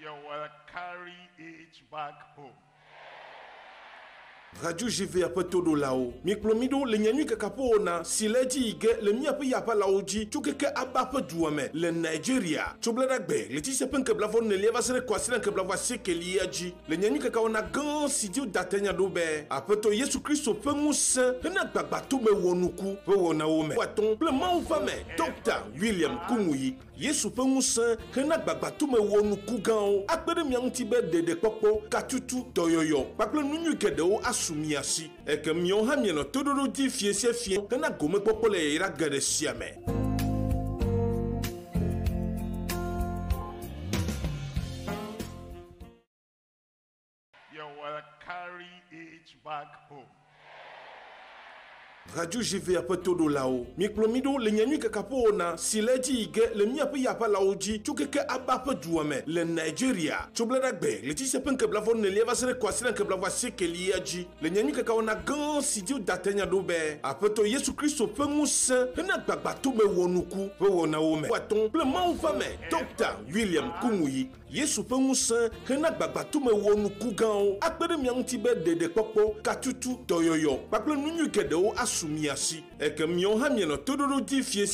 You will carry it back home. Radio GV apa todo lao. Miklomido le nyanyu kakapo na sileji ige le miapa yapa laoji chukeke abapa duame le Nigeria. Chobladagbe le ti sepen ke blavon ne leva sere kwasina ke blava sekeliaji. Le nyanyu kakao na gan sidiu datenya dobe. Apeto Yesu Kristo pengus hena gbagbato me wonuku pe wona wome. Waton ple maufame Dr. William Kumuyi. Yesu pengus hena gbagbato me wonuku gan akpere mianti be dede popo katutu toyoyo. Pakle nunyu kede o sumiasi eke mion ha mieno todoro di fie kana gome popole ira gade siame You will carry it back home. Radio GV apa todo lao. Miklomido le nyanyu kakapo na sileji ige le miapa yapa laoji chukeke abapa duame le Nigeria. Chobladagbe le ti sepen ke blavon ne leva sere kwasina ke blava sekeliaji. Le nyanyu kakao na gan sidiu datenya dobe. Apeto Yesu Kristo pengus hena gbagbato me wonuku pe wona wome. Waton ple maufame Dr. William Kumuyi. Yesu pengus hena gbagbato me wonuku gan akpere mianti be dede popo katutu toyoyo. Pakle nunyu kede o sumiasi eke mion ha mieno todoro di fie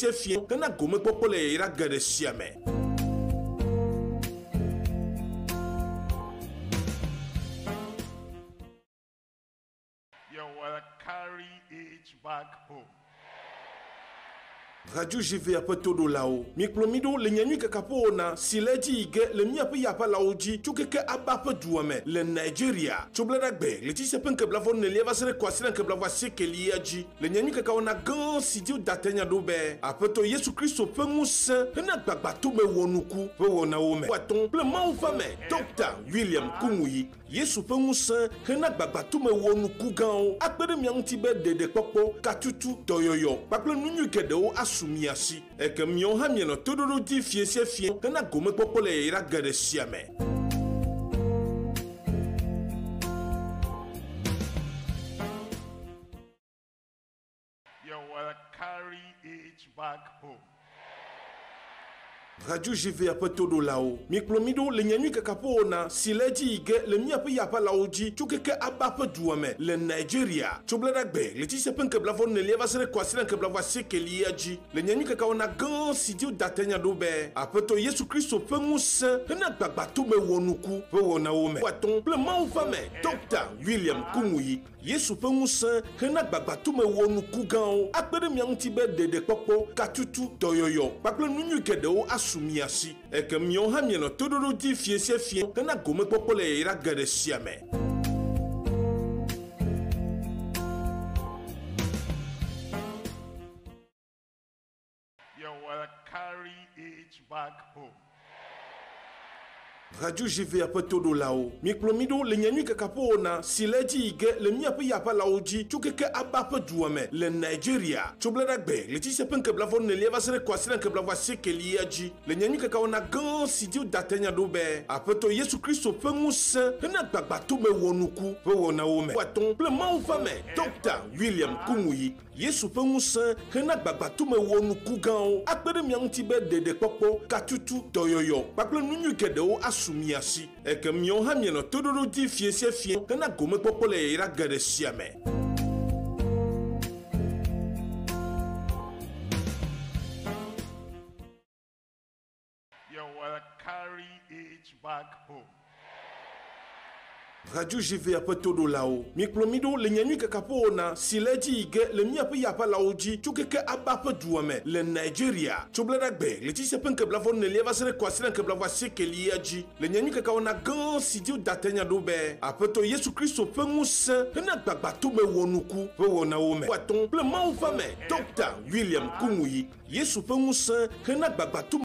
kana gome popole ira gade siame You will carry it back home. Radio GV apa todo lao. Miklomido le nyanyu kakapo na sileji ige le miapa yapa laoji chukeke abapa duame le Nigeria. Chobladagbe le ti sepen ke blavon ne leva sere kwasina ke blava sekeliaji. Le nyanyu kakao na gan sidiu datenya dobe. Apeto Yesu Kristo pengus hena gbagbato me wonuku pe wona wome. Waton ple maufame Dr. William Kumuyi. Yesu pengus hena gbagbato me wonuku gan akpere mianti be dede popo katutu toyoyo. Pakle nunyu kede o sumiasi eke mion ha mieno todoro di fie kana gome popole ira gade siame You will carry it back home. Radio GV apa todo lao. Miklomido le nyanyu kakapo na sileji ige le miapa yapa laoji chukeke abapa duame le Nigeria. Chobladagbe le ti sepen ke blavon ne leva sere kwasina ke blava sekeliaji. Le nyanyu kakao na gan sidiu datenya dobe. Apeto Yesu Kristo pengus hena gbagbato me wonuku pe wona wome. Waton ple maufame Dr. William Kumuyi. Yesu pengus hena gbagbato me wonuku gan akpere mianti be dede popo katutu toyoyo. Pakle nunyu kede o sumiasi eke mion ha mieno todoro di fie kana gome popole ira gade siame You will carry it back home. Radio GV apa todo lao. Miklomido le nyanyu kakapo na sileji ige le miapa yapa laoji chukeke abapa duame le Nigeria. Chobladagbe le ti sepen ke blavon ne leva sere kwasina ke blava sekeliaji. Le nyanyu kakao na gan sidiu datenya dobe. Apeto Yesu Kristo pengus hena gbagbato me wonuku pe wona wome. Waton ple maufame Dr. William Kumuyi. Yesu pengus hena gbagbato me wonuku gan akpere mianti be dede popo katutu toyoyo. Pakle nunyu kede o sumiasi eke mion ha mieno todoro di fie kana gome popole ira gade siame You will carry it back home. Radio GV apa todo lao. Miklomido le nyanyu kakapo na sileji ige le miapa yapa laoji chukeke abapa duame le Nigeria. Chobladagbe le ti sepen ke blavon ne leva sere kwasina ke blava sekeliaji. Le nyanyu kakao na gan sidiu datenya dobe. Apeto Yesu Kristo pengus hena gbagbato me wonuku pe wona wome. Waton ple maufame Dr. William Kumuyi. Yesu pengus hena gbagbato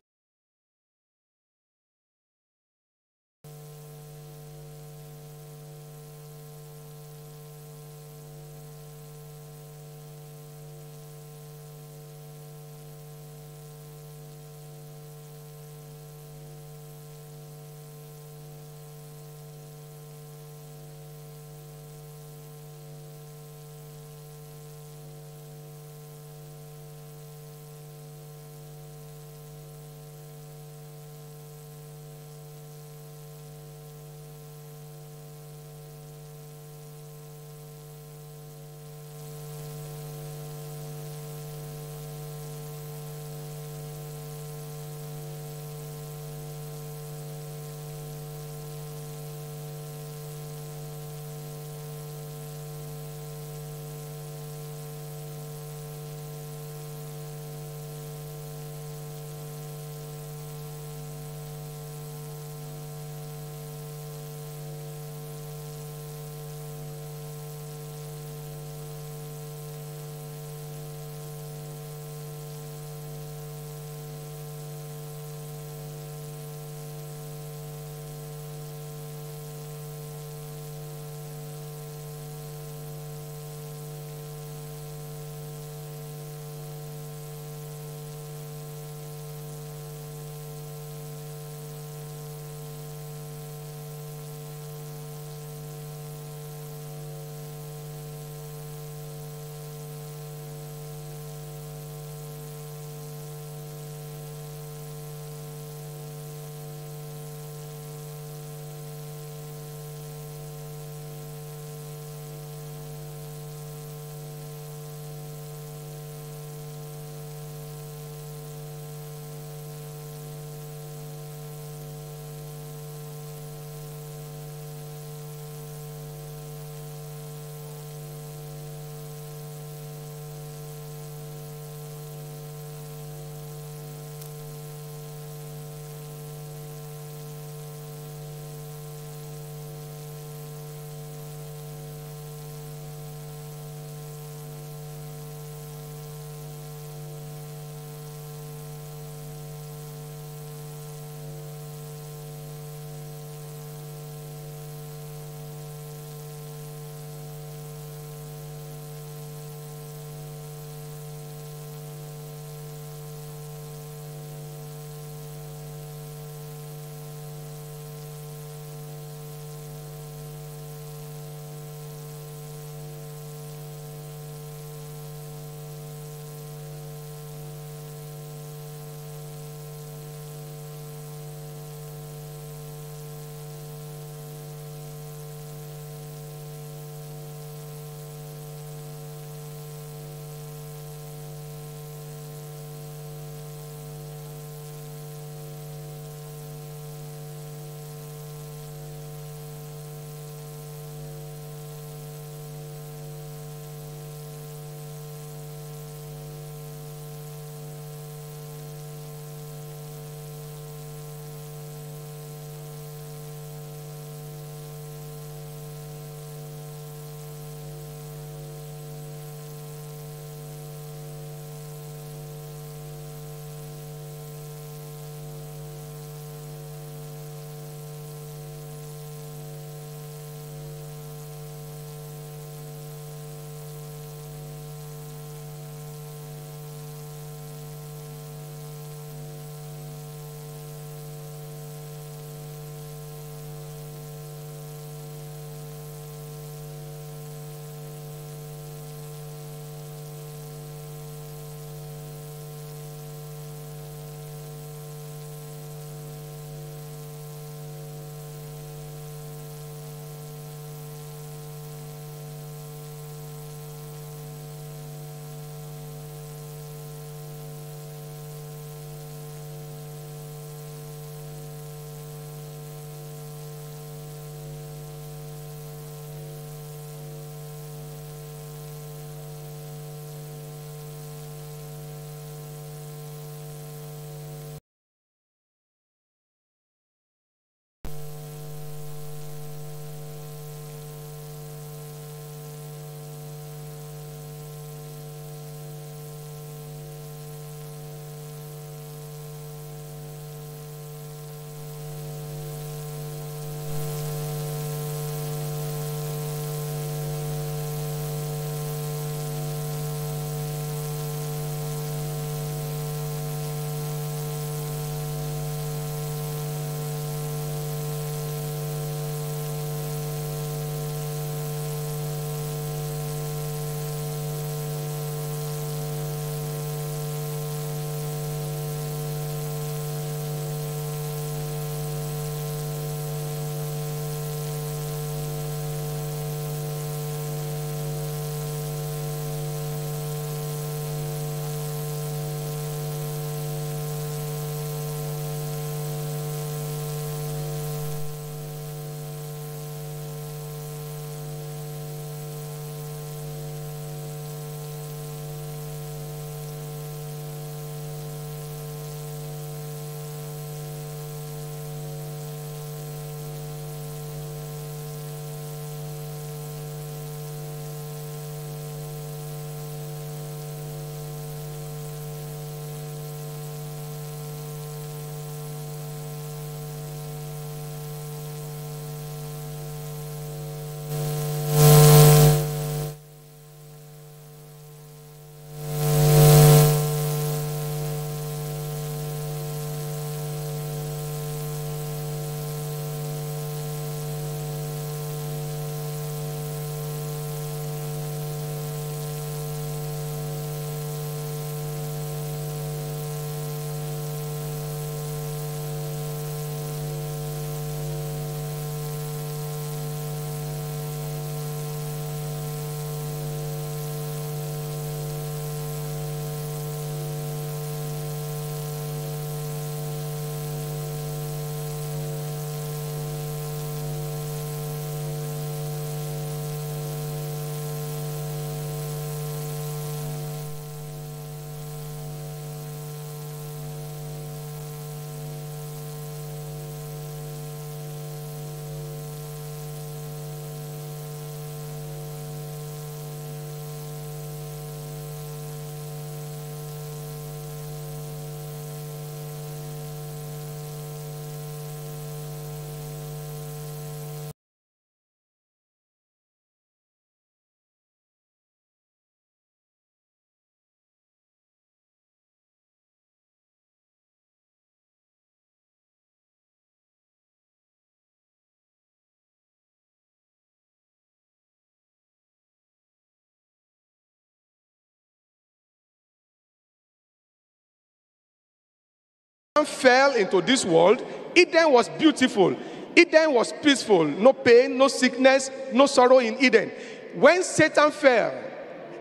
Satan fell into this world, Eden was beautiful. Eden was peaceful. No pain, no sickness, no sorrow in Eden. When Satan fell,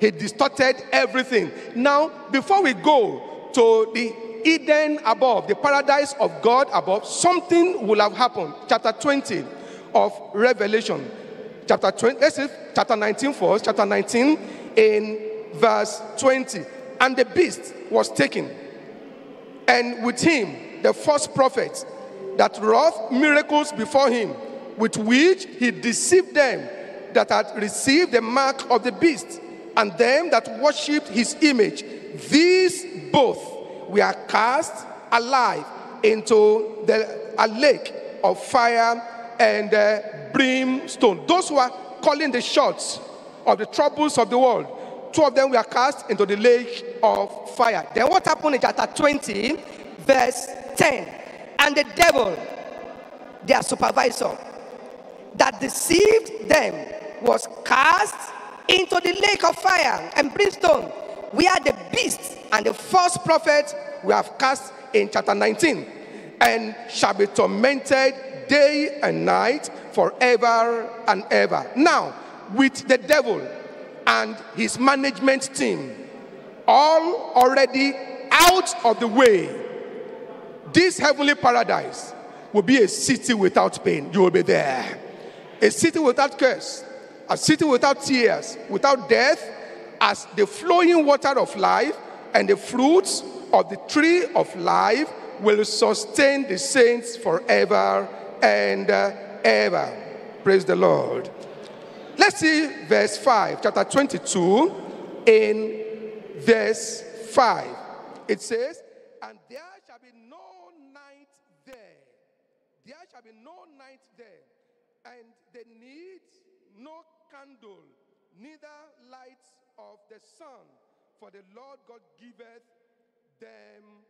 he distorted everything. Now, before we go to the Eden above, the paradise of God above, something will have happened. Chapter 20 of Revelation. Chapter 20, let's see, chapter 19 first. Chapter 19 in verse 20. And the beast was taken, and with him the false prophet that wrought miracles before him, with which he deceived them that had received the mark of the beast, and them that worshipped his image. These both were cast alive into a lake of fire and brimstone. Those who are calling the shots of the troubles of the world, two of them were cast into the lake of fire. Then what happened in chapter 20, verse 10? And the devil, their supervisor, that deceived them, was cast into the lake of fire and brimstone, where the beast and the false prophet we have cast in chapter 19, and shall be tormented day and night forever and ever. Now, with the devil and his management team all already out of the way, this heavenly paradise will be a city without pain. You will be there. A city without curse, a city without tears, without death, as the flowing water of life and the fruits of the tree of life will sustain the saints forever and ever. Praise the Lord. Let's see verse 5, chapter 22, in verse 5. It says, and there shall be no night there. There shall be no night there. And they need no candle, neither light of the sun, for the Lord God giveth them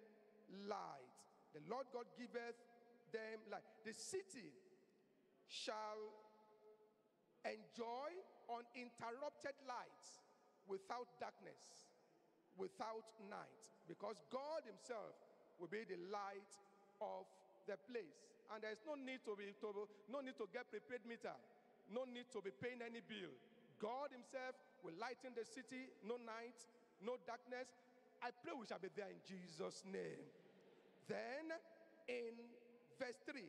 light. The Lord God giveth them light. The city shall enjoy uninterrupted light, without darkness, without night, because God himself will be the light of the place. And there's no need to get prepaid meter, no need to be paying any bill. God himself will lighten the city, no night, no darkness. I pray we shall be there in Jesus' name. Then in verse 3,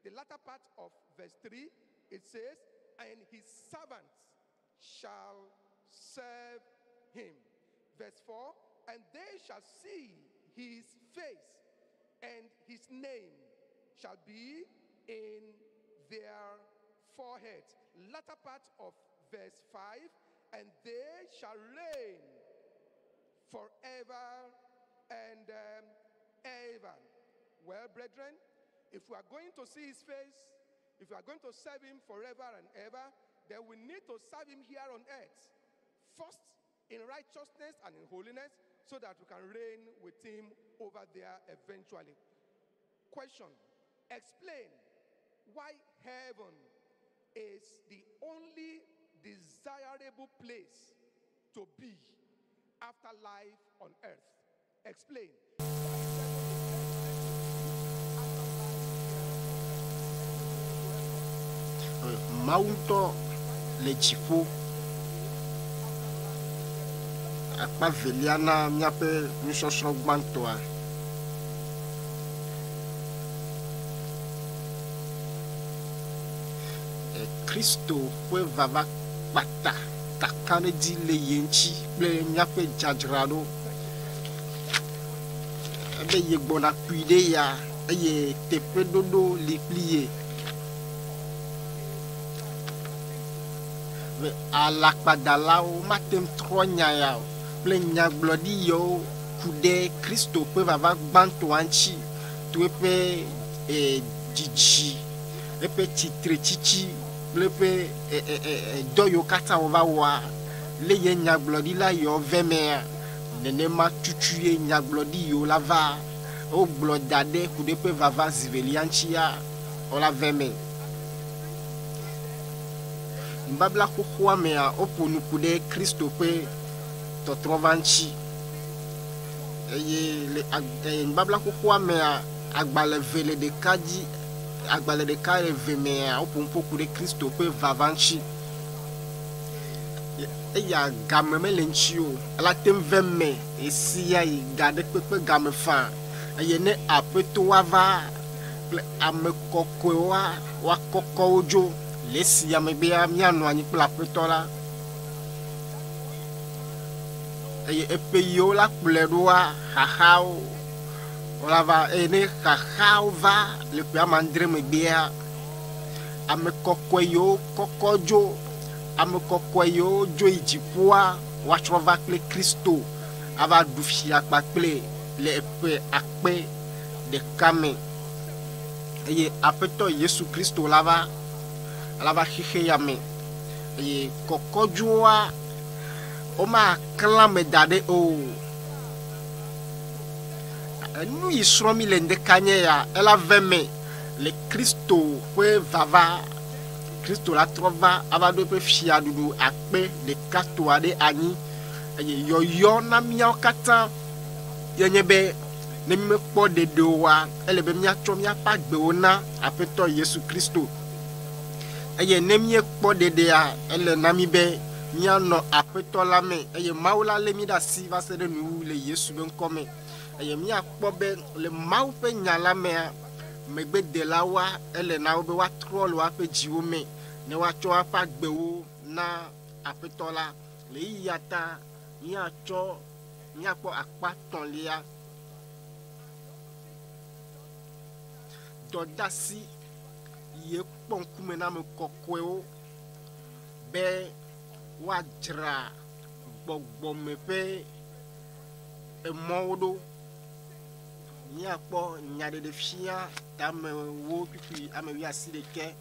the latter part of verse 3, it says, and his servants shall serve him. Verse 4, and they shall see his face, and his name shall be in their foreheads. Latter part of verse 5, and they shall reign forever and ever. Well, brethren, if we are going to see his face, if we are going to serve him forever and ever, then we need to serve him here on earth. First, in righteousness and in holiness, so that we can reign with him over there eventually. Question: explain why heaven is the only desirable place to be after life on earth. Explain. Maunto le chifu akpa veliana miape misoso gbantoa Kristo pwe vava pata takane di le yenchi ple miape jadrado ebe ye gbona puide ya eye tepe dodo li plié à l'akpadala o matem tronya ya ple nyaglodi yo kude Kristo pe vava gbanto anchi tuepe diji epe titre chichi lepe doyo kata ova wa le ye nyaglodi la yo veme nene ma tutuye nyaglodi yo lava o glodade kude pe vava zivelianchi ya o la veme Mbabla kukhwa mea oponu kude Kristo pe to trovanchi eye le mbabla kukhwa mea agbale vele de kadi agbale de kare veme opompo kure Kristo pe vavanchi ya game melenchio la tem veme esia i gade pepe game fa ye ne apeto wava ame kokoa wa kokojo lesia me bia mianu anyi pla petola ye epeyo la pledoa hahao on va ene hahao va le pia mandre me bia ame kokoyo kokojo ame kokoyo jo ijipoa wa trova kle Kristo ava dufia kpakple le pe akpe de kame ye apeto Yesu Kristo lava hihe yame ye kokojoa oma klame dade o nous y sommes les ndekanya elle avait mais le Kristo pe vava Kristo la trova ava do pe fia dudu akpe de katoa de ani yo na mia kata yenyebe ne me po de doa ele be mia tro mia pa gbe ona apeto Yesu Kristo eye ne mie po de a ele na mi be mia no apeto la me eye maula le mi da si va se de nous le Yesu ben come eye mia po be le mau pe nyala me megbe de la wa ele na obe wa troll wa pe jiwo me ne wa cho apa gbe wo na apeto la le yata mia cho mia po akpa ton lia dodasi ye ponkume na me kokweo be wajra gbogbo me pe e modo mia po nyade de fia dame wo pipi ame wi aside ke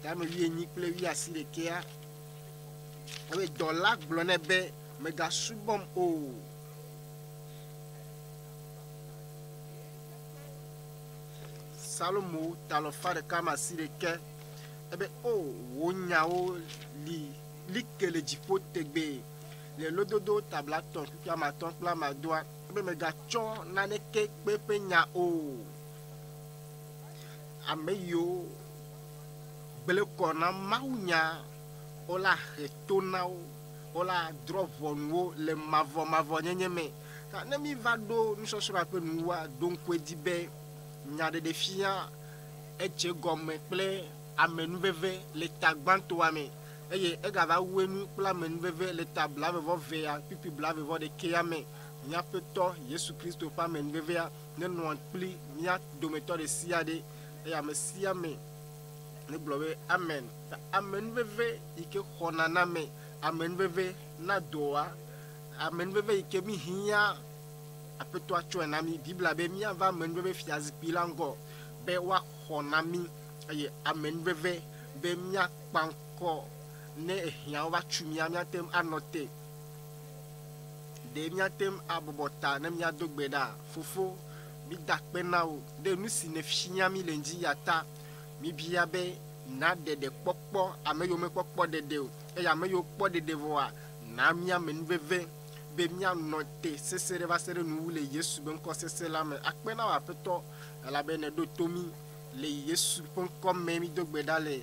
dame wi enyi ple wi aside ke a we dollar blone be mega subom o Salomo talofa de kama aside ke ebe o wonya o li ke le jipo tegbe le lododo tablaton ki ama ton pla ma doa ebe mega cho nane ke pepe nya o ameyo bele kona maunya ola retona ola drovonwo le mavo nyenyeme ka ne mi vado nu so sura pe nuwa donc dibe nya de fia eche gomme ple amenu veve le tagbanto ame eye egava wenu pla amenu veve le tabla vevo vea pipi bla vevo de keame nya peto Yesu Kristo pa amenu veve a ne no pli nya dometo de siade e amesia me ne globe amen amen veve ike khonana me amen veve na doa amen veve ike mi hinya apeto acho na mi bibla be mi ava amen veve fiazi pilango be wa khonami aye amen veve be mi akpanko ne hia wa chumia mi atem anote de mi atem abobota ne mi adogbeda fofo mi dakpe na o de nu si ne finya mi lenji yata mi bia be na de popo ameyo me popo de o e ya meyo popo de voa na mi amen veve be mi anote sesere va sere nu le Yesu ben ko sese la me akpe na wa peto la be ne do tomi le Yesu pon ko me mi dogbeda le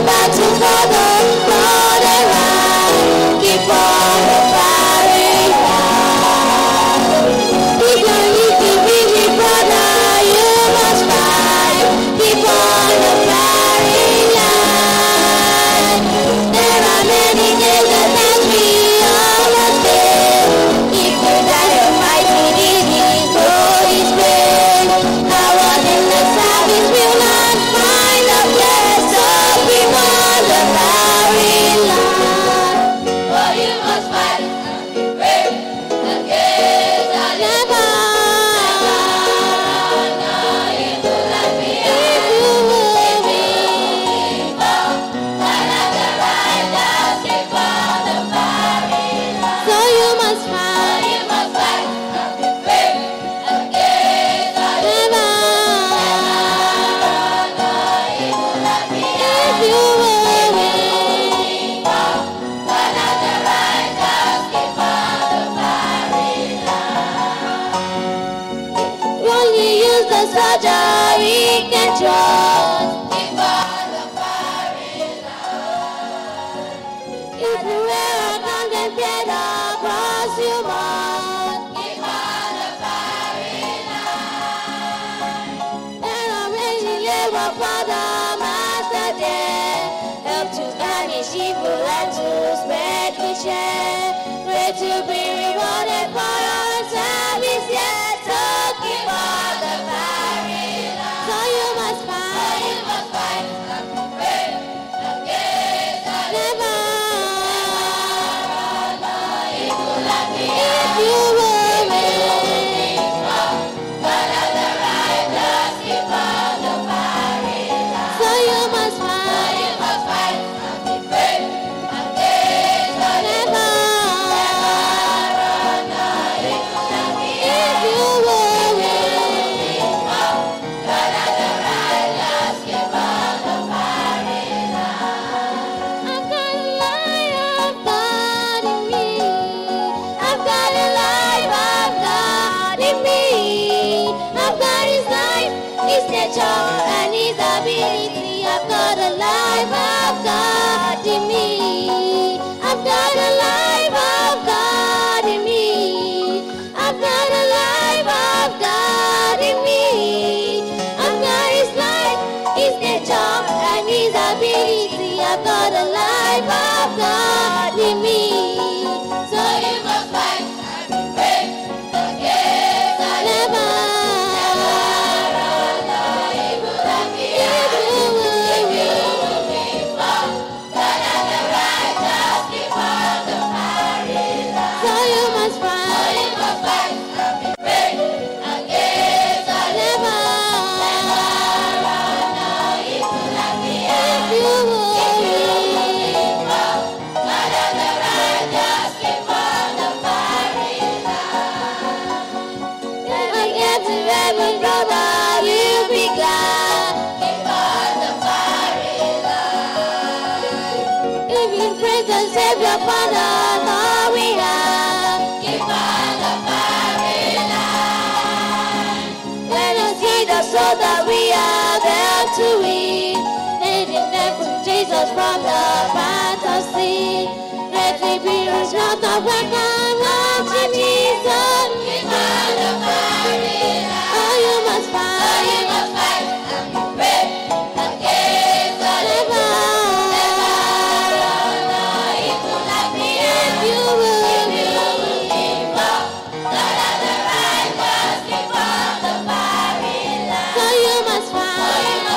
battle for the right. Keep on the fighting line. Even if you really brother, you must fight. Keep on the fighting line. There are many days that we all must fail. If you die, you're fighting in His Holy Spirit. Now on in the service will not find a place. So keep on the fighting line. For you must fight and be brave against the devil. It will not be if you will be found. And at the right just keep on the fighting line. So you must fight and be brave against the devil. It will not be if you will be found. And at the right just keep on the fighting line. Only use the soldier we can trust. Keep on the fighting line. If you ever contemplate the cross, you must keep on the fighting line. There are many labor for the master there. Help to banish evil and to spread good cheer. Pray to be rewarded for your service, yes. So keep on the fighting line. So you must fight and be brave against the devil. It will not be if you will be found. But at the right just keep on the fighting line. So you must fight and be brave against the devil. It will not be if you will be found. But at the right just keep on the fighting line. I've got a life of God in me. I've got a life of God in me. I've got His life, His nature, and His ability. I've got a life of God in me. I've got a life of God in me. I've got a life of God in me. I've got His life, His nature, and His ability. I've got a life of God in me. So you must fight and be brave against the devil. It will not be if you will be found. But at the right just keep on the fighting line. So you must fight and be brave against the devil. It will not be if you will be found. But at the right just keep on the fighting line. When I get to heaven, brother, you'll be glad. Keep on the fighting line. If you praise and save your Father, all we have. Keep on the fighting line. Let us see the soul that we are there to win. Leading them to Jesus from the path of sin. Let me be not the welcome unto Jesus. Keep on the fighting line. Oh, you must fight and be brave against the devil. It will not be if you will be found. But at the right just keep on the fighting line. So you must fight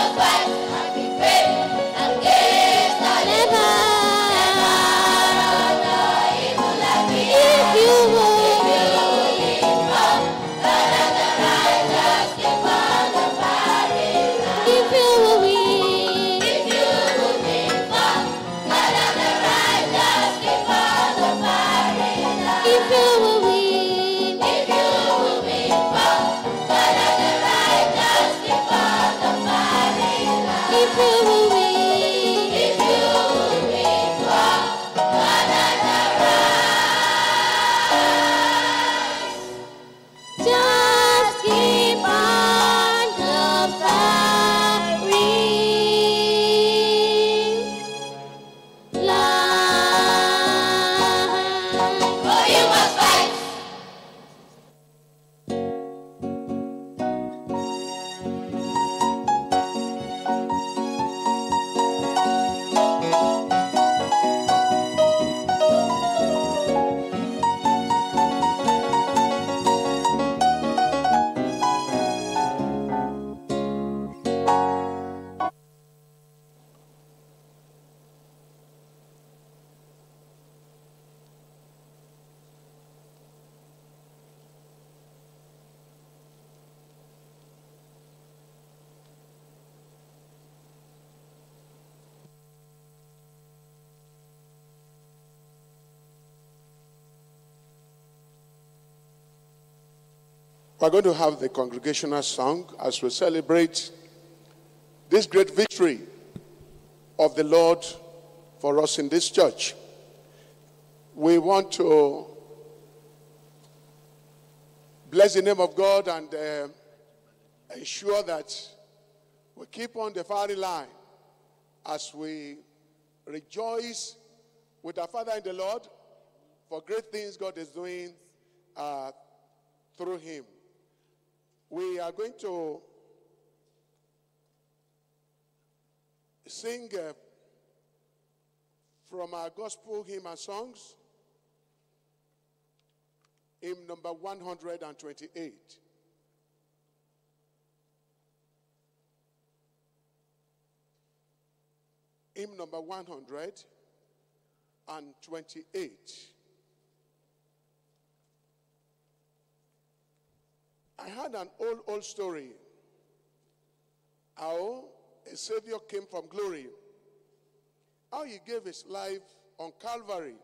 and be brave against the devil. It will not be if We're going to have the congregational song as we celebrate this great victory of the Lord for us in this church. We want to bless the name of God and ensure that we keep on the firing line as we rejoice with our Father in the Lord for great things God is doing through him. We are going to sing from our gospel hymn and songs, hymn number 128. Hymn number 128. I had an old story how a Savior came from glory, how he gave his life on Calvary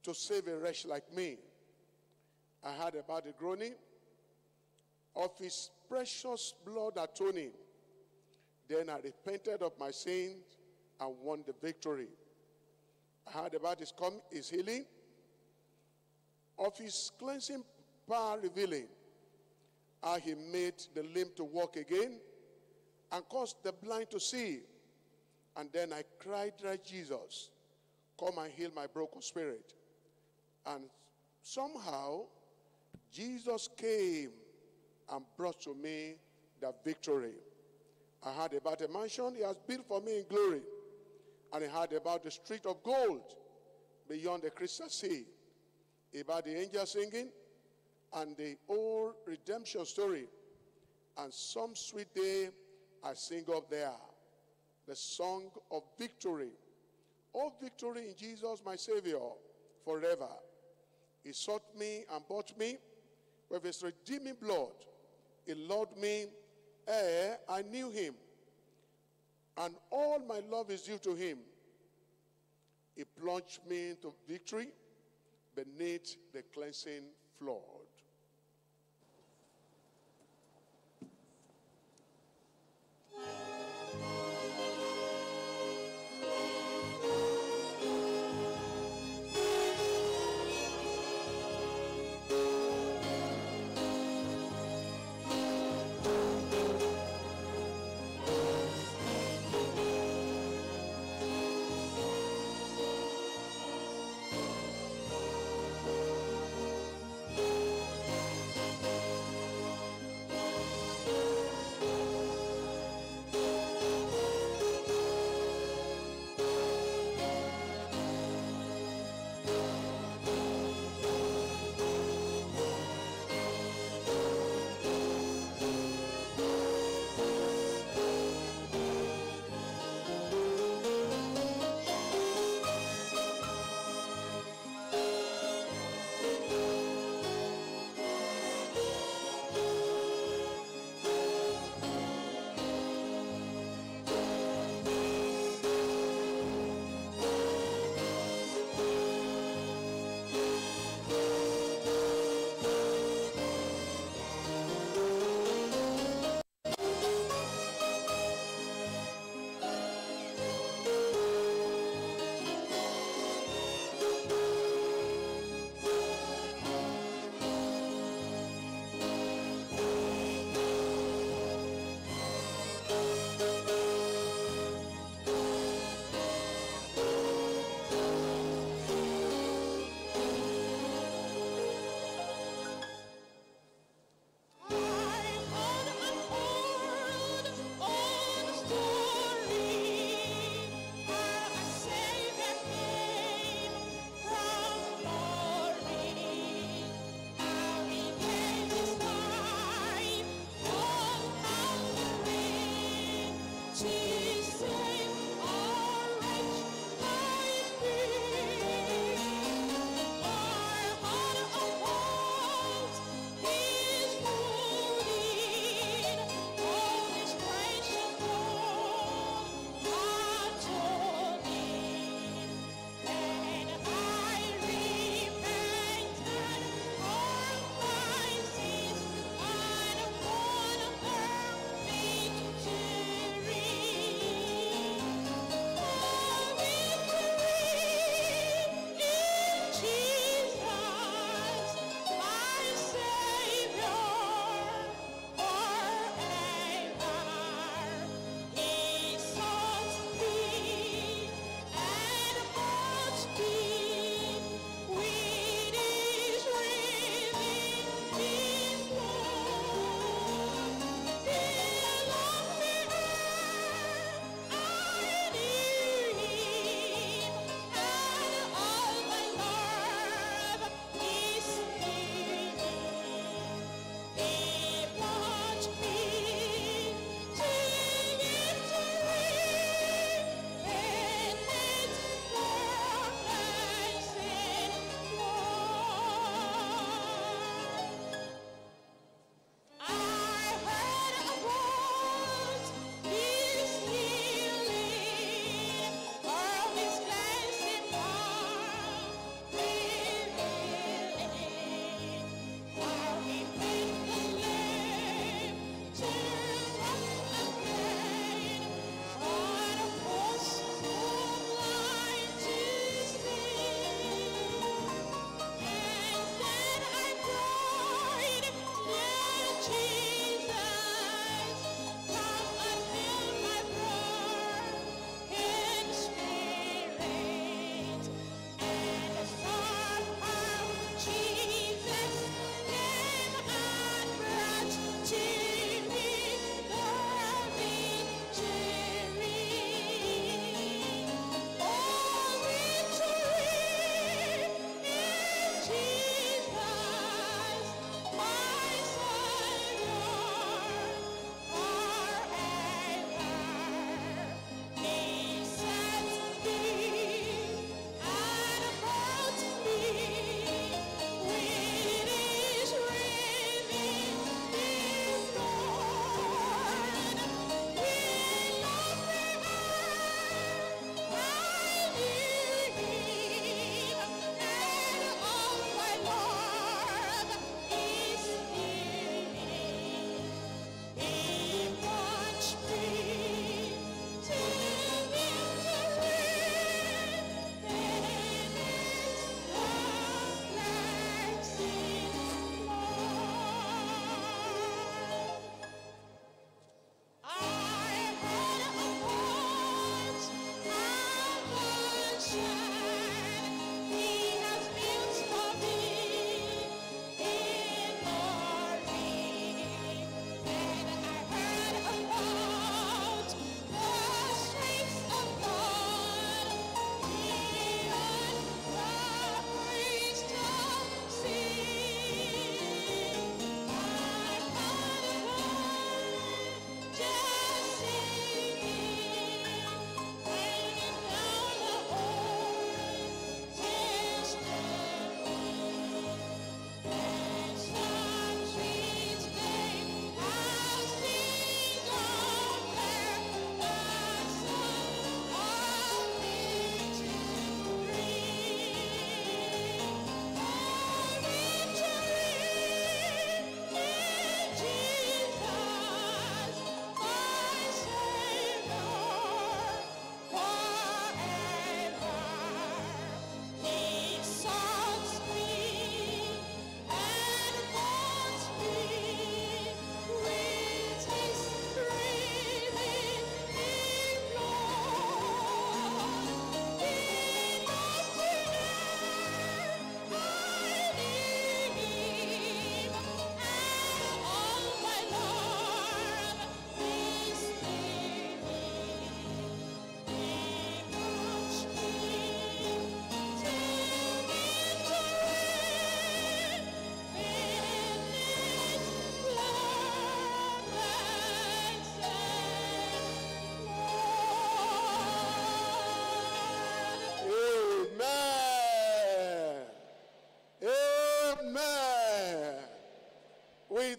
to save a wretch like me. I heard about the groaning of his precious blood atoning. Then I repented of my sins and won the victory. I heard about his healing, of his cleansing power revealing, how he made the lame to walk again and caused the blind to see. And then I cried like Jesus, come and heal my broken spirit. And somehow, Jesus came and brought to me the victory. I heard about a mansion he has built for me in glory. And I heard about the street of gold beyond the crystal sea. About the angels singing and the old redemption story. And some sweet day I sing up there the song of victory. Oh, victory in Jesus, my Savior, forever. He sought me and bought me with his redeeming blood. He loved me ere I knew him. And all my love is due to him. He plunged me into victory beneath the cleansing flood.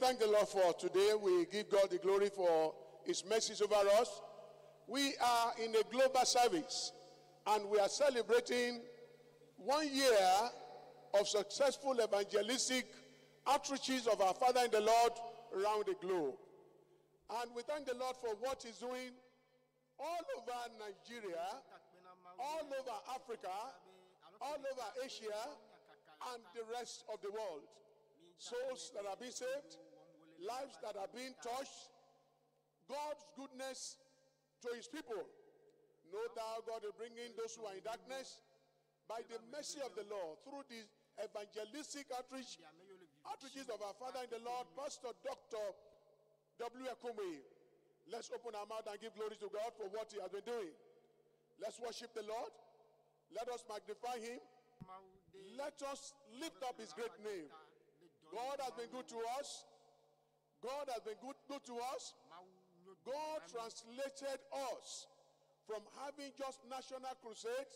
thank the Lord for today. We give God the glory for his mercies over us. We are in a global service and we are celebrating 1 year of successful evangelistic outreaches of our Father in the Lord around the globe. And we thank the Lord for what he's doing all over Nigeria, all over Africa, all over Asia, and the rest of the world. Souls that are being saved, lives that are being touched, God's goodness to his people. No doubt God will bring in those who are in darkness by the mercy of the Lord through the evangelistic outreaches of our Father in the Lord, Pastor Dr. EWE&FR. Let's open our mouth and give glory to God for what he has been doing. Let's worship the Lord. Let us magnify him. Let us lift up his great name. God has been good to us. God has been good to us. God translated us from having just national crusade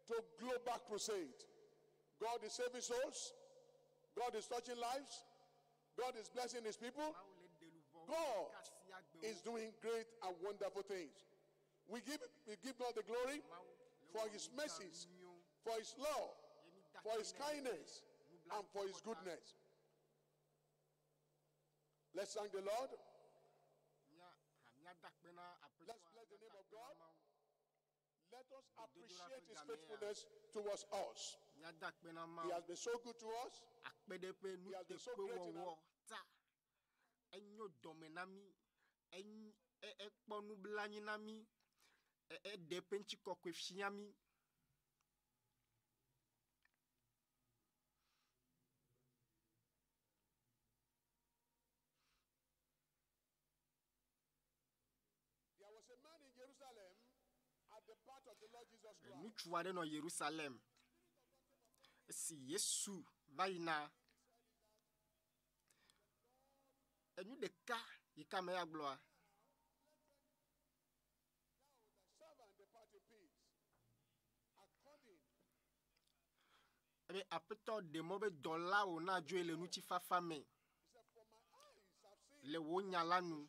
to global crusade. God is saving souls. God is touching lives. God is blessing his people. God is doing great and wonderful things. We give God the glory for his mercies, for his love, for his kindness, and for his goodness. Let's thank the Lord. Let's bless the name of God. Let us appreciate his faithfulness towards us. He has been so good to us. He has been so great in our There was a man in Jerusalem at the birth of the Lord Jesus Christ. Nous tuarons dans Jérusalem. Si Yesu vaina. Et nous de cas, il a manyagblɔ. Servant depart in peace. According Ebe apetɔ demo be dɔla o na dzo le nuti fafa me. he said, for my eyes have seen, Le wo nyala nu.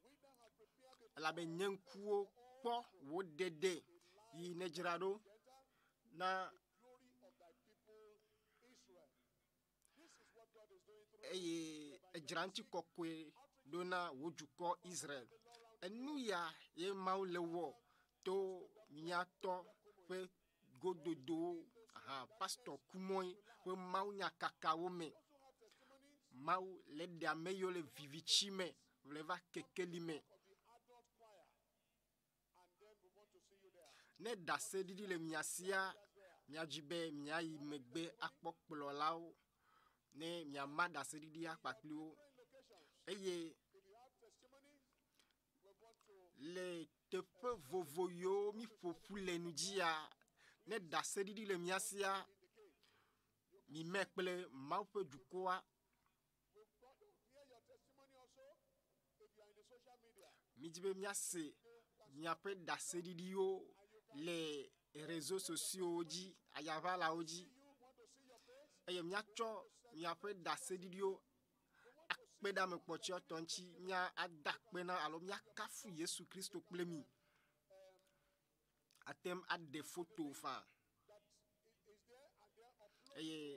we now have prepared a La be nyenkuwo kpɔ wo dede yi ne dzra ɖo na glory of thy people Israel. This is what God is doing through eye edzra ŋuti kɔkɔe ɖo na wo dukɔ Israel. Enu ya ye Mawu le wɔ to miatɔ ƒe gododo pastor kumoi ƒe Mawu nya kakawo me. Mawu le ɖe ame yiwo le vivitsi me le va kekeli me. of the adult choir. And then we want to see you there. Ne dase ɖiɖi le mia sia miadzi be miayi megbe akpɔ kplɔlawo ne miama dase ɖiɖi akpakpli wo eye If you have testimony, we want to le teƒe vovo yiwo mi ƒoƒu le nu dzia ne dase ɖiɖi le mia sia mi me kple Mawu ƒe dukɔa we've got to hear your testimony also if you are in the social media. mi dzi be miase miaƒe dase ɖiɖiwo le réseaux sociaux dzi ayaʋalawo dzi You want to see your face? eye miatsɔ miaƒe dase ɖiɖiwo akpe ɖe ame kpɔtsyɔtɔ ŋuti mia ada kpe na alo miakafu Yesu Kristo kple mi atem aɖe foto fa Is there and there upload eye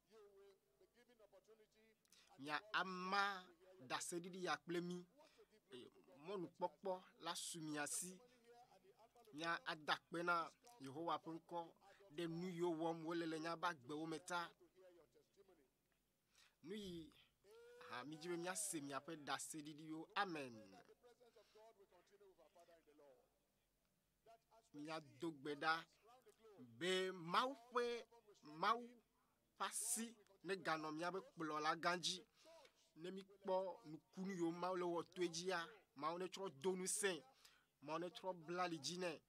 you will be given opportunity mia ama dase ɖiɖi ya kple mi eye mɔnukpɔkpɔ la su mia si mia ada kpe na Yehowa ƒe ŋkɔ ɖe nu yiwo wɔm wole le nya ba gbewo me ta nu yi mi dzi be miase miaƒe dase ɖiɖiwo amen. the presence of God will continue with our Father in the Lord. That as Miado gbe ɖa be Mawu ƒe asi ne ganɔ miabe kplɔla gã dzi ne mi kpɔ nukunu yiwo Mawu le wɔ toe dzia Mawu ne trɔ do ŋusẽ Mawu ne trɔ bla ali dzi nɛ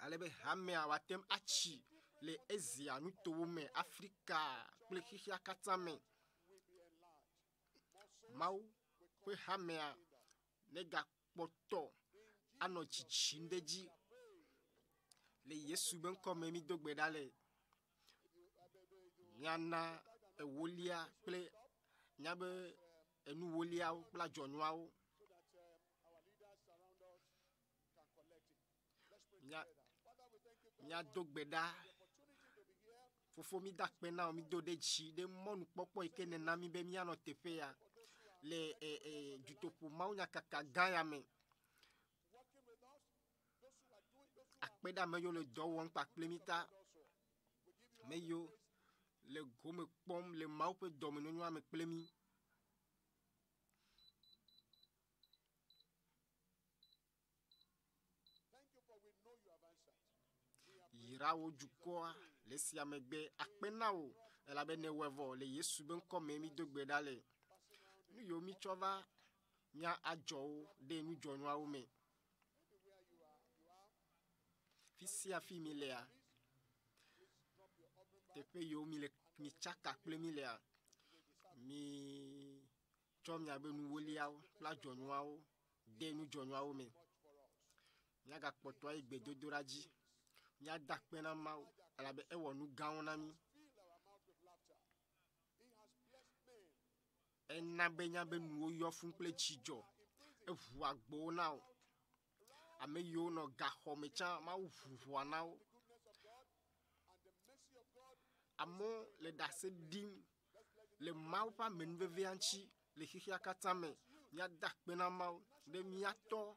ale be hamea woatem atsi le Asia nutowo me Afrika kple xixia katã me Mawu ƒe hamea ne gakpɔtɔ anɔ tsitsim ɖe dzi le Yesu be ŋkɔ me mi do gbe ɖa le miana ewolia kple Nyabe enu woliao pla jonwao. Nya dogbeda. Fofo mi dakpena o mi do de chi de monu popo ike nena mi be mi ano tefe ya. Le jutopo mau nya kaka gaya me. Akpeda me yo le do won pa plemita. Me yo le go me pom le mau pe domino nwa me plemi. Yirawo jukoa le siamegbe akpena o ela be ne wevo le Yesu ben come mi dogbeda le. Nu yo mi chova nya ajo de nu jonwa o me. Fisi afi mi lea. Tepe yo mi chaka plemi lea. Mi chom nya be nu wolia o pla jonwa o de nu jonwa o me. Nya ga poto egbe dodoraji. Nya dakpena mau ala be ewo nu gaona mi. Ena be nya be nu yo fun ple chijo. Evu agbo na o. Ame yo no ga ho me cha ma uvu na o. Amo le dase dim le mau pa menveve anchi le hihia katame. Nya dakpena mau de miato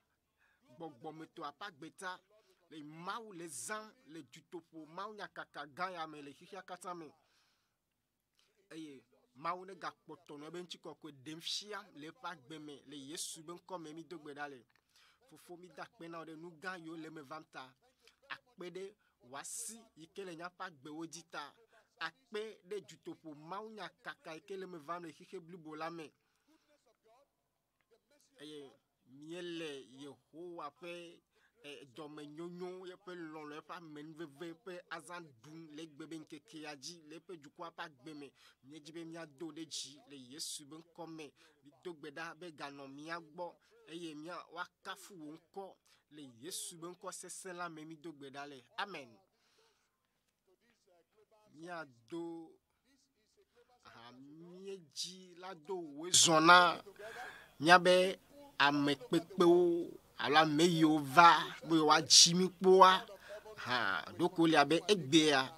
gbogbo meto apagbeta. Le mau le zan le jutopo mau nya kaka gaya me le hihia katame. Eye mau ne ga poto no ben chiko ko demfia le pa gbeme le Yesu ben come mi dogbeda le. Fofo mi dakpena de nu gan yo le me vamta. Akpede wasi ikele nya pa gbe ojita. Akpe de jutopo mau nya kaka ikele me vam le hihe blubo la me. Eye miele Yehowa pe dome nyonyo ye pe lon le pa menveve pe azan dun le gbebe nkeke aji le pe jukwa pa gbeme mi jibe mi ado de ji le Yesu ben come mi dogbeda be gano mi agbo eye mi wa kafu wonko le Yesu ben ko sesen la me mi dogbeda le amen. Mi ado mi ji la do we zona mi abe amekpepe o ala me yo va bo wa jimi poa ha doko le abe egbe ya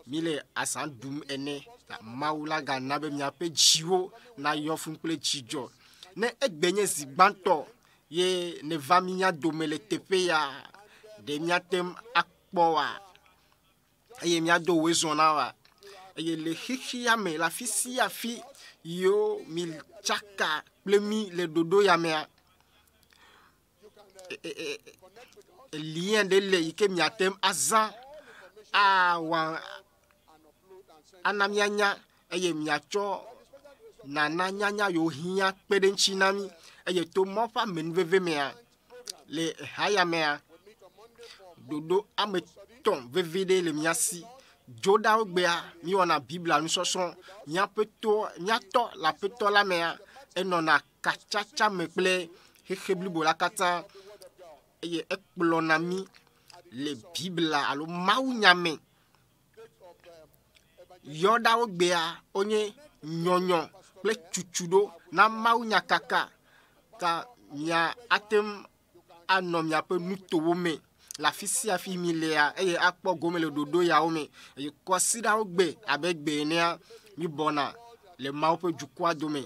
mile asan dum ene maula ga na be mi ape jiwo na yo fun ple jijo ne egbe nye zigbanto ye ne va mi nya domele tepe ya de mi atem akpo wa eye mi ado we zona wa eye le hihi ya me la fisi ya fi yo mi chaka plemi le dodo ya me lien de le ike miatem azan awa anamianya eye miacho nana nyanya yo hia peden chinami eye to mofa menveve mea le haya mea dodo ameton vevede le miasi joda ogbea mi ona bibla nu soson nya peto nya to la peto la mea enona kachacha meple hekeblu la kata eye ekplonami le bibla alo mau nyame yoda ogbea onye nyonyo ple chuchudo na mau nyakaka ka nya atem anom nya pe nutowo me la fisi afi milea eye akpo gome le dodo ya ome eye kosida ogbe abegbe ne mi bona le mau pe jukwa dome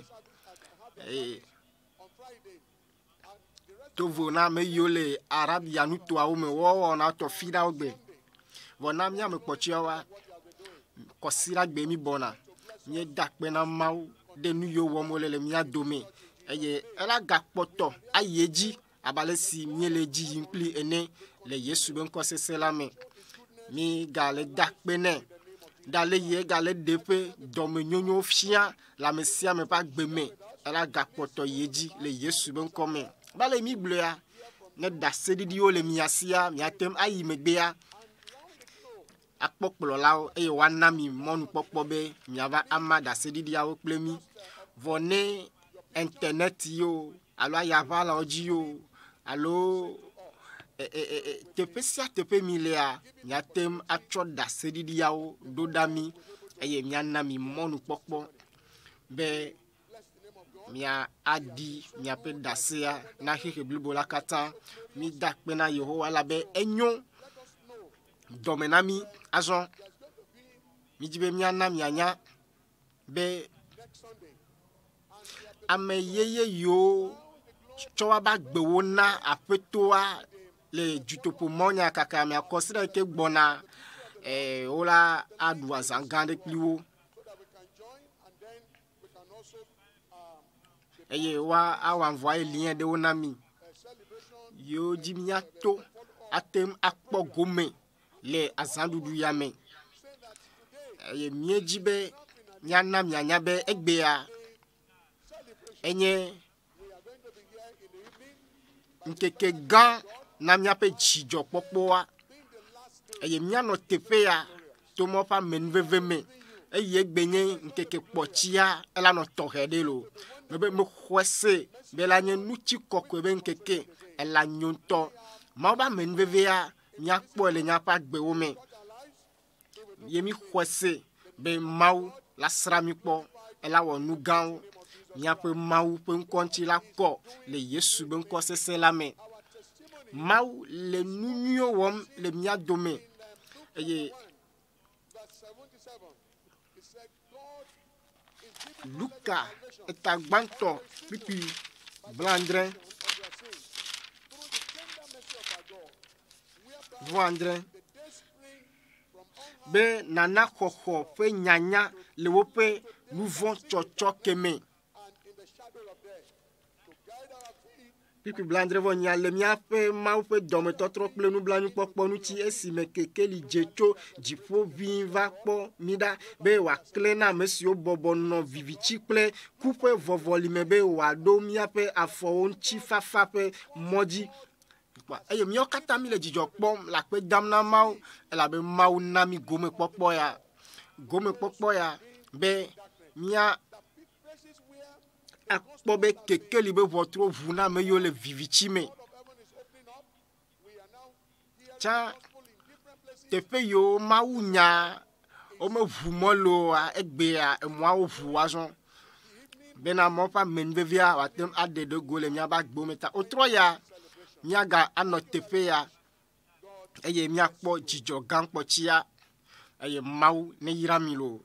tovo na me yole arabia nuto a ome wo na to fida ogbe wona mi am pochi wa kosira gbe mi bona mi dakpe na mau de nu yo wo mo le mi adome eye ela gakpoto ayeji abale si mi leji impli ene le Yesu ben ko sesela me mi gale dakpe ne dale ye gale depe dome nyonyo fia la mesia me pa gbe me ela gakpoto yeji le Yesu ben ko me bale mi blea ne da sedidi o le miasia miatem ayi megbea akpokplo lao e wana mi monu pokpobe miava ama da sedidi a o plemi vone internet yo alo ayava la oji yo alo tepe milea miatem acho da sedidi a o dodami eye miana mi monu pokpo be mia adi mia pe dasia na heke blibo la kata mi dakpe na Yehowa la be enyo domenami azon mi jibe mia na mianya be ame yeye yo chowa ba gbewo na apetoa le jutopo monya kaka mi akosira ke gbona ola adwa zangande kliwo eye wa awanvoye lien de onami yo jimiato atem akpo gome le azandudu yame eye miejibe nyana mianya be egbea enye nkeke gan na miape jijo popoa eye miano tepea tomo pa menveveme eye gbenye nkeke pochia ela no tohedelo mebe me khwese be la nye nuchi kokwe be nkeke ela nyonto ma ba menvevea nya kpo le nya pa gbe wome yemi khwese be mau la srami kpo ela wo nugan nya pe mau pe nkonti la ko le Yesu be nko sese la me mau le nunyo wom le mia dome eye Luka etagbanto pipi blandrin voandrin be nana koko pe nyanya le wope nouveau chocho keme pipi blandrin vo nya le mia pe ma pe dome totro ple nu blanu popo nu ti esi me keke li jecho jipo vinva po mida be wa klena mesio bobo no vivichi ple coupe vovoli me be wa do mia pe afo onchi fafa pe modi eye mio kata mi le jijo pom la pe damna mau la be mau na mi gome popo ya be mia akpo be keke li be votre vuna me yo le vivichi me cha tepe yo maunya o me vumolo a egbe a moi o vu azon bena mo pa menvevia watem ade de gole mia ba gbo meta otroya miaga ano tepe ya eye mia kpo jijo gan kpo chia eye mau ne yiramilo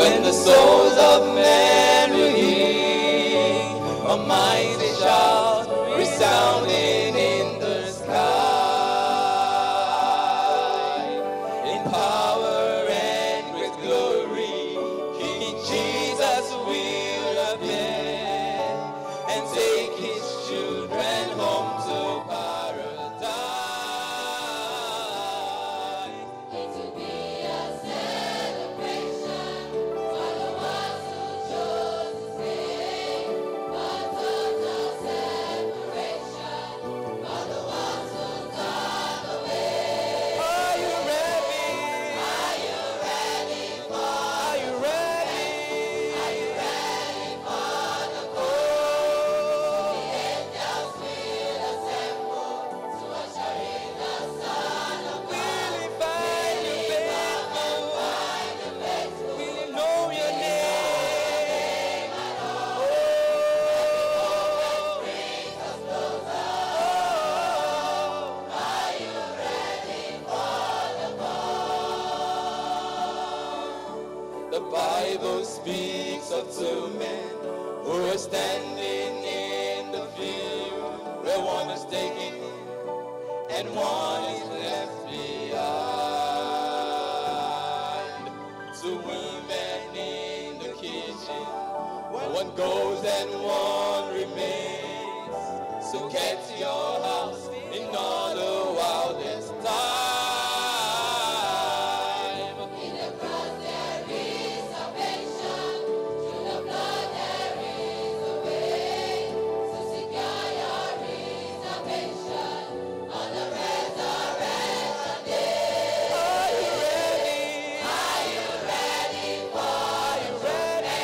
when the souls of men will hear a mighty shout resounding in the sky. In power and with glory, King Jesus will appear and take his children home to paradise. It will be a celebration for the ones who chose to stay, but total separation for the ones who turned away. Are you ready? Are you ready for? Are you ready? Are you ready for the call? The angels will assemble to usher in the Son of God. Will he find you faithful? Will he know your name? Are you ready for the The Bible speaks of two men who are standing in the field where one is taken and one is left behind. Two women in the kitchen, one goes and one remains. So get to your house in all the wildest time. In the cross there is salvation, through the blood there is a way to secure your reservation on the resurrection day. Are you ready? Are you ready for? Are you ready?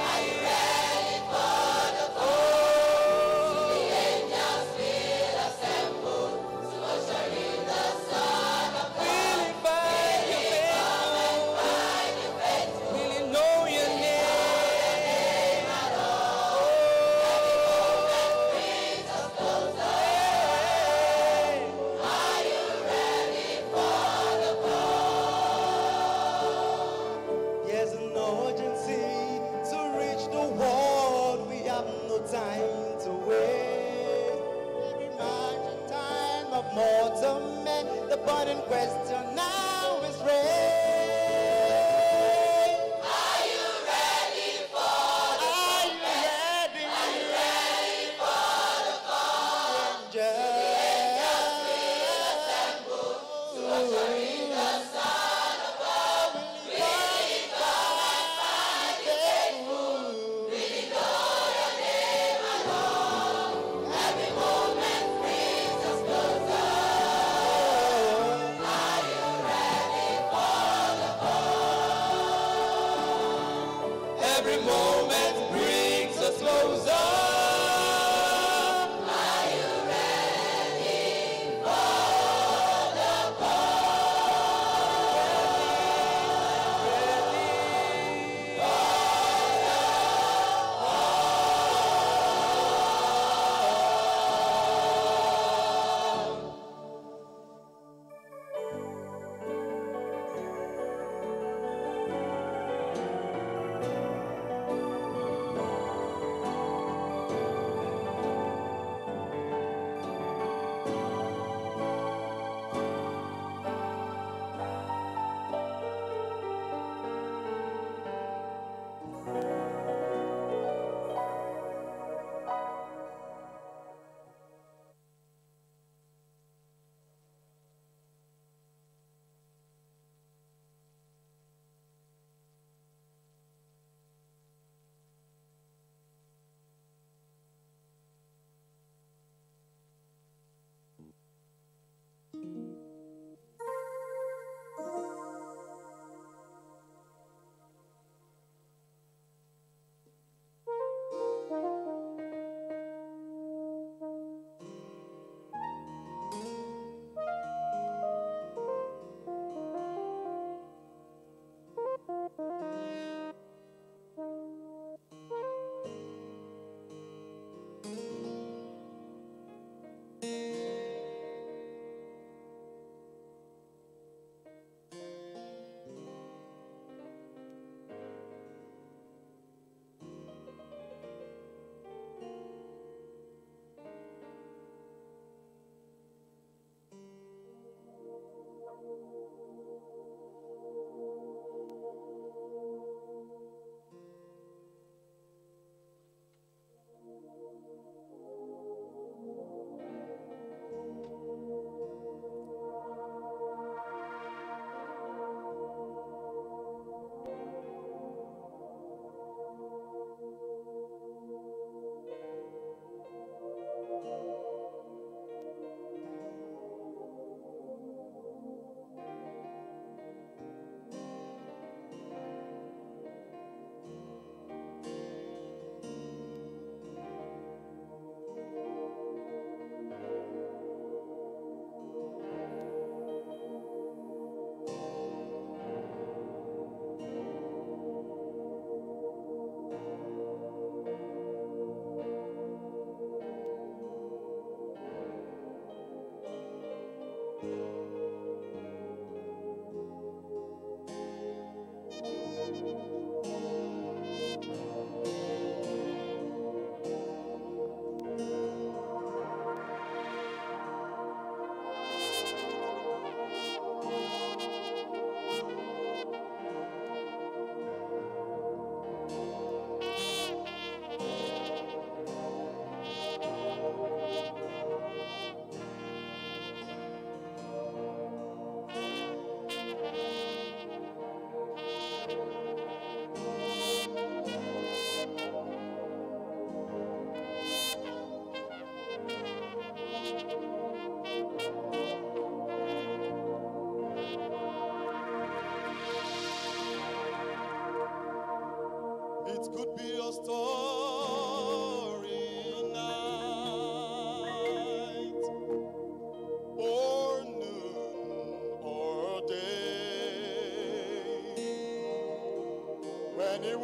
Are you ready for the call? The angels will assemble to usher in the Son of God. Will he find you faithful? Will he know your name? Are you ready for the There's an urgency to reach the world. We have no time to wait. Every margin time of mortal men, the burning question now is raised. Are you ready for the Are you ready? Are you ready for the call? Angels To usher in the Son of God. Will he come and find you faithful? Will he know your name at all? Every moment brings us closer. Are you ready for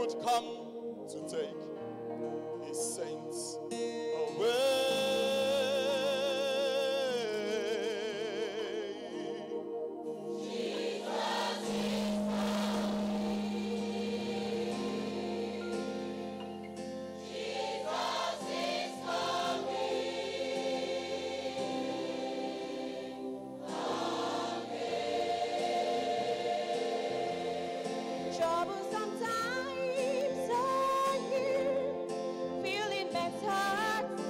would come to take his saints away. Troublesome times are here, feeling men's hearts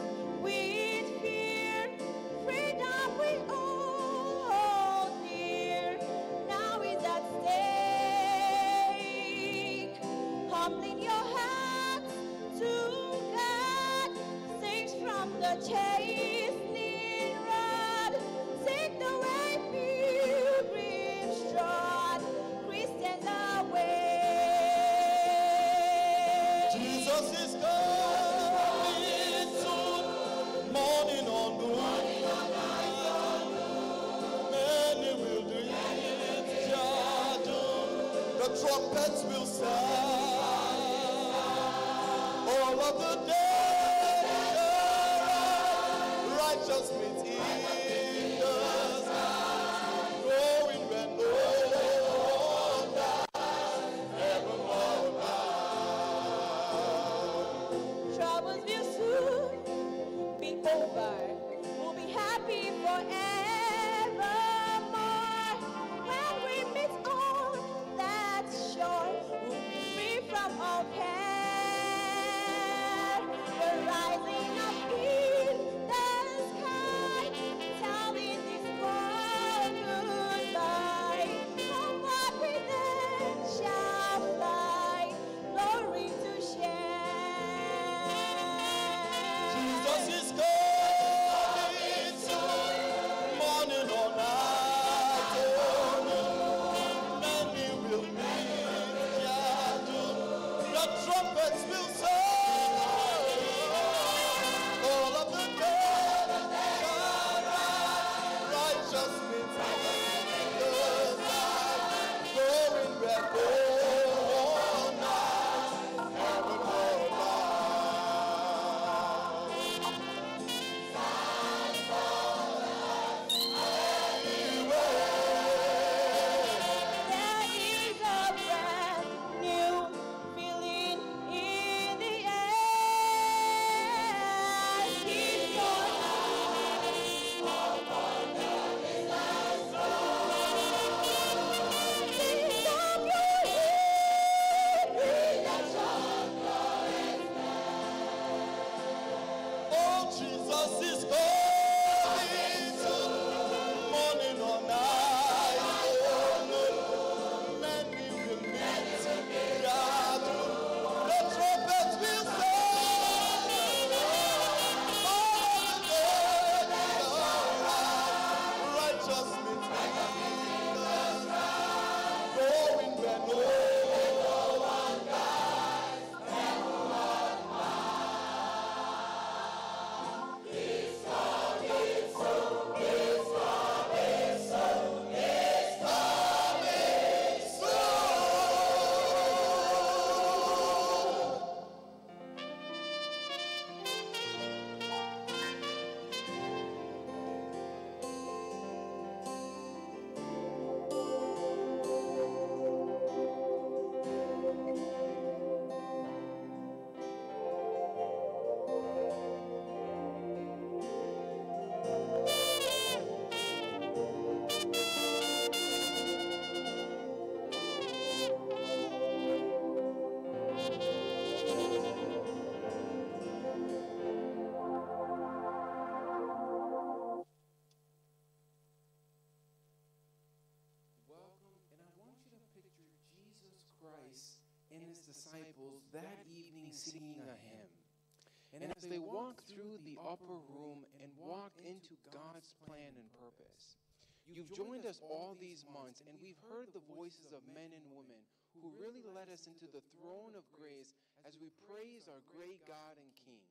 with fear. Freedom we all near, now is at stake. Humbling your hearts to God, saints from the chastening rod. Seek the way pilgrims trod, Christians away. Jesus is coming soon, morning or noon. Many will drink their doom. The trumpets will sound. All of the dead shall rise. Righteous meet in the sky, going where no one dies, evermore lies. Troubles will soon be over. We'll be happy forevermore. When we meet on that shore, we'll be free from all care. We're rising up in the sky, telling this world goodbye. Homeward we then shall fly, glory to share. Jesus is coming soon, morning or night, oh noon. Many will meet their doom. The trumpets will sound. All of the dead shall rise. Righteousness in the sky, going where no one dies, evermore lies. There is a brand new feeling in the air. Keep your eyes upon the light. Lift up your head, read the Oh, Jesus is coming soon, morning or night, oh noon. Many will meet their doom. The trumpets will sound. All the dead shall rise. Righteousness in the sky, going where no one dies, evermore lies. He's coming soon. He's coming soon. He's coming soon. Welcome, and I want you to picture Jesus Christ and his disciples that evening singing a hymn. And as they walked through the upper room and walked into God's plan and purpose, you've joined us all these months, and we've heard the voices of men and women who really led us into the throne of grace as we praise our great God and King.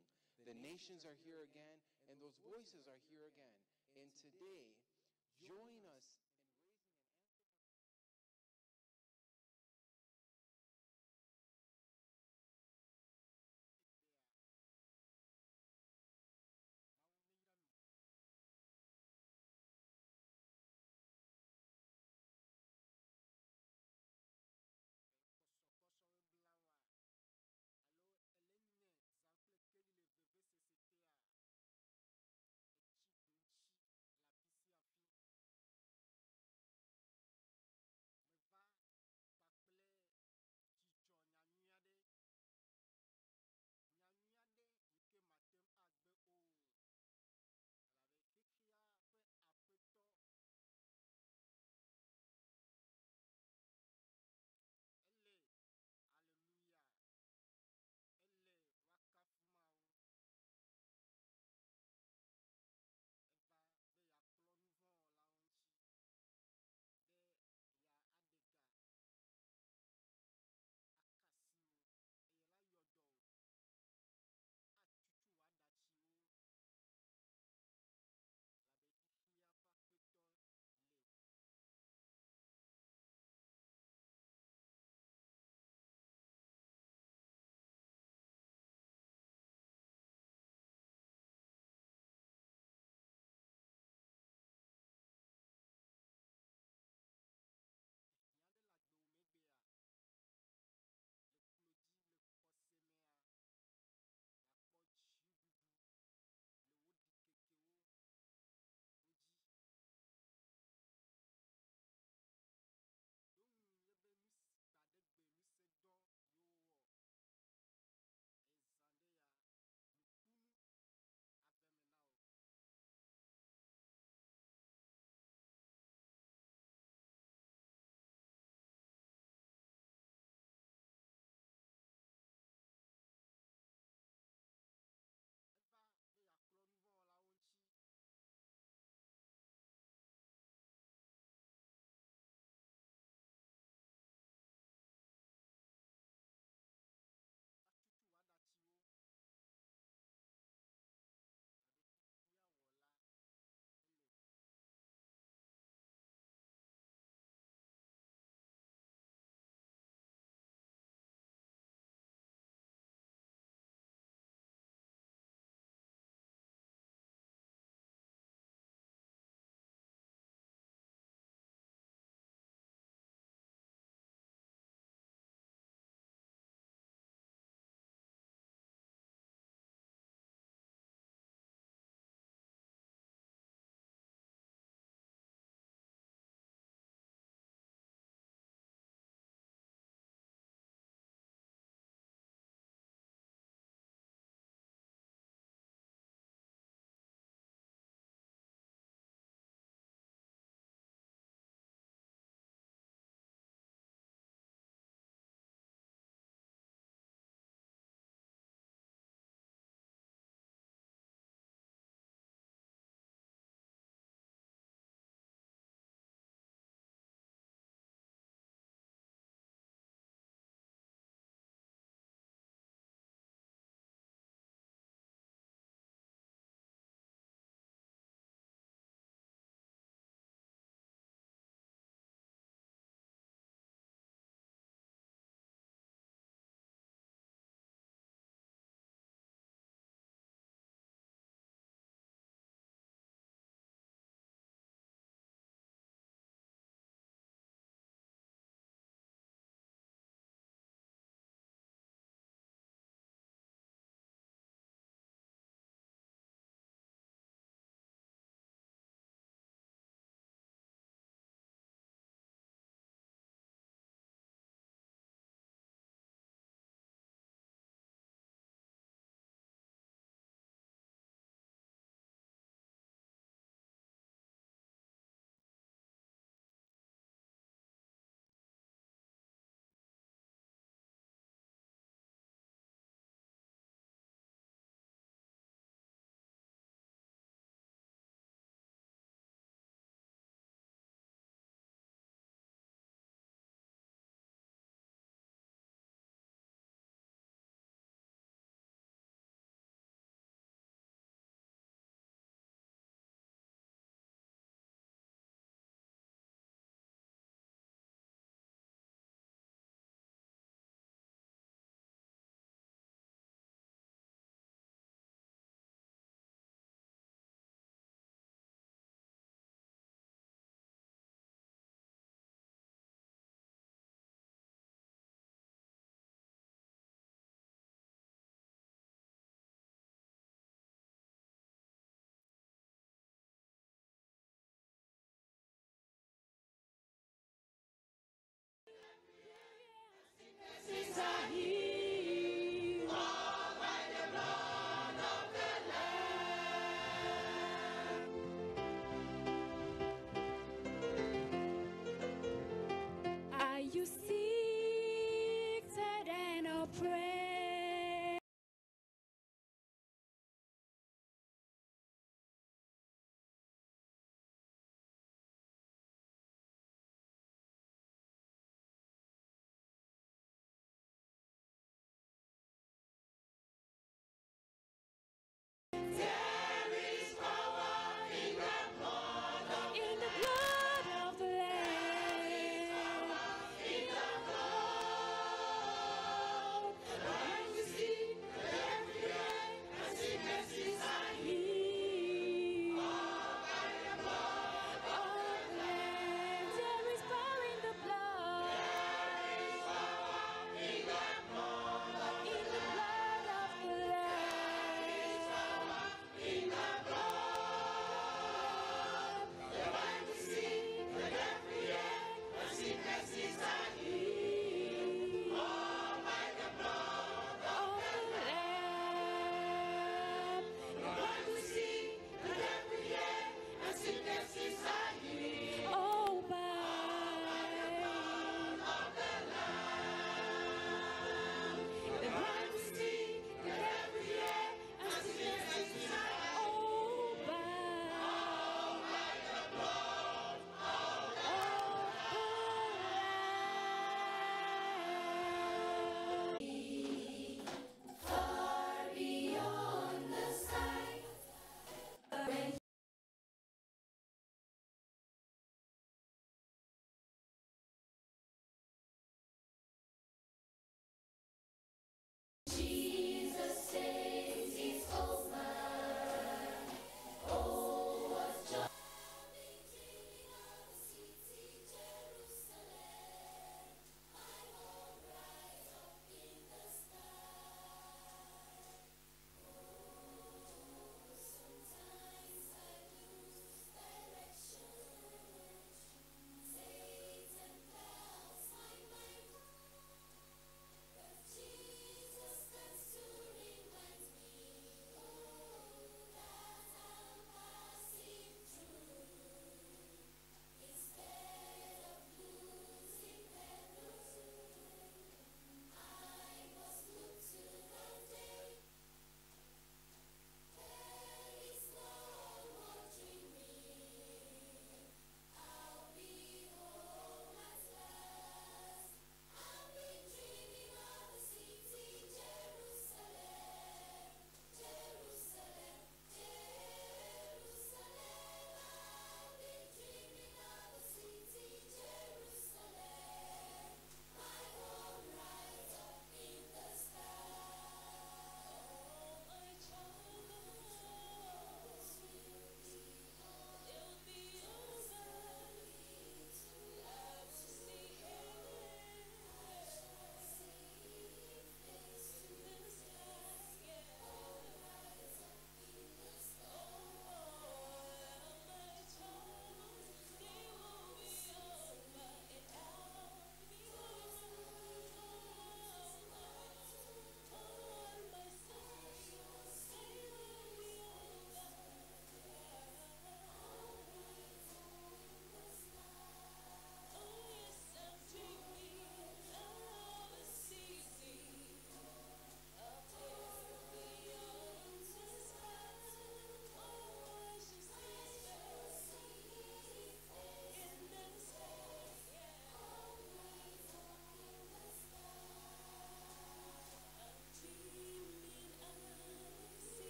The nations are here again, and those voices are here again. And today, join us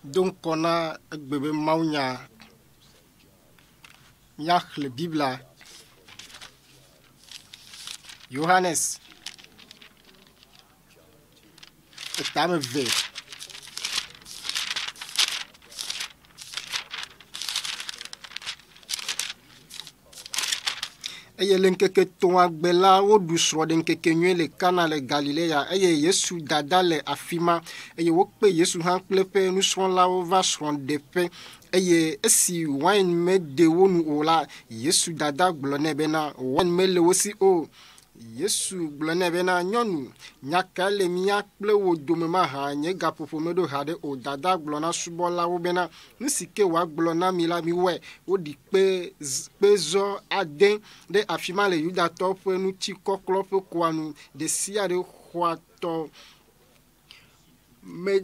Donc on a bébé maunya yach le Bible Johannes etame ve eye le ŋkeke tɔ̃a gbe la woɖu srɔ̃ ɖe ŋkeke nyuie le Kana le Galilea eye Yesu dada le afi ma eye wokpe Yesu hã kple eƒe nusrɔ̃lawo va srɔ̃ɖeƒe eye esi wain meɖe wo nu o la Yesu dada gblɔ nɛ bena wain mele wo si o. Yesu gblɔ nɛ bena nyɔnu nya ka le mía kple wo dome mahã nye gaƒoƒo meɖo haɖe o. Dada gblɔ na subɔlawo bena nu si ke wòagblɔ na mi la miwɔe. Woɖi kpezɔ ade ɖe afi ma le Yudatɔwo ƒe ŋutikɔklɔ ƒe koa nu ɖe sia ɖe xɔatɔ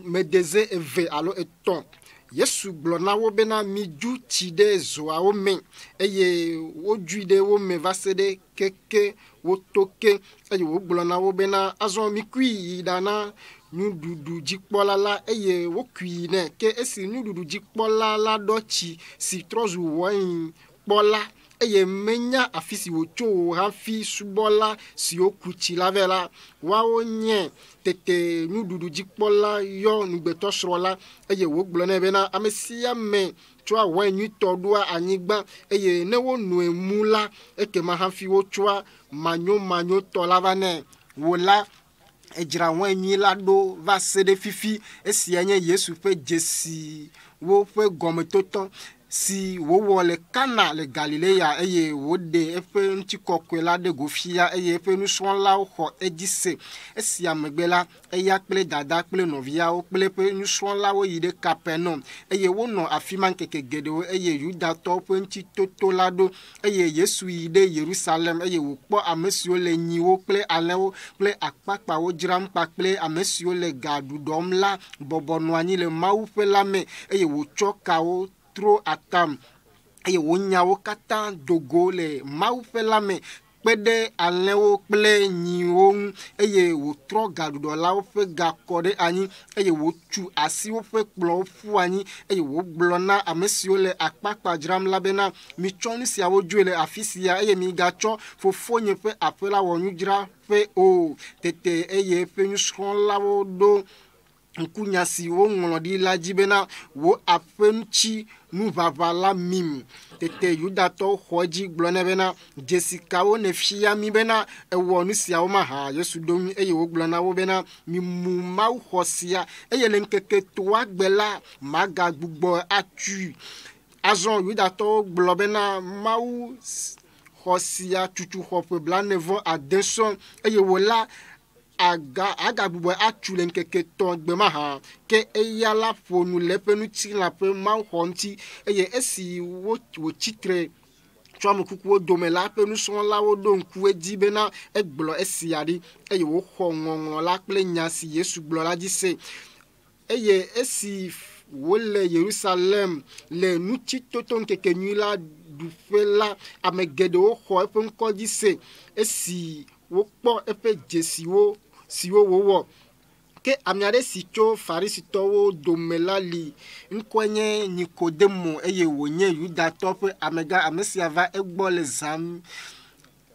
medeze eve alo etɔ̃. Yesu gblɔ na wo bena midzu tsi ɖe zɔawo me eye wodzui ɖe wo me va se ɖe keke wotoke eye wogblɔ na wo bena azɔ mikui yi ɖana nuɖuɖu dzikpɔla la eye wokui nɛ ke esi nuɖuɖu dzikpɔla la ɖɔ tsi si trɔ zu wain kpɔla eye menya afi si wòtso o hafi subɔla siwo ku tsi la vɛ la woawo nye tete nuɖuɖu dzikpɔla yɔ nugbetɔsrɔ̃ la eye wogblɔ nɛ bena ame sia ame tsɔa wain nyuitɔ ɖoa anyigba eye ne wonoe mu la ekema hafi wotsɔa manyomanyotɔ la va nɛ wo la edzra wain nyui la ɖo va se ɖe fifi. Esia nye Yesu ƒe dzesiwo ƒe gɔmetotɔ si wowɔ le Kana le Galilea eye woɖe eƒe ŋutikɔkɔe la ɖe go fia eye eƒe nusrɔ̃lawo xɔ edzi se. Esia megbe la eya kple dada kple nɔviawo kple eƒe nusrɔ̃lawo yi ɖe Kapernaum eye wonɔ afi ma ŋkeke geɖewo eye Yudatɔwo ƒe ŋutitoto la ɖo eye Yesu yi ɖe Yerusalem eye wòkpɔ ame siwo le nyiwo kple alẽwo kple akpakpawo dzram kpakple ame siwo le ga ɖuɖɔm la bɔbɔnɔ anyi le Mawu ƒe la me eye wòtsɔ kawo tro atam eye wonya wo katã dogo le Mawu ƒe la me kpe ɖe alẽwo kple nyiwo ŋu eye wòtrɔ gaɖuɖɔlawo ƒe gakɔ ɖe anyi eye wòtu asiwo ƒe kplɔwo ƒu anyi eye wògblɔ na ame siwo le akpakpa dzram la bena mitsɔ nu siawo dzoe le afi sia eye migatsɔ fofonye ƒe aƒe la wɔ nudzraƒe o. Tete eye eƒe nusrɔ̃lawo ɖo ŋkunya si woŋlɔ ɖi la dzi bena wo aƒe ŋuti nuʋaʋã la mim. Tete Yudatɔwo xɔ edzi gblɔ nɛ bena dzesi kawo ne fia mi bena ewɔ nu siawo mahã. Yesu ɖo ŋu eye wogblɔ na wo bena mimu Mawu xɔ sia eye le ŋkeke toa gbe la magagbugbɔ atui. Azɔ Yudatɔwo gblɔ bena Mawu xɔ sia tutu xɔ ƒe 49 sɔŋ eye wòla agagbugbɔ atu le ŋkeke tɔ̃ gbe mahã ke eya la ƒo nu le eƒe ŋutilã ƒe Mawu xɔ ŋuti eye esi wòtsitre tso ame kukuwo dome la eƒe nusrɔ̃lawo ɖo ŋku edzi bena egblɔ esia ɖi eye woxɔ ŋɔŋlɔ la kple nya si Yesu gblɔ la dzi se eye esi wole Yerusalem le ŋutitoto ŋkeke nyui la ɖuƒe la ame geɖewo xɔ eƒe ŋkɔ dzi se esi wokpɔ eƒe dzesiwo siwo wowɔ ke ame aɖe si tso Farisitɔwo dome la li ŋkɔe nye Nikodemo eye wònye Yudatɔ ƒe amegã. Ame sia va egbɔ le zã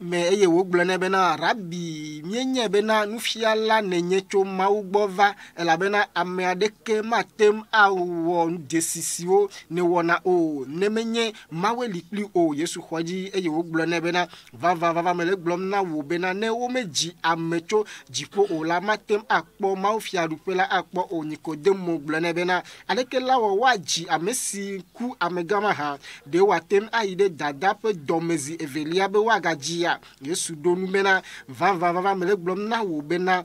me eye wogblɔ nɛ bena rabi mienye bena nufiala nenye tso Mawu gbɔ va elabena ame aɖeke matem awɔ dzesi siwo ne wɔna o ne menye Mawu li kpli o. Yesu xɔ dzi eye wogblɔ nɛ bena vava mele gblɔm na wò bena ne womedzi ame tso dziƒo o la matem akpɔ Mawu fiaɖuƒe la akpɔ o. Nikodemo gblɔ nɛ bena aleke la wɔ woadzi ame si ku amegã mahã ɖe wòatem ayi ɖe dada ƒe dɔmezi evelia be woagadzia. Yesu ɖo nu bena vava mele gblɔm na wò bena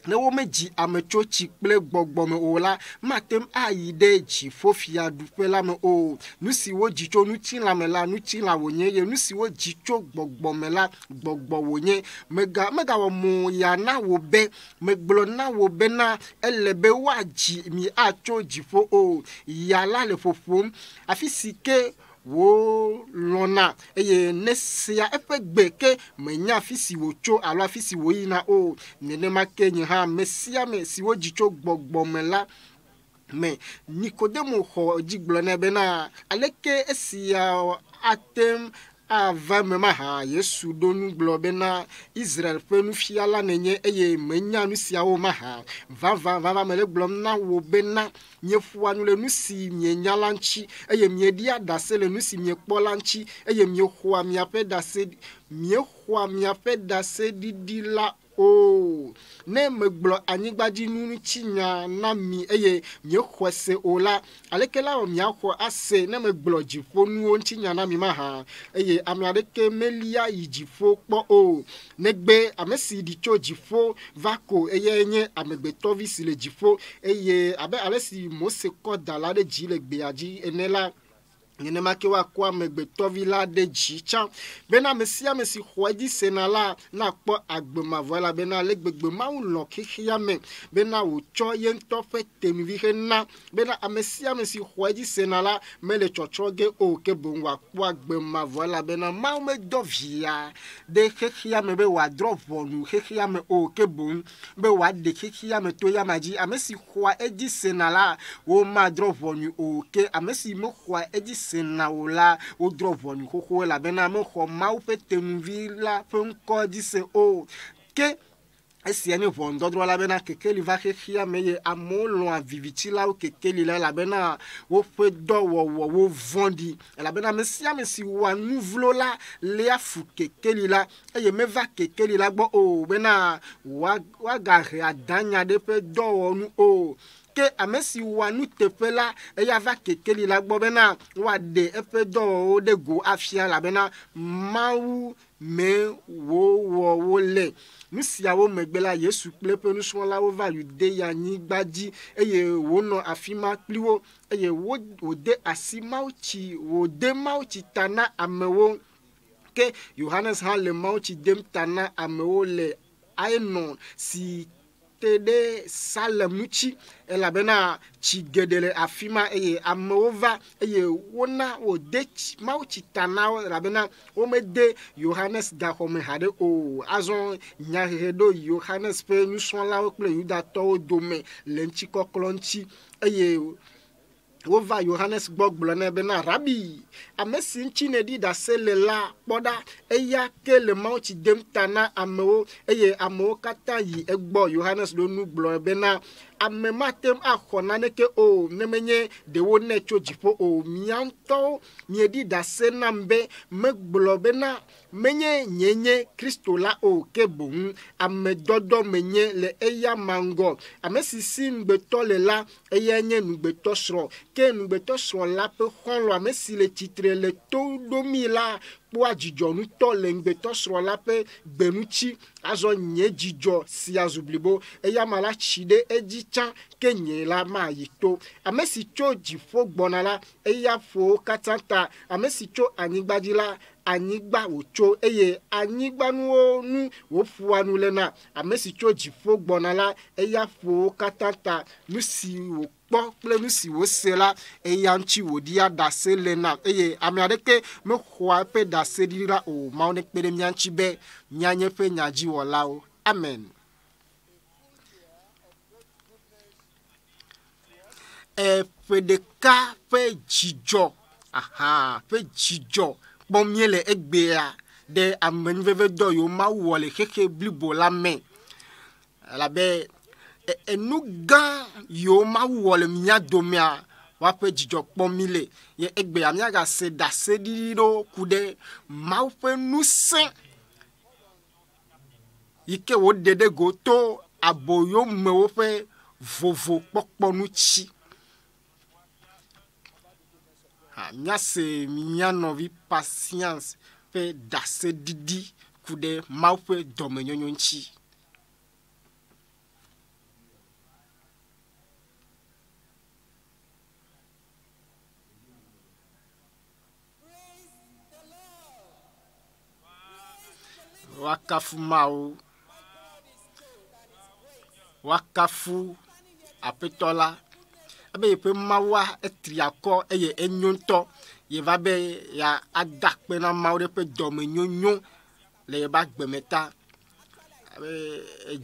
ne womedzi ame tso tsi kple gbɔgbɔ me o la matem ayi ɖe dziƒo fiaɖuƒe la me o. Nu si wodzi tso ŋutilã me la ŋutilã wònye eye nu si wodzi tso gbɔgbɔ me la gbɔgbɔ wònye. Megawɔ mo ya na wò be megblɔ na wò bena ele be woadzi mi atso dziƒo o. Ya la le ƒoƒom afi si ke wo lɔna eye ne sea eƒe gbe ke menya afi si wòtso alo afi si wòyina o. Nenema ke nye hã me sia me si wodzi tso gbɔgbɔ me la Mais Nicodemo ho jiglone bena aleke esia atem ava mema ha Yesu donu globena Israel penu fiala nenye eye menya nu sia wo maha va mele glom na wo bena nyefua nu le nu si nyenya lanchi eye miedi adase le nu si miekpo lanchi eye miehua miape dase didi la o ne megblɔ anyigbaji nunu chinya na mi eye mi xɔse o la alekela o mia xɔ ase ne megblɔ dziƒo nuwo chinya na mi ma ha eye ame aɖeke melia yi dziƒo kpɔ o negbe ame si di tso dziƒo va ko eye nye amegbetɔvi si le dziƒo eye abe ale si Mose kɔ da la ɖe dzi le gbea dzi ene la nenema ke wa kwa megbetɔvi la de dzi tsã bena mesia mesi xɔ dzi sena la na kpɔ agbemavɔ la bena le gbegbe mawu lɔ xexea me bena wòtsɔ ye ŋutɔ ƒe tenuvi hena bena amesia mesi xɔ dzi sena la mele tsɔtsɔ ge o ke boŋ wòakpɔ agbemavɔ la bena mawu medɔ via de xexea me be wòadrɔ ʋɔnu xexea me o ke boŋ be wòaɖe xexea me to yama dzi ame si xɔa edzi sena la wo madrɔ ʋɔnu o ke ame si mexɔa edzi sena o la o drɔ ʋɔnu xoxo la bena me xɔ mawu ƒe tenuvi la ƒe ŋkɔ dzi se o ke esia nye ʋɔnudɔdrɔ la bena kekeli va xexea me ye amewo lɔ̃a vivitilawo kekeli la elabena woƒe dɔwɔwɔ wo vɔ̃ɖi elabena ame sia ame si wɔa nu vlo la lia fu kekeli la eye meva kekeli la gbɔ o bena woagahe adanya ɖe ƒe dɔwɔnu o ke ame si wɔa nuteƒe la eya va kekeli la gbɔ bena woaɖe eƒe dɔwɔwɔ ɖe go afia elabena mawu me wo le nu siawo megbe la Yesu kple eƒe nusrɔ̃lawo va Yudea nyigba dzi eye wonɔ afi ma kpli wo eye wòde asi mawutsi wòde mawutsi ta na amewo ke Yohanes hã le mawutsi dem ta na amewo le Ainon si de Salem ŋutsi elabena tsi geɖe le afi ma eye amewo va eye wona wòde mawutsi ta na wo elabena womede Yohanes gaxɔme haɖe o azɔ nyahehe ɖo Yohanes ƒe nusrɔ̃lawo kple Yudatɔwo dome le ŋutikɔklɔ ŋuti eye wova Yohanes gbɔ gblɔ nɛ bena rabi ame si ŋuti nèɖi ɖase le la kpɔ ɖa eya ke le mawutsi dem ta na amewo eye amewo katã yi egbɔ Yohanes ɖo nu gblɔ bena ame matem axɔ naneke o ne menye ɖewo nɛ tso dziƒo o mia ŋutɔwo mieɖi ɖase nam be megblɔ bena menye nye Kristo la o ke boŋ ame dɔdɔ menye le eya mangɔ ame si si nugbetɔ le la eya nye nugbetɔsrɔ̃ ke nugbetɔsrɔ̃ la ƒe xɔlɔ̃ ame si le tsitre le to ɖomi la kpɔa dzidzɔ nutɔ le nugbetɔsrɔ̃ la ƒe gbenutsi azɔ nye dzidzɔ sia zu blibo eya ma la tsi ɖe edzi tsã ke nye la ma yi to ame si tso dziƒo gbɔna la eya ƒo katã ta ame si tso anyigba dzi la anyigba wòtso eye anyigba nuwo nu wòƒoa nu le na ame si tso dziƒo gbɔna la eya ƒo katã ta nu si wòkpɔ kple nu si wòse la eya ŋuti wòɖi aɖase le na eye ame aɖeke mexɔa eƒe ɖaseɖiɖi la o mawu nekpe ɖe mía ŋuti be míanye ƒe nyadziwɔlawo amen. Ƒe ɖeka ƒe dzidzɔ ƒe dzidzɔ kpɔm mie le egbea ɖe amenuvevedɔ yiwo Mawu wɔ le xexe blibo la me elabe enu gã yiwo Mawu wɔ le mía domea woaƒe dzidzɔ kpɔm mi le ye egbea míagase ɖaseɖiɖi ɖo ku ɖe Mawu ƒe ŋusẽ yi ke wòɖe ɖe go to aboyomewo ƒe vovokpɔkpɔ ŋuti. Míase mía nɔvi patience ƒe ɖaseɖiɖi ku ɖe Mawu ƒe dɔmenyonyo ŋuti. Wakafu Mawu, wakafu Aƒetɔ la. Abe yeƒe Mawua etri akɔ eye enyo ŋutɔ yeva be ya ada akpe na Mawu ɖe ƒe dɔmenyonyo le yebe agbeme ta.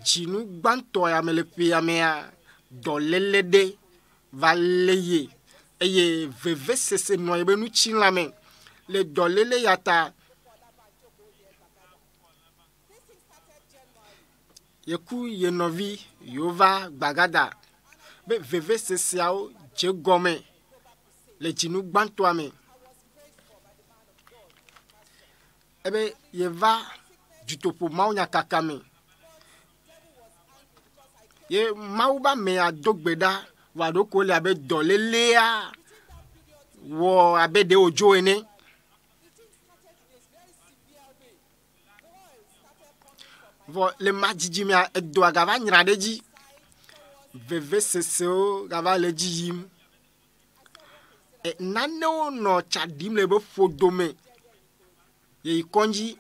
Dzinu gbãtɔ ya me le ƒea mea dɔléle ɖe va leye eye veve sese no ebe nu chinlame le dolele yata yeku yenovi yova gbagada be veve sese ao je gome le jinu gbanto ame ebe yeva jutopo maunya kakame ye mauba me adogbeda wado ko le abe dolelea wo abe de ojo ene vo le majiji me edo agava nyradeji veve seseo gava leji yim e nano no chadim le be fodome ye ikonji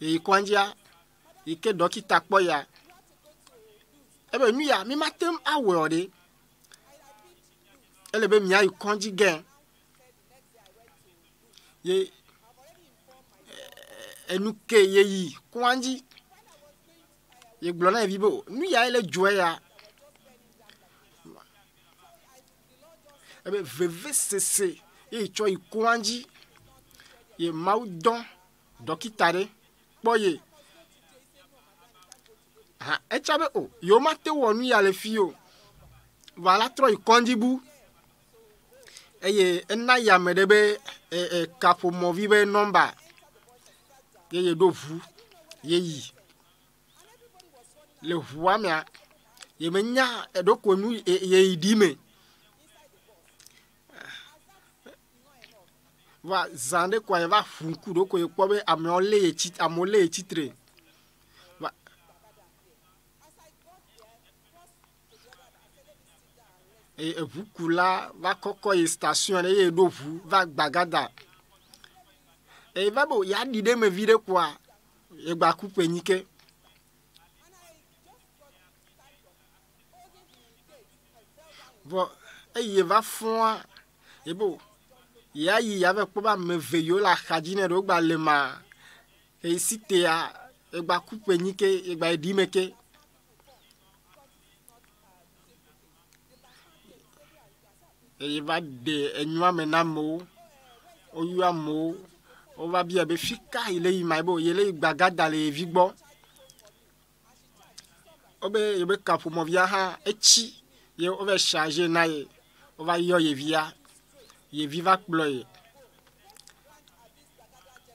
ye ikonjia ike dokita kpoya ebe nu ya mi matem awe ode elebe mi ayi konji gen ye enuke ye yi kwanji ye glona vibo nu ya ele joe ya ebe veve sese ye cho ikwanji ye maudon dokitare boye ha echabe o yo mate wonu ya le fio wala tro ikonjibu eye enna ya medebe kapo movibe number ye do vous ye yi le voix mea ye menya edoko nu ye idime va zande kwa va funku doko ye kwabe amole titre va et vous kula va koko ye station ye do vous va gbagada et va bo ya dide me vide kwa e gba coupe nike bon et ye va fond et bo ya yi avec pas me veyo la khadine do gba le ma e cité ya e gba coupe nike e gba di meke et va de enwa menamo o yu amo o va bien be fika ile yi maibo ile gbagada le vigbo obe yebe kapo mo via ha echi ye o va charger na ye o va yo ye via ye viva ploye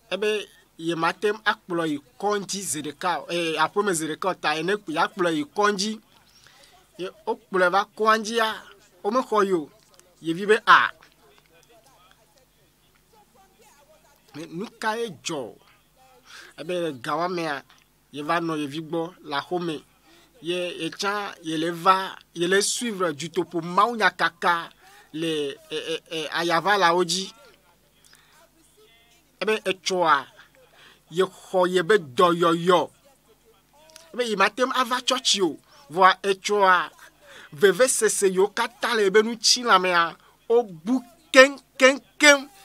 ebe ye matem akploye konji zedeka apome zedeka ta ene ya ploye konji ye o ploye va konji ya o me khoyo ye vive a me nuka e jo ebe gawa me ye va no ye vigbo la home ye echa ye le va ye le suivre du topo maunya kaka le ayava la oji ebe echoa ye kho ye be doyoyo ebe imatem ava church yo voa echoa veve sese yo kata le be nu chila mea o bu ken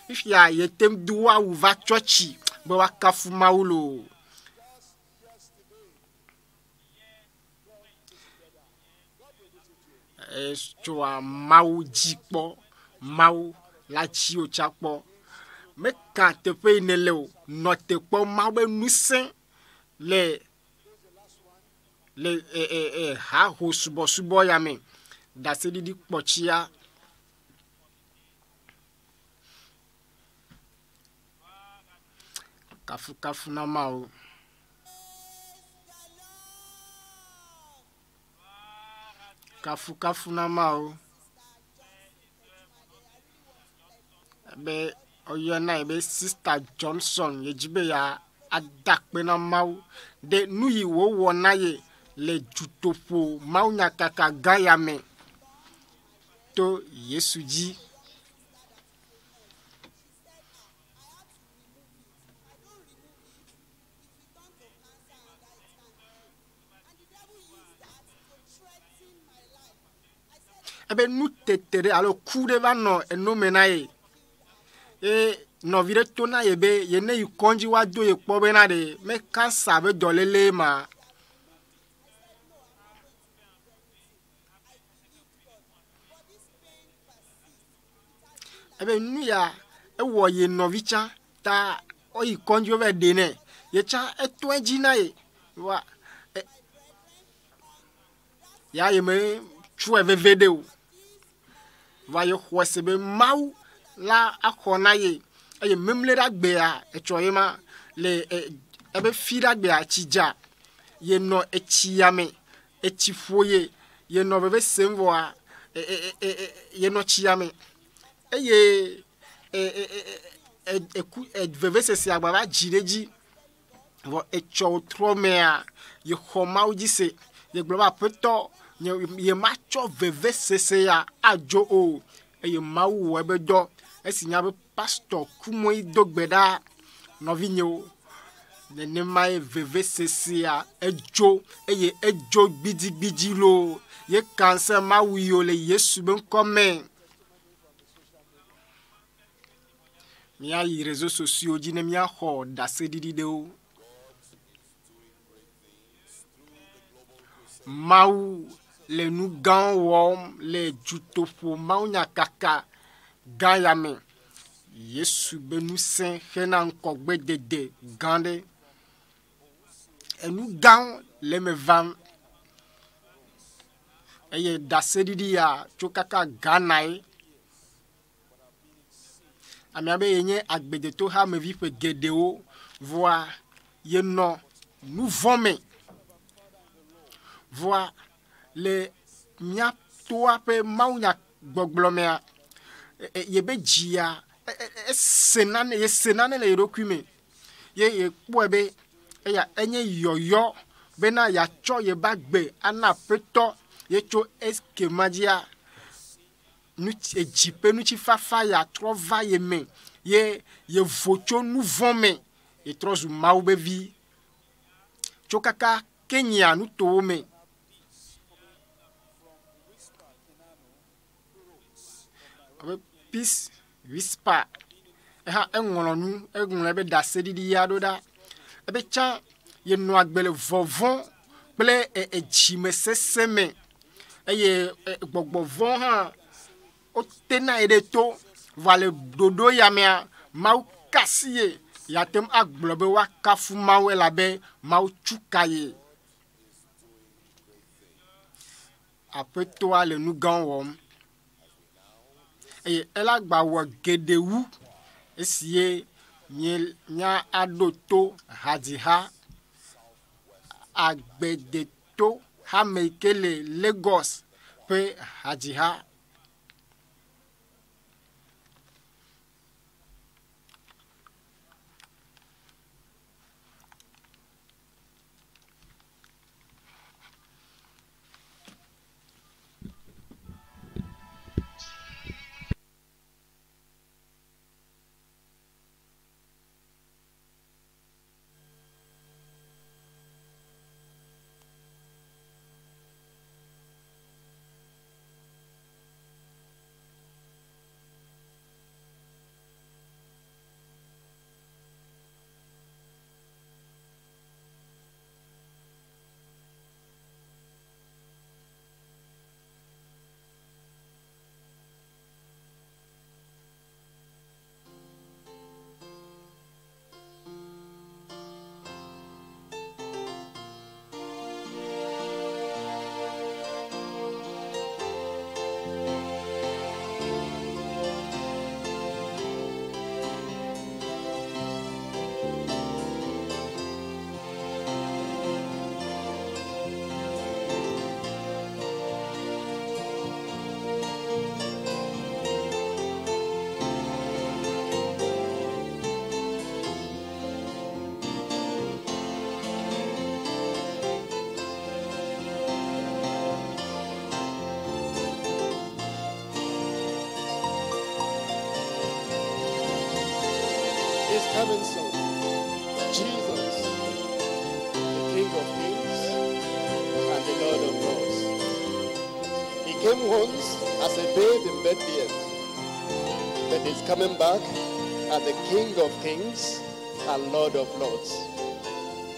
if ya ye tem duwa u va church bo wa kafu maulo echoa mau jikpo mau la chi o chakpo me ka te pe inele o no te po mau be nusen le ha ho subo ya me da se di pochia kafu na mau kafu na mau be oyena be sister Johnson ye jibe ya adakpe na mau de nuyi wo na ye le jutopo mau nya kaka gaya me to Yesu ji ebe nu tetere alo kude va no eno menaye no vire tona yebe ye ne ikonji wa do ye kpobe na de me kansa be dolele ma ebe nu ya ewo ye novicha ta oyi konjo ve dene ye cha eto ejina ye wa ya ye me chue vevede o va ye khwese be mau la akona ye eye memle da gbe a echo ma le ebe fi da gbe a chija ye no echiyame echifoye ye no bebe semvo a ye no chiyame eye veve sesi agbara jireji vo echo tromea ye khoma ujise ye globa peto ye macho veve sesi ya ajo o eye mawu ebe do esinya be pastor kumoi dogbeda novinyo ne mai veve sesi ya ejo eye ejo gbidi lo ye cancer mawu yo le Yesu ben come mia yi réseaux sociaux di ne mia ho da sedidi de o mau le nu gan wom le jutofo mau nya kaka gayame Yesu benu sen hena nkɔgbedede gande enu gan le me vam eye da sedidi ya chokaka ganai amiabe yenye agbedeto ha me vi pe gedeo voa ye no nous vome voa le nya toa pe maunya gbogblomea ye be jia senane le rokume ye kpoebe ya enye yoyo bena ya cho ye bagbe ana peto ye cho eskemadia nu ejipe nu chi fafa ya trova ye me ye vocho nu vome e trozu maube vi chokaka Kenya nu to me peace whisper ha enwonu be da sedidi ya do da ebe cha ye no agbele vovon ple ejime seseme eye gbogbovon ha o tena edeto vale dodo yamea mau kasiye yatem aglobe wa kafu mawe labe mau chukaye apetoa le nu gan wom eye elagba wo gedewu esie nya adoto hadiha agbedeto ha mekele Lagos pe hadiha Coming soon, Jesus, the King of Kings and the Lord of Lords. He came once as a babe in Bethlehem, but he's coming back as the King of Kings and Lord of Lords.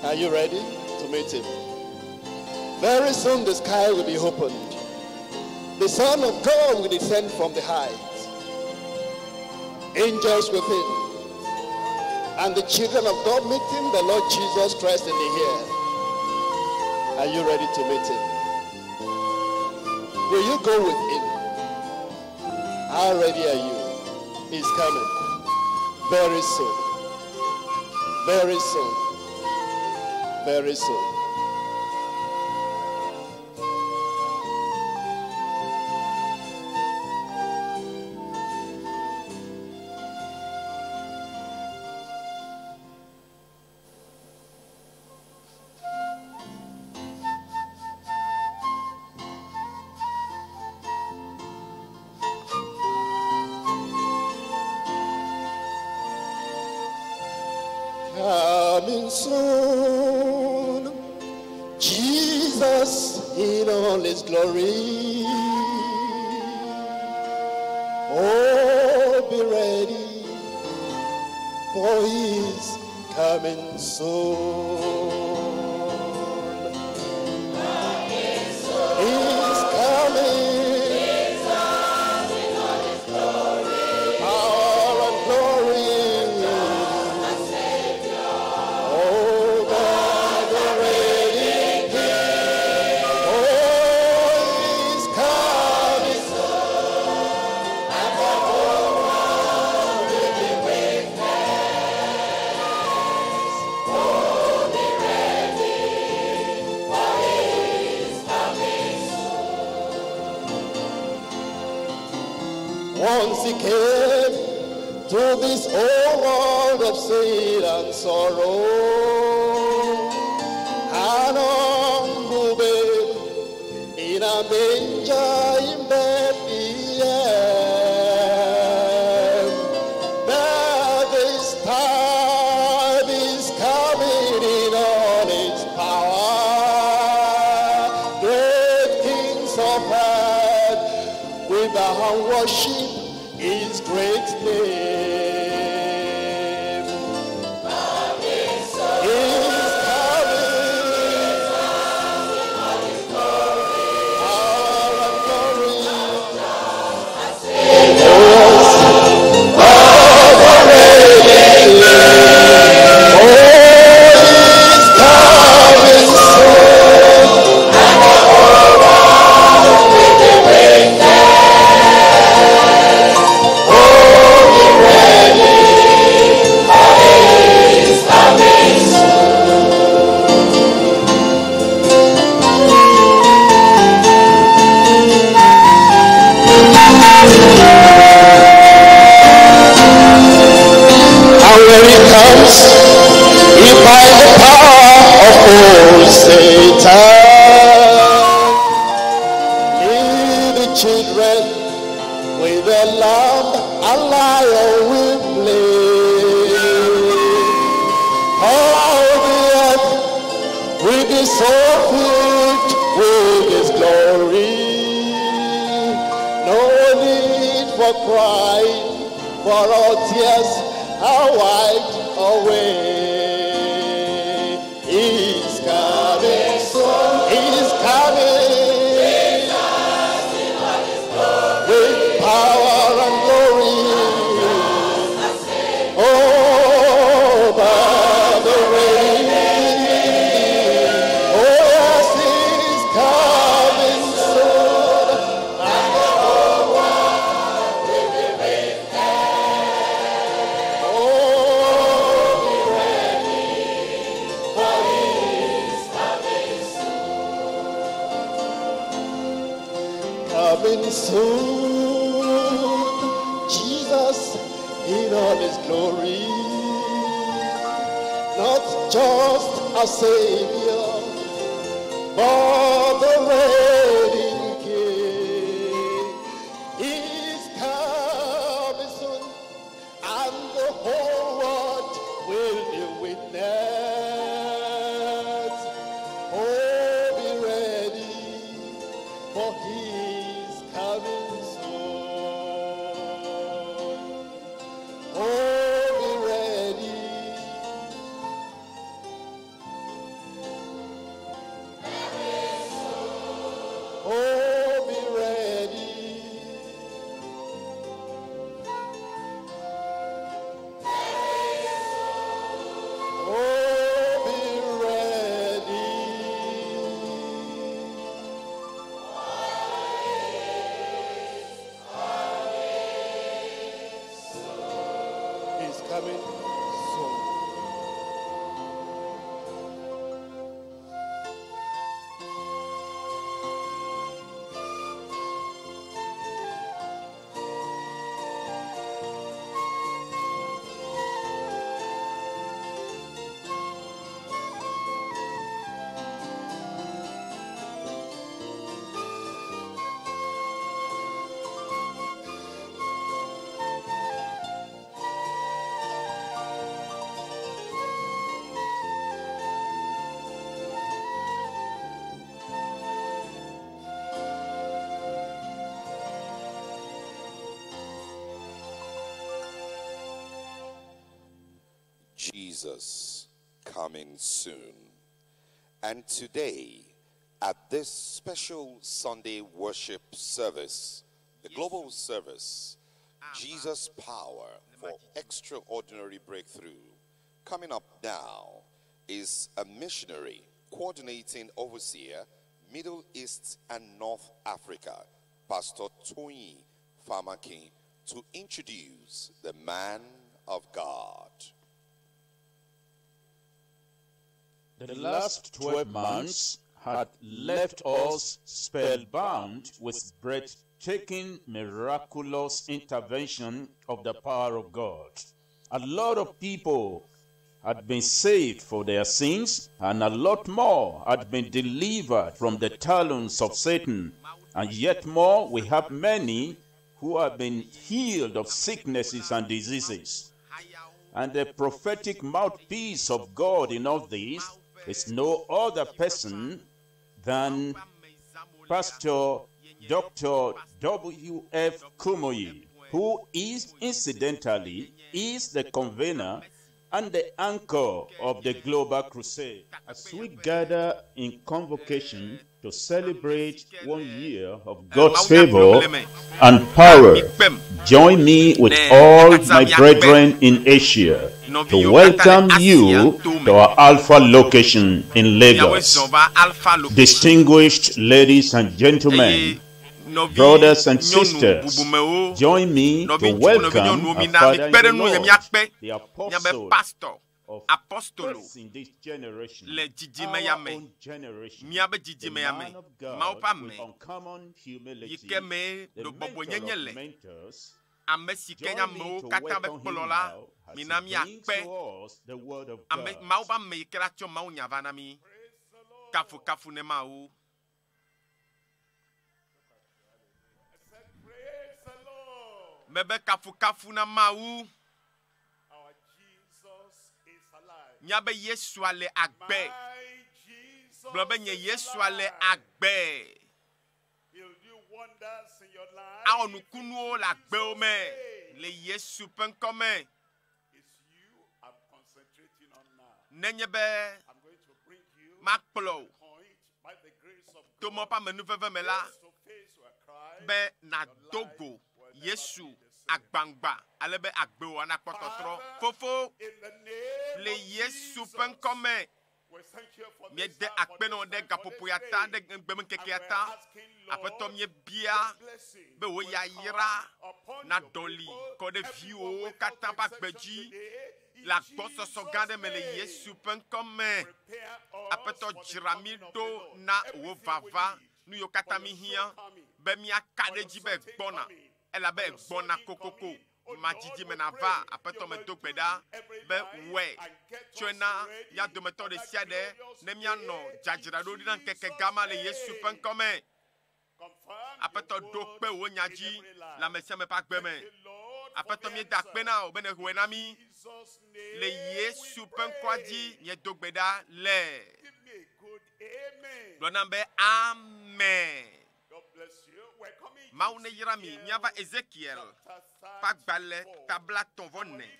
Are you ready to meet him? Very soon the sky will be opened. The Son of God will descend from the heights. angels with him, and the children of God meeting the Lord Jesus Christ in the air. Are you ready to meet him? Will you go with him? How ready are you? He's coming very soon. Very soon. Very soon. Coming soon, Jesus in all his glory. Oh, be ready, for he's coming soon. He's coming. Power and glory. Once he came to this old world of sin and sorrow, an humble babe in a manger in Bethlehem. But this time is coming in all its power. Great kings of earth will bow and worship his great name. He's coming. Power and glory. He's coming soon. And the whole world will be witness. Oh, be ready, for he's coming And when he comes, he binds the power of old Satan. Lead the children with the lamb and lion will play. All the earth will be so filled with his glory. No need for crying, for all tears are wiped away. He's coming soon. He's coming. With power and glory. Oh, by the rain. Oh, yes, he's coming soon. And the whole world will be witness. Oh, be ready, for he's coming soon. Coming soon. Jesus in all his glory. Not just a savior, but the reigning king. He's coming soon, and the whole world will be witness. Oh, be ready, for he's coming soon. Oh, be ready. Oh, be ready. Jesus coming soon. And today, at this special Sunday worship service, the global service, Jesus' Power for Extraordinary Breakthrough, coming up now is a missionary coordinating overseer, Middle East and North Africa, Pastor Tony Famaki, to introduce the man of God. The last 12 months had left us spellbound with breathtaking, miraculous intervention of the power of God. A lot of people had been saved for their sins, and a lot more had been delivered from the talons of Satan. And yet more, we have many who have been healed of sicknesses and diseases. And the prophetic mouthpiece of God in all this is no other person than Pastor Dr. W.F. Kumoyi, who is incidentally the convener and the anchor of the Global Crusade. As we gather in convocation to celebrate 1 year of God's favor and power, join me with all my brethren in Asia to welcome you to our Alpha location in Lagos. Distinguished ladies and gentlemen, brothers and sisters, join me to welcome our Father in the Lord, the Apostle of faith in this generation, our own generation, the man of God with uncommon humility, the mentor of mentors. Join me to welcome him now as he brings to us the word of God. Mebe kafu kafu na mau. Our Jesus is alive. Nyabe Yesu ale agbe. Blobe nye Yesu ale agbe. He'll do wonders in your life. A onukunu la agbe ome. Le Yesu penkome. It's you I'm concentrating on now. Nenyebe. I'm going to bring you makplo. By the grace of God. Tomo pa menuveve mela. Be na Togo. Yesu agbangba alebe agbe wana kpototro fofo le Yesu penkome miede akpeno de gapopoyata de gbem kekeata apeto mie bia be wo ya yira na doli ko de viwo kata pa gbeji la gbososo gade me le Yesu penkome apeto jiramido na wo vava nu yo kata mi hia be mi akade jibe gbona elle avait bona kokoko majiji menava apeto me dogbeda be we tuena ya do meto de siade ne miano jajira do na keke gama le Yesu penkome apeto dokpe wo nyaji la mesia me pa gbeme apeto mi dakpena o bene huenami le Yesu penkwaji ye dogbeda le lonambe amen. Maune yirami miava Ezekiel pagbale tabla tonvone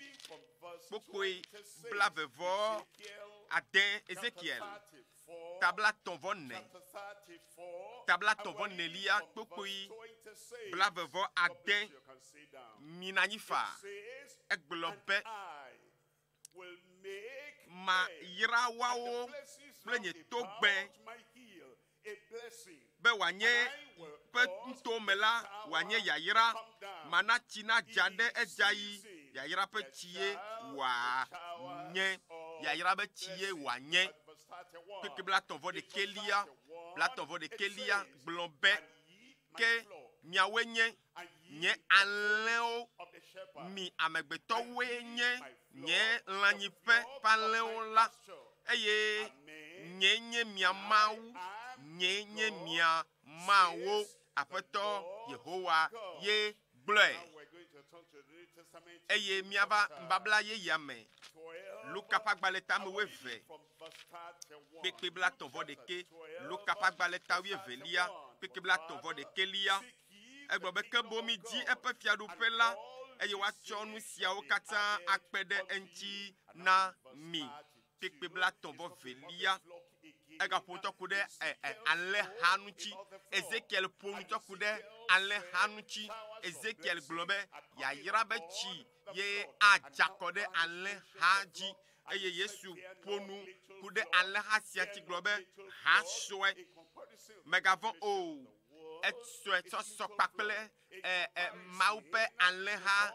pokoi blavevo aden Ezekiel tabla tonvone lia pokoi blavevo aden minanifa eglobe ma yirawawo plenye togbe be wanye pe ntomela wanye yayira mana china jade ejayi yayira pe chie wa nye yayira be chie wa nye ke bla tonvo de kelia blombe ke miawe nye aleo mi amegbeto we nye lanyife paleo la eye nye miamau nye mia mawo apeto Yehowa ye bleu eye miava mbabla ye yame Luka pagbaleta me weve peke bla tonvo de ke Luka pagbaleta wevelia peke bla tonvo de kelia egbobe ke bomi di epe fiadu pela eye wa chonu sia o kata akpede enchi na mi kpekpe bla tɔnvɔ velia ega ƒotɔ ku ɖe alẽ ha ŋuti Ezekiel ƒo ŋutɔ ku ɖe alẽ ha ŋuti Ezekiel gblɔ be yayra be tsi ye adzakɔ ɖe alẽ ha dzi eye Yesu ƒo nu ku ɖe alẽ ha sia dzi gblɔ be ha sɔe megavɔ o esɔe sɔsɔ kpakple Mawu ƒe alẽ ha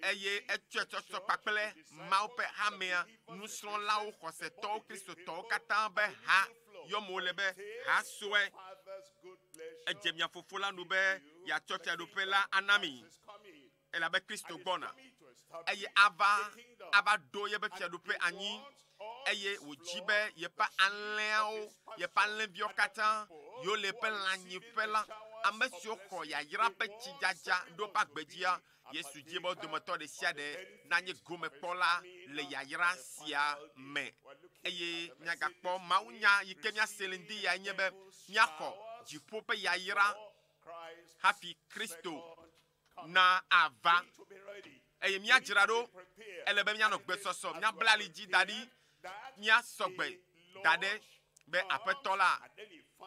eye etsɔe sɔsɔ kpakple Mawu ƒe hamea nusrɔ̃lawo xɔsetɔwo kristotɔwo katã be ha yɔmo le be ha sɔe edze mia fofo la nu be yeatsɔ fiaɖuƒe la anami elabe Kristo gbɔna eye ava ɖo yebe fiaɖuƒe anyi eye wòdzi be yeƒe alẽawo yeƒe alẽviwo katã yiwo le eƒe lãnyiƒe la ame siwo xɔ yayra ƒe tsidzadza ɖo ƒe agbedzia Yesu dzi be wo dometɔ ɖe sia ɖe nanye gomekpɔla le yayra sia me eye miagakpɔ mawunya yi ke miase le ŋdi ya nye be miaxɔ dziƒo ƒe yayra hafi Kristo na ava eye miadzra ɖo ele be mianɔ gbesɔsɔ miabla ali dzi da ɖi miasɔgbe da ɖe be aƒetɔ la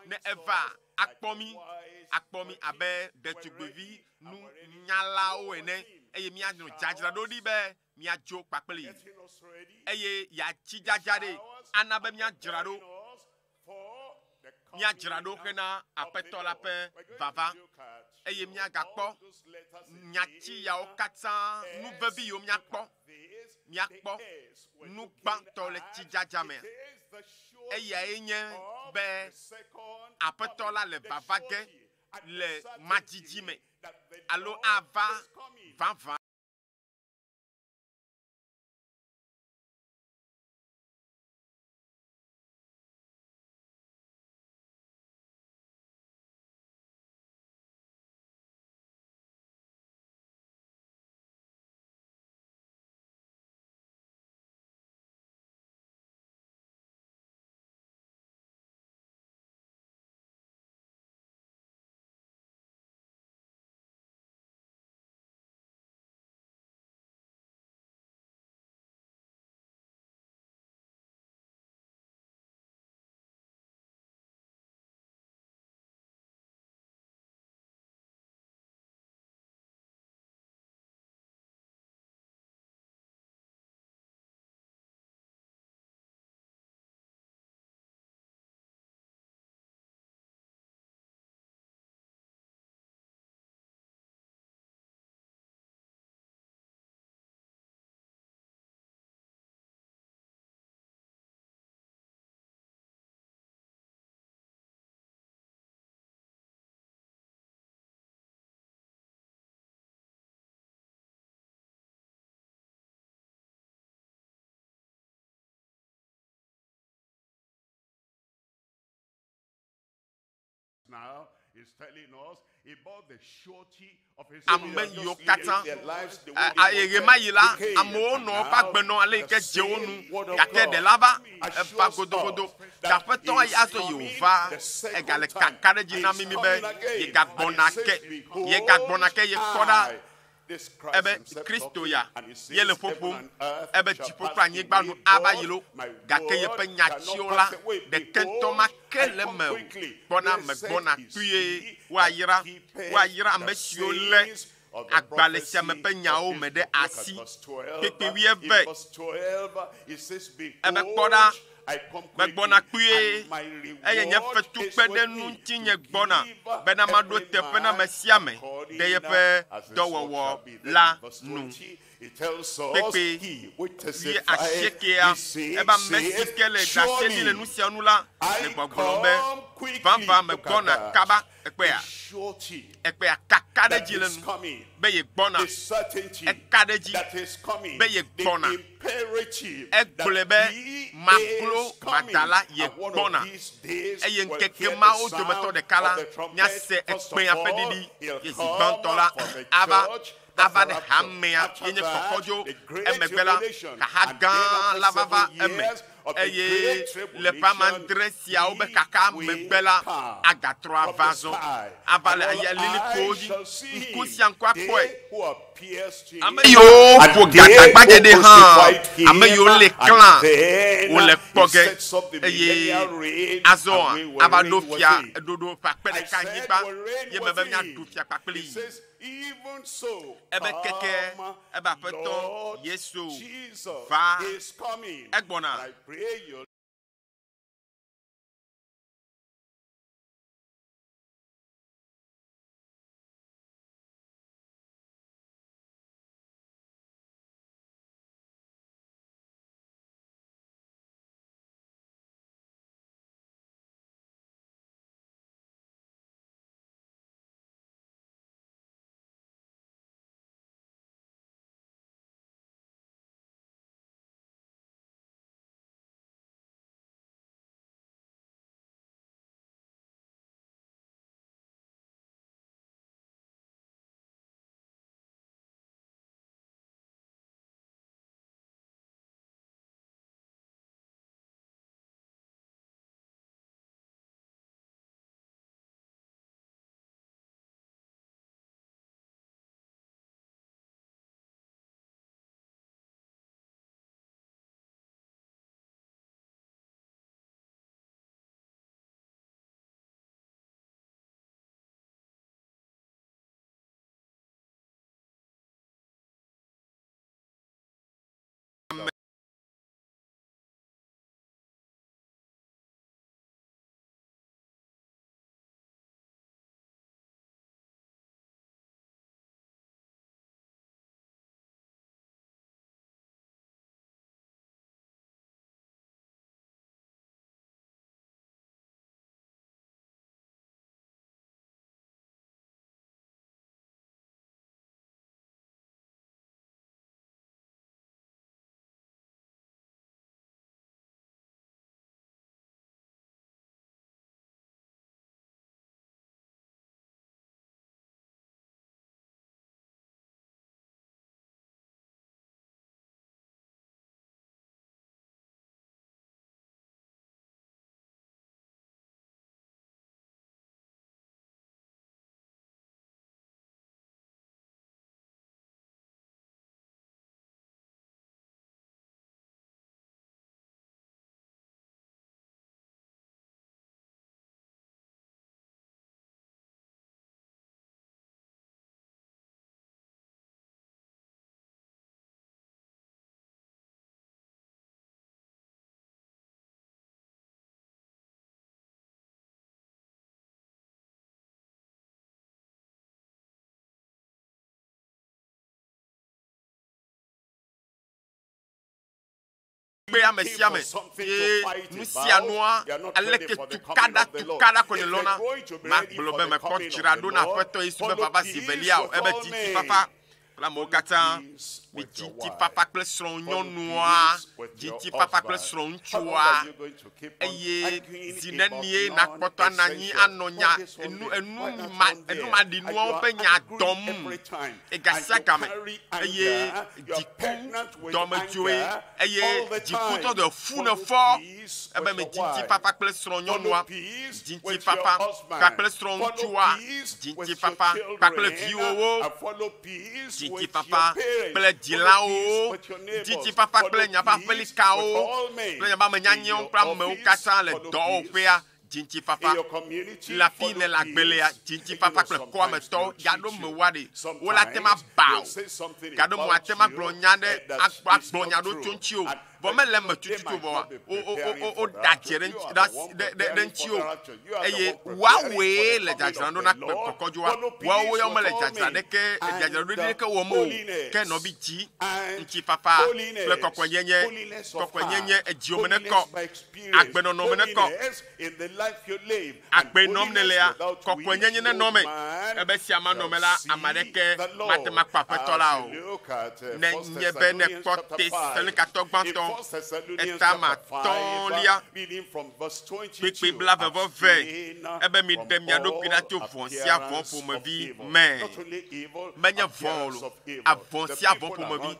ne eva akpɔ mi abe ɖetugbivi nunyalawo ene eye mianɔ dzadzra ɖo ɖi be miadzo kpakpli eye yatsi dzadza ɖe ana be miadzra ɖo hena aƒetɔ la ƒe vava eye miagakpɔ nyatsi yawo katã nuvevi yiwo miakpɔ nu gbãtɔ le tsidzadza me eyae nye be aƒetɔ la le vava ge le madzidzi me alo ava vava now is telling us about the surety of his ame yiwo katã ayeyema yi la amewo nɔ woƒe agbenɔ ale yi ke dze wo nu gake ɖe la va eva godogodo aƒetɔ azɔ yi wòva egale kaka ɖe dzi na mi be yegagbɔna ke yekpɔ ɖa ebe Kristo ya ye le ƒoƒom ebe dziƒo kple anyigba nu ava yi lo gake yeƒe nyatsiwo la ɖeke ŋutɔ ma ke le me o gbɔna megbɔna kpuie woayra ame siwo lé agbalẽ sia me ƒe nyawo me ɖe asi kpekpe 12 ebe kpɔ ɖa megbɔna kpuie eye nye fetu kpe ɖe nu ŋuti nye gbɔna bena maɖo teƒe na me sia me ɖe yeƒe dɔwɔwɔ la nu kpekpe 19 ebe ame si ke le ɖase li le nu sia nu la le gbɔgblɔm be vava megbɔna kaba ekpea kaka ɖe dzi le nu be ye gbɔna eka ɖe dzi be ye gbɔna egblɔe be maglo madala ye gbɔna eye ŋkeke mawo dometɔ ɖeka la miase ekpea ƒe ɖiɖi ye zi gbãtɔ la ava ɖe hamea ye nye kɔkɔdzo emegbe la kaha gã la vava eme of the Eye great le femme André sia obe kaka mebela agatro avazo avale aya lili kodi nkosi ankwa koi ame yo fo gagagbaje de han ame yo le clan o le poge eye azo abadofia dodo pakpele kanyiba ye mebe nya dofia pakpele even so, ebe keke ebe apeton Yesu va egbona. I pray you. Mesiame nusianoa aleke tukada konelona ma globe me ko tirado na feto isu papa sivelia ebe titi papa la mokata mi titi papa kle son nyonua titi papa kle son chua eye zinenie na kpoto ananyi anonya enu ma di nu ope nya dom e gasaka me eye diku dom joe eye diku to de fune fo ebe me titi papa kle son nyonua titi papa kle son chua titi papa kle viwo Titi papa ple dilao Titi papa ple nyapa ple kao ple nyapa menyanyon pra me ukasa le do pea Titi papa la fine la gbelea Titi papa ple kwa me to gado me wade wala tema bao gado mo atema glonyade akpa glonyado tonchio me le me tutu bo o dajere den chio eye wawe le jajrando na kokojwa wawe yo me le jajrande ke jajrando de ke wo mo ke no bi ji nti papa le kokwenyenye ejio me ne ko agbeno no me ne ko agbenom ne le kokwenyenye ne no me ebe si ama no me la amadeke matema papetola o ne nyebe ne kote sele katogbanton etama tonlia pipi blave vo ve ebe mi dem ya do pirato fonsia von pour ma vie mais menya volo avonsia von pour ma vie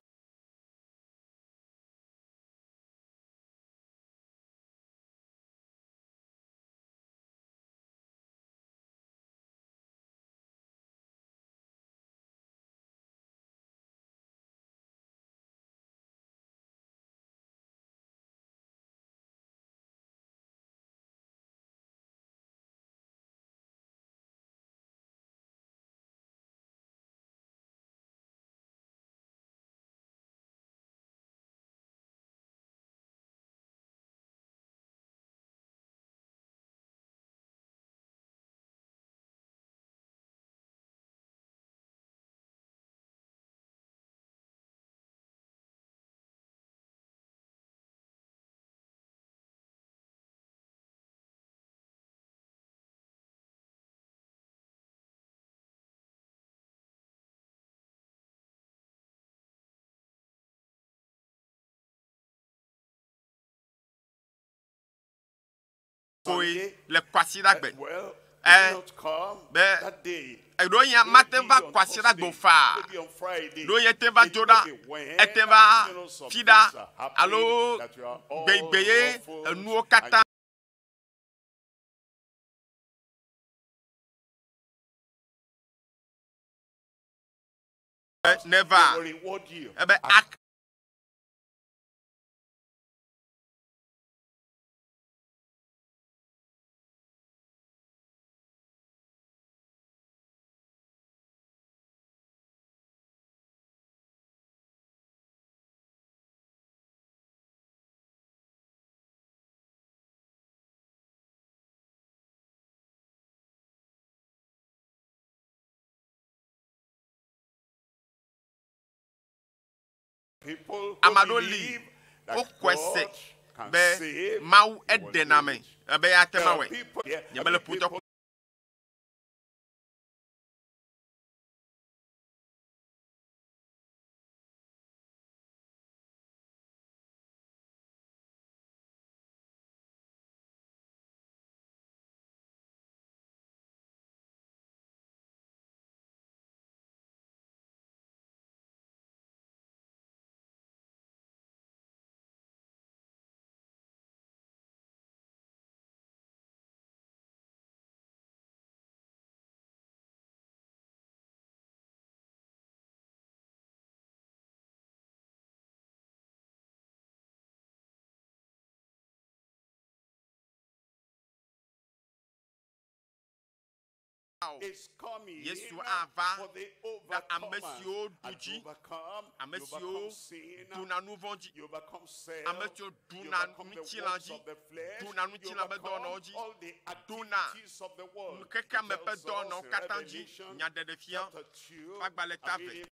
Sunday, le kwasi dagbe. well, Eh, not come be- that day. Edo ya maten va kwasi dagbe fa. Maybe on Friday. Do ye te va joda. Ete va fida. Alo gbeye nuo kata. Never. Will reward you. Ebe ak. People who Amado believe li. that O kwese. God can Be save, mau he will edename. do it. Ebe ya There tema are we. people there, Yebele puto. people is coming Yesu for ava the na overcomers. amesio And duji, you overcome, you amesio overcome sin, duna nuvondi, you overcome self, amesio you duna overcome the works nutilanji, of the flesh, duna you nutila overcome bedonoji, all the duna activities of the world. nkeka It mepe tells dono us in katanji, Revelation nyadede fian, chapter 2, fagbale I'm tafe. reading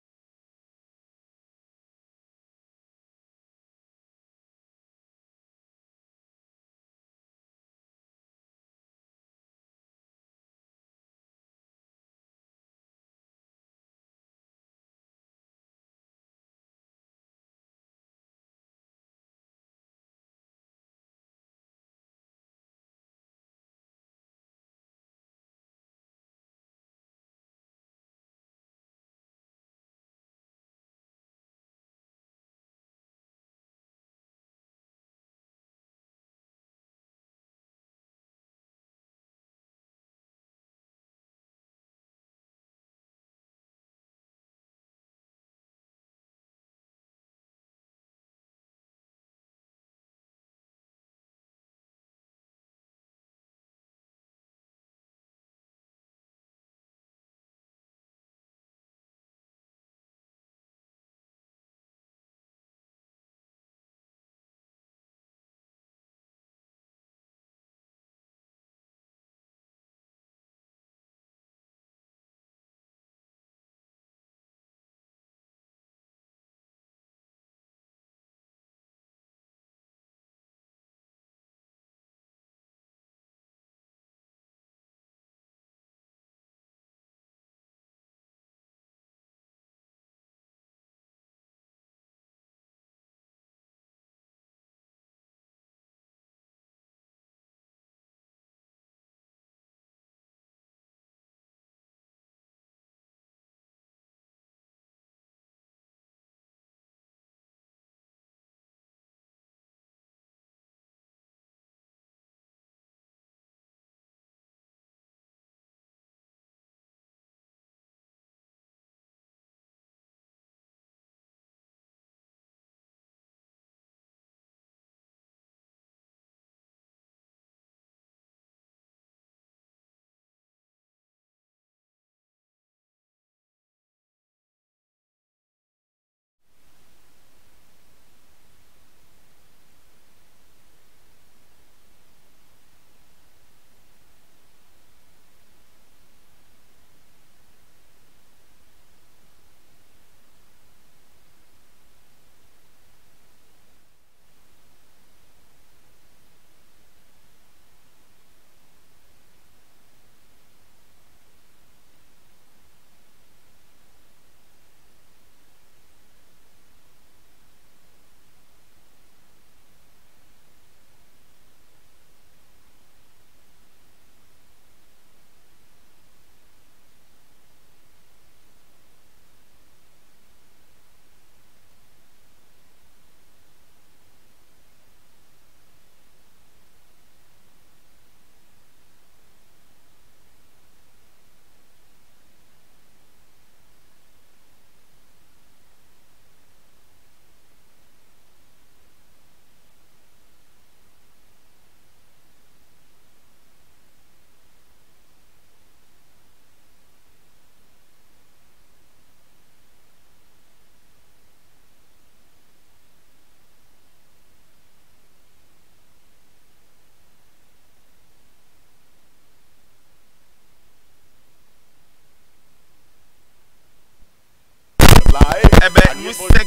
ŋusẽ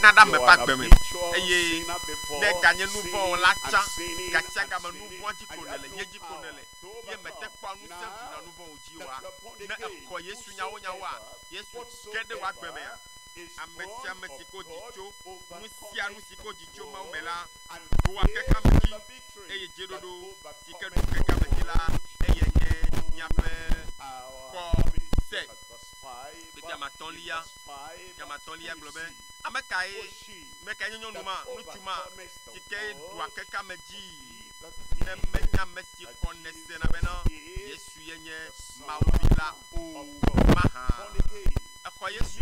nada me ƒe agbe me eye ne ganye nu vɔ̃ la tsã gasia game nu vɔ̃ dzi ko nele nye dzi ko nele ye mete kpɔ ŋusẽ ʋuna nu vɔ̃ dzi wa ne ekɔ Yesu nyawoa Yesu ge ɖe w'agbe mea ame sia ame si ko dzitso nu sia nu si ko dzitso Mawu me la ɖo akeke ame dzi eye dzeɖoɖo si ke ɖo keke ame dzi la eye nye miaƒe kɔse Diamatɔlia gblɔ be ame kae nye nyɔnu ma ŋutsu ma si ke ɖo akeke ame dzi ne menya ame si kɔ nesena bena Yesu ye nye Mawu vi la o mahã exɔ Yesu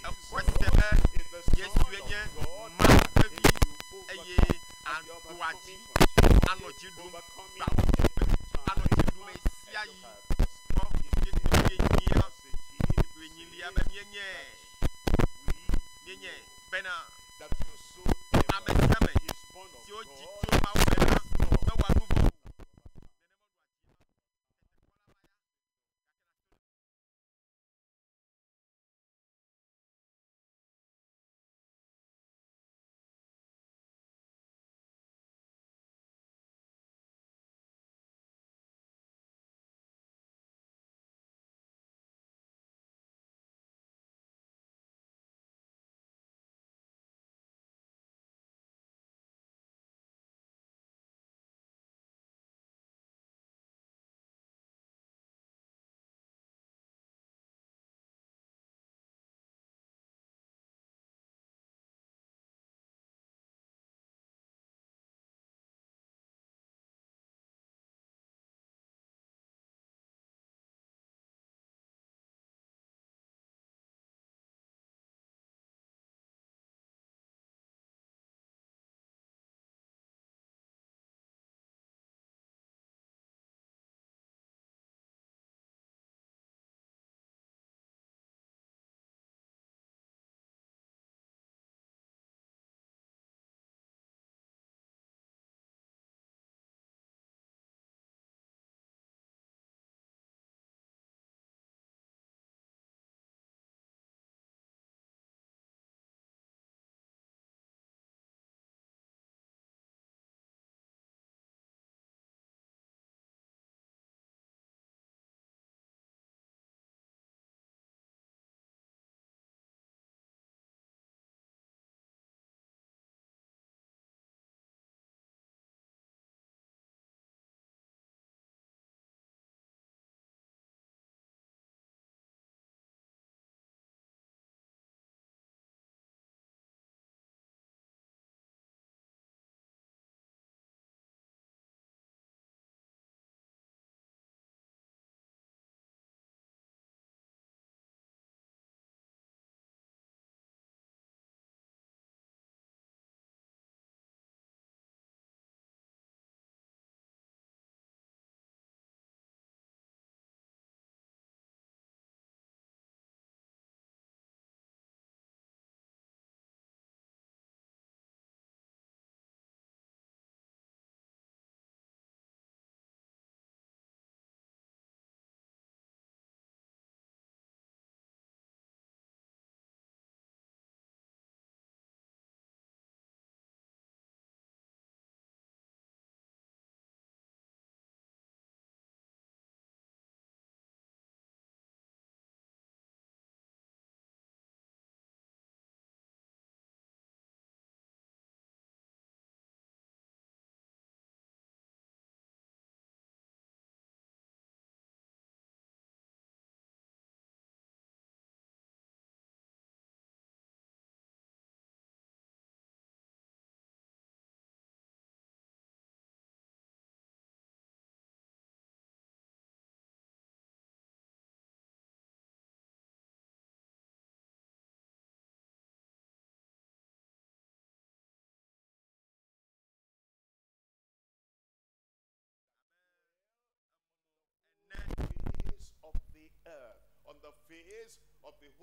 exɔ se be Yesu ye nye Mawu ƒe vi eye aɖo adzi anɔ dzi ɖum gbawo anɔ dzi ɖum esia yi kɔ enyilia be mienye bena ame sia ame siwo dzi tso Mawu me la mewɔa nu vɔ̃.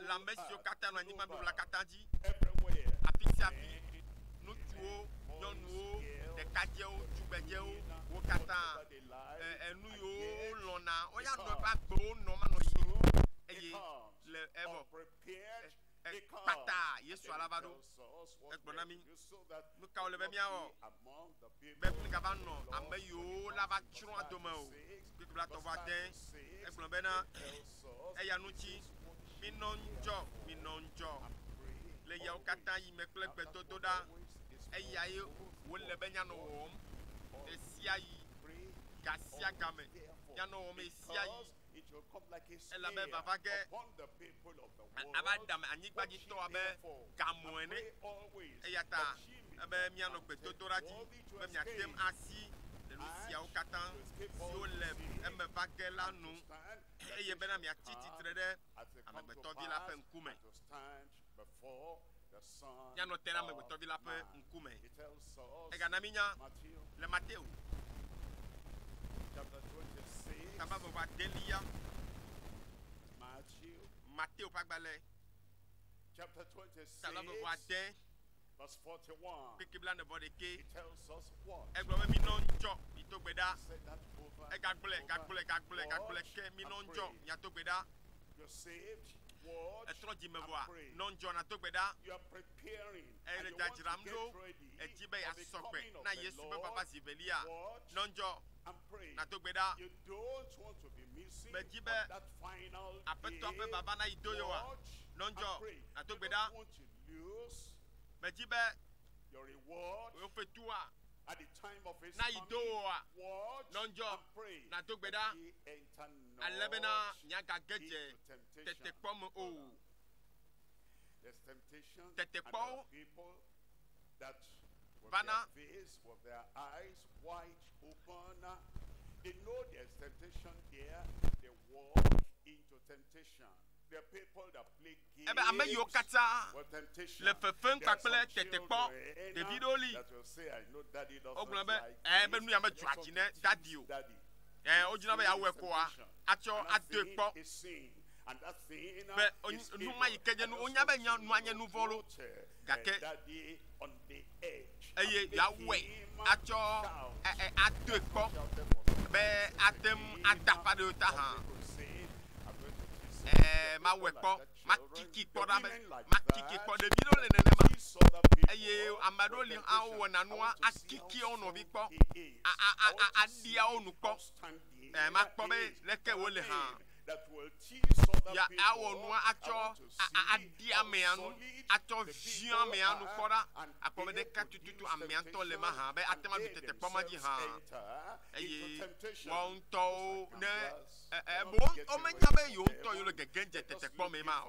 L'ame siwo katã nɔ anyigba blibo la katã dzi afi sia afi ŋutsuwo nyɔnuwo ɖekadzɛwo tugbedzɛwo wo katã enu yiwo lɔna woya nɔ eƒe agbewo nɔ manɔ yi eye le pata Yesu alabado ekbonami nuka ole be miawo be ngaba no ameyo lava tron adoma o bibla to va den ekblon be na eya nuchi minonjo le ya okata yi mekle gbetodo da eya yi wole be nya no wom esia yi gasia game nya no wom esia yi ela be vavage abadam anyigbaji to abe gamoene eyata ebe mia no gbetodo raji be mia tem asi le lucia okata so le eme vage la nu eye be na mia titi trede amegbeto vi la pe nkume nya no tena amegbeto vi la pe nkume ega na minya le Mateo chapter 26 va delia Mateo pagbale chapter 26 va den verse 41 pikibla ne bodeke it tells us what eglo mi nonjo bitogbeda gagbole ke mi nonjo nyatogbeda you're saved watch etro di mevoa nonjo na togbeda you are preparing and you want to get ready ejibe ya sokpe na Yesu be papa sibelia nonjo na togbeda you don't want to be missing bejibe that final apeto ape baba na idoyo wa nonjo na togbeda want to lose bejibe your reward o fetua at the time of his na coming. idowa Watch nonjo and pray na togbeda he enter not alebena nyaga geje into temptation. tete pom o There's temptation tete and there po are people that with Vana. their face, with their eyes wide open, they know there's temptation there, they walk into temptation. There are people that play games ebe ame yo kata with temptation. le fefen There are kakple some tete children po David oli that will say, I know daddy doesn't ogbon be like ebe this. nu ya me Just want to juajine tease daddy o daddy. ojina be ya we ko a acho And that ade thing po is sin. And that thing be is nu evil. ma yikeje nu And onya be those nya who nu anye nu volo put, gake daddy on the edge. eye And ya make we him acho shout. ade po be atem adapa de ta ha ma we po ma kiki po da be ma kiki po de bi no le nene ma eye amado li awo na no akiki ono bi po adia onu po ma po be leke wo le ha that will tease other ya people. awo no acho adia me anu acho vian me anu kora akobe de katututu amianto le ma ha be atema bi tete poma ji ha eye won to ne bon o me nya be yo to yo le gegenje tete poma ma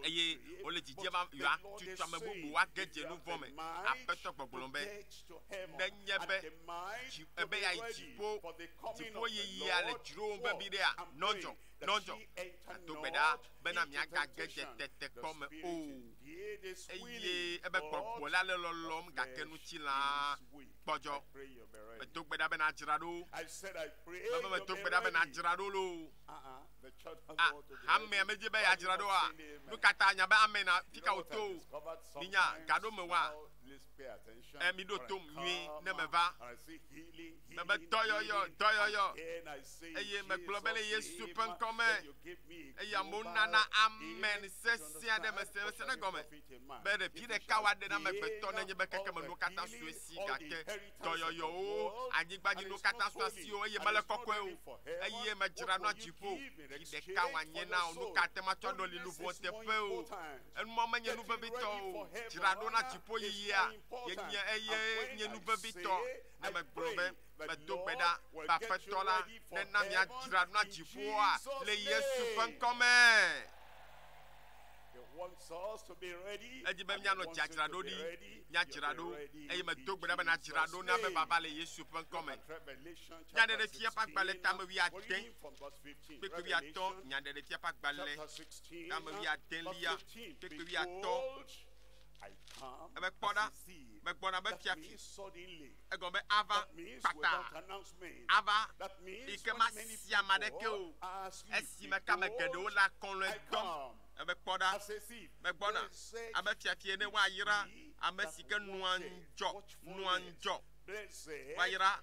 eye o le jije ma yo atutu amebubu wa geje nu vome apeto gbogbombe ne nye be ebe ya ijipo ye ya le juro be bi de a nonjo to gbeda bena mi aga geje tete poma o eye ebe gbogbo la le lolom ga kenu ti la bojo to gbeda bena jirado baba to gbeda bena jirado lo hamme meje be ya jirado a lukata nya ba amena fika oto ninya gado me wa mi do tom nwi ne me va me be toyoyo eye me globele Yesu pen come eye amona na amen sesia de me se na gome be de pi de kawade na me be to na nye be keke me no kata so esi gake toyoyo o anyigbaji no kata so asi o eye mele kokwe o eye me jira no ajipo ki de kawanye na o no kata ma to do li luvo te pe o en mo ma nye nu be bito o jira do na ajipo ye a ye eye nye nu be bito na me globe me do beda ba fetola ne na mi jira no ajipo a le Yesu fan come wants us to be ready. Eji be nya no jajirado di nya jirado e me do gbeda be na jirado na be baba le Yesu pen come nya de fie pa gbale tam wi aden pe pe wi ato nya de fie pa gbale tam wi aden lia pe pe wi ato ebe kpoda be fiafi e go be ava pata ava ike ma siama de ke o esi me ka me gedo la kon le dom ebe kpoda me gbona abe fiafi ne wa yira amesike nuanjo wa yira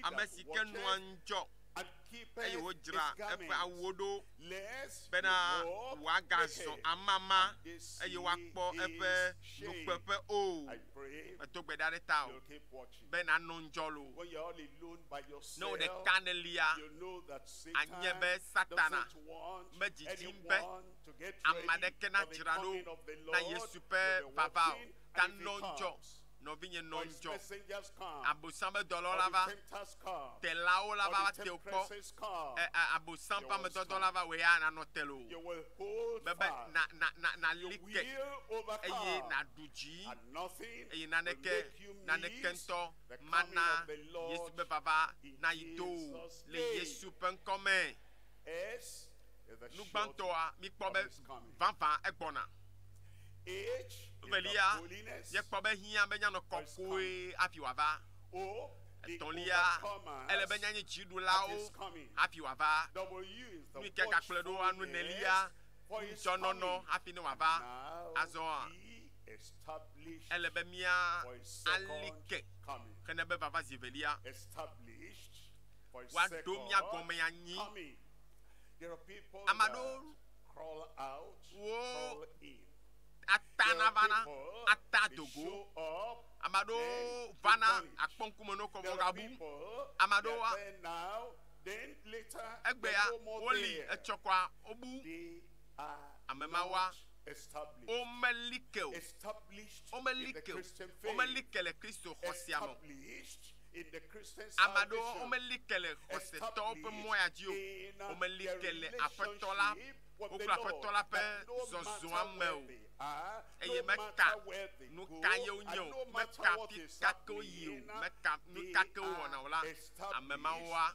amesike nuanjo and keepeth eye his wodzra eƒe garments, awuwo ɖo lest bena he walk wòagazɔ naked, amama and they see eye woakpɔ eƒe his shame. nukpeƒe o I pray metogbeda ɖe ta o you'll keep watching. be nanɔ ŋdzɔ lo When you're all alone by ne yourself, wo ɖeka ne lia you know that anye be Satan Satana doesn't want medidzi be anyone to get ame ready ɖeke for the nadzra coming ɖo of the na Lord. Yesu ƒe You'll be vava o watching, ta and if he nɔ ŋdzɔ comes, nɔvinye nɔ or his ŋdzɔ messengers come, abosam be or dɔlɔla the va tempters come, telawo la or va the te wo kpɔ tempestuous come, abosam you ƒe will amedɔdɔ la va wo ya nanɔ te lo you will hold be fast. na You li ke will eye overcome, naɖu dzi and nothing eye will naneke make you naneke miss ŋutɔ the coming mana of the Lord Yesu be vava in na yi do o Jesus' le name. Yesu ƒe ŋkɔ me S is the nugbãtɔa mikpɔ of be his coming. vava egbɔna H is the velia holiness. yekpɔ be hiã be nyanɔ kɔkɔe hafi wòava O, the etɔ̃lia overcomers ele be nyanye at his dziɖulawo coming. hafi wòava W is the nu yike gakplɔe ɖo anu nelia for his ŋdzɔnɔnɔ coming. hafi ne wòava Now azɔa he established ele be mía for his ali second ke coming. xene be vava zi velia Established for his woaɖo second mía gɔme anyi coming. There are people ame that aɖewo crawl out, wo crawl in. atana vana ata They dogo show up, ame aɖewo vana akpɔ ŋkume no kɔ there vɔ are gabu people ame that aɖewo are there now, then later egbea they're no more woli there. etsɔkɔa wobu They are ame not mawa established. womeli ke o Established in womeli the ke o Christian faith. womeli ke le Kristo xɔsia me Established in the Christian ame aɖewo salvation. womeli ke le xɔsetɔwo ƒe mɔ ya dzi o womeli ke le aƒetɔ la wokple aƒetɔ la ƒe zɔzɔa me o eye meka nu ka yewo nye o meka fi kakewo yi o meka nu kakewo wɔna o la ame mawoa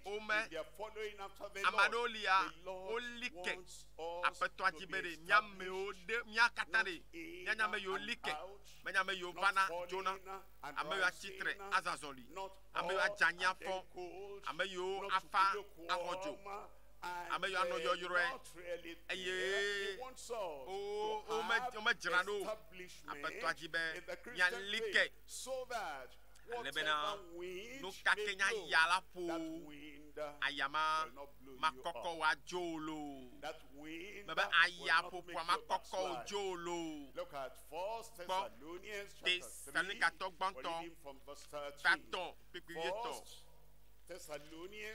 wome ame aɖewo lia woli ke aƒetɔa dzi be ɖe míamewo ɖe mía katã ɖe míanya me yiwo li ke menya me yiwo vana dzona ame yiwo atsitre azazɔli ame yiwo adze anyi afɔ ame yiwo afa axɔ dzo ame yiwo anɔ yɔyrɔe eye womedzra ɖo aƒetɔa dzi be míali ke ale bena nu kake nya ya la ƒo ayama makɔkɔ wo adzo o lo mebe aya ƒoƒoa makɔkɔ wo dzo o lo kpɔ Tesalonikatɔ gbãtɔ tatɔ̃ kpekpevietɔ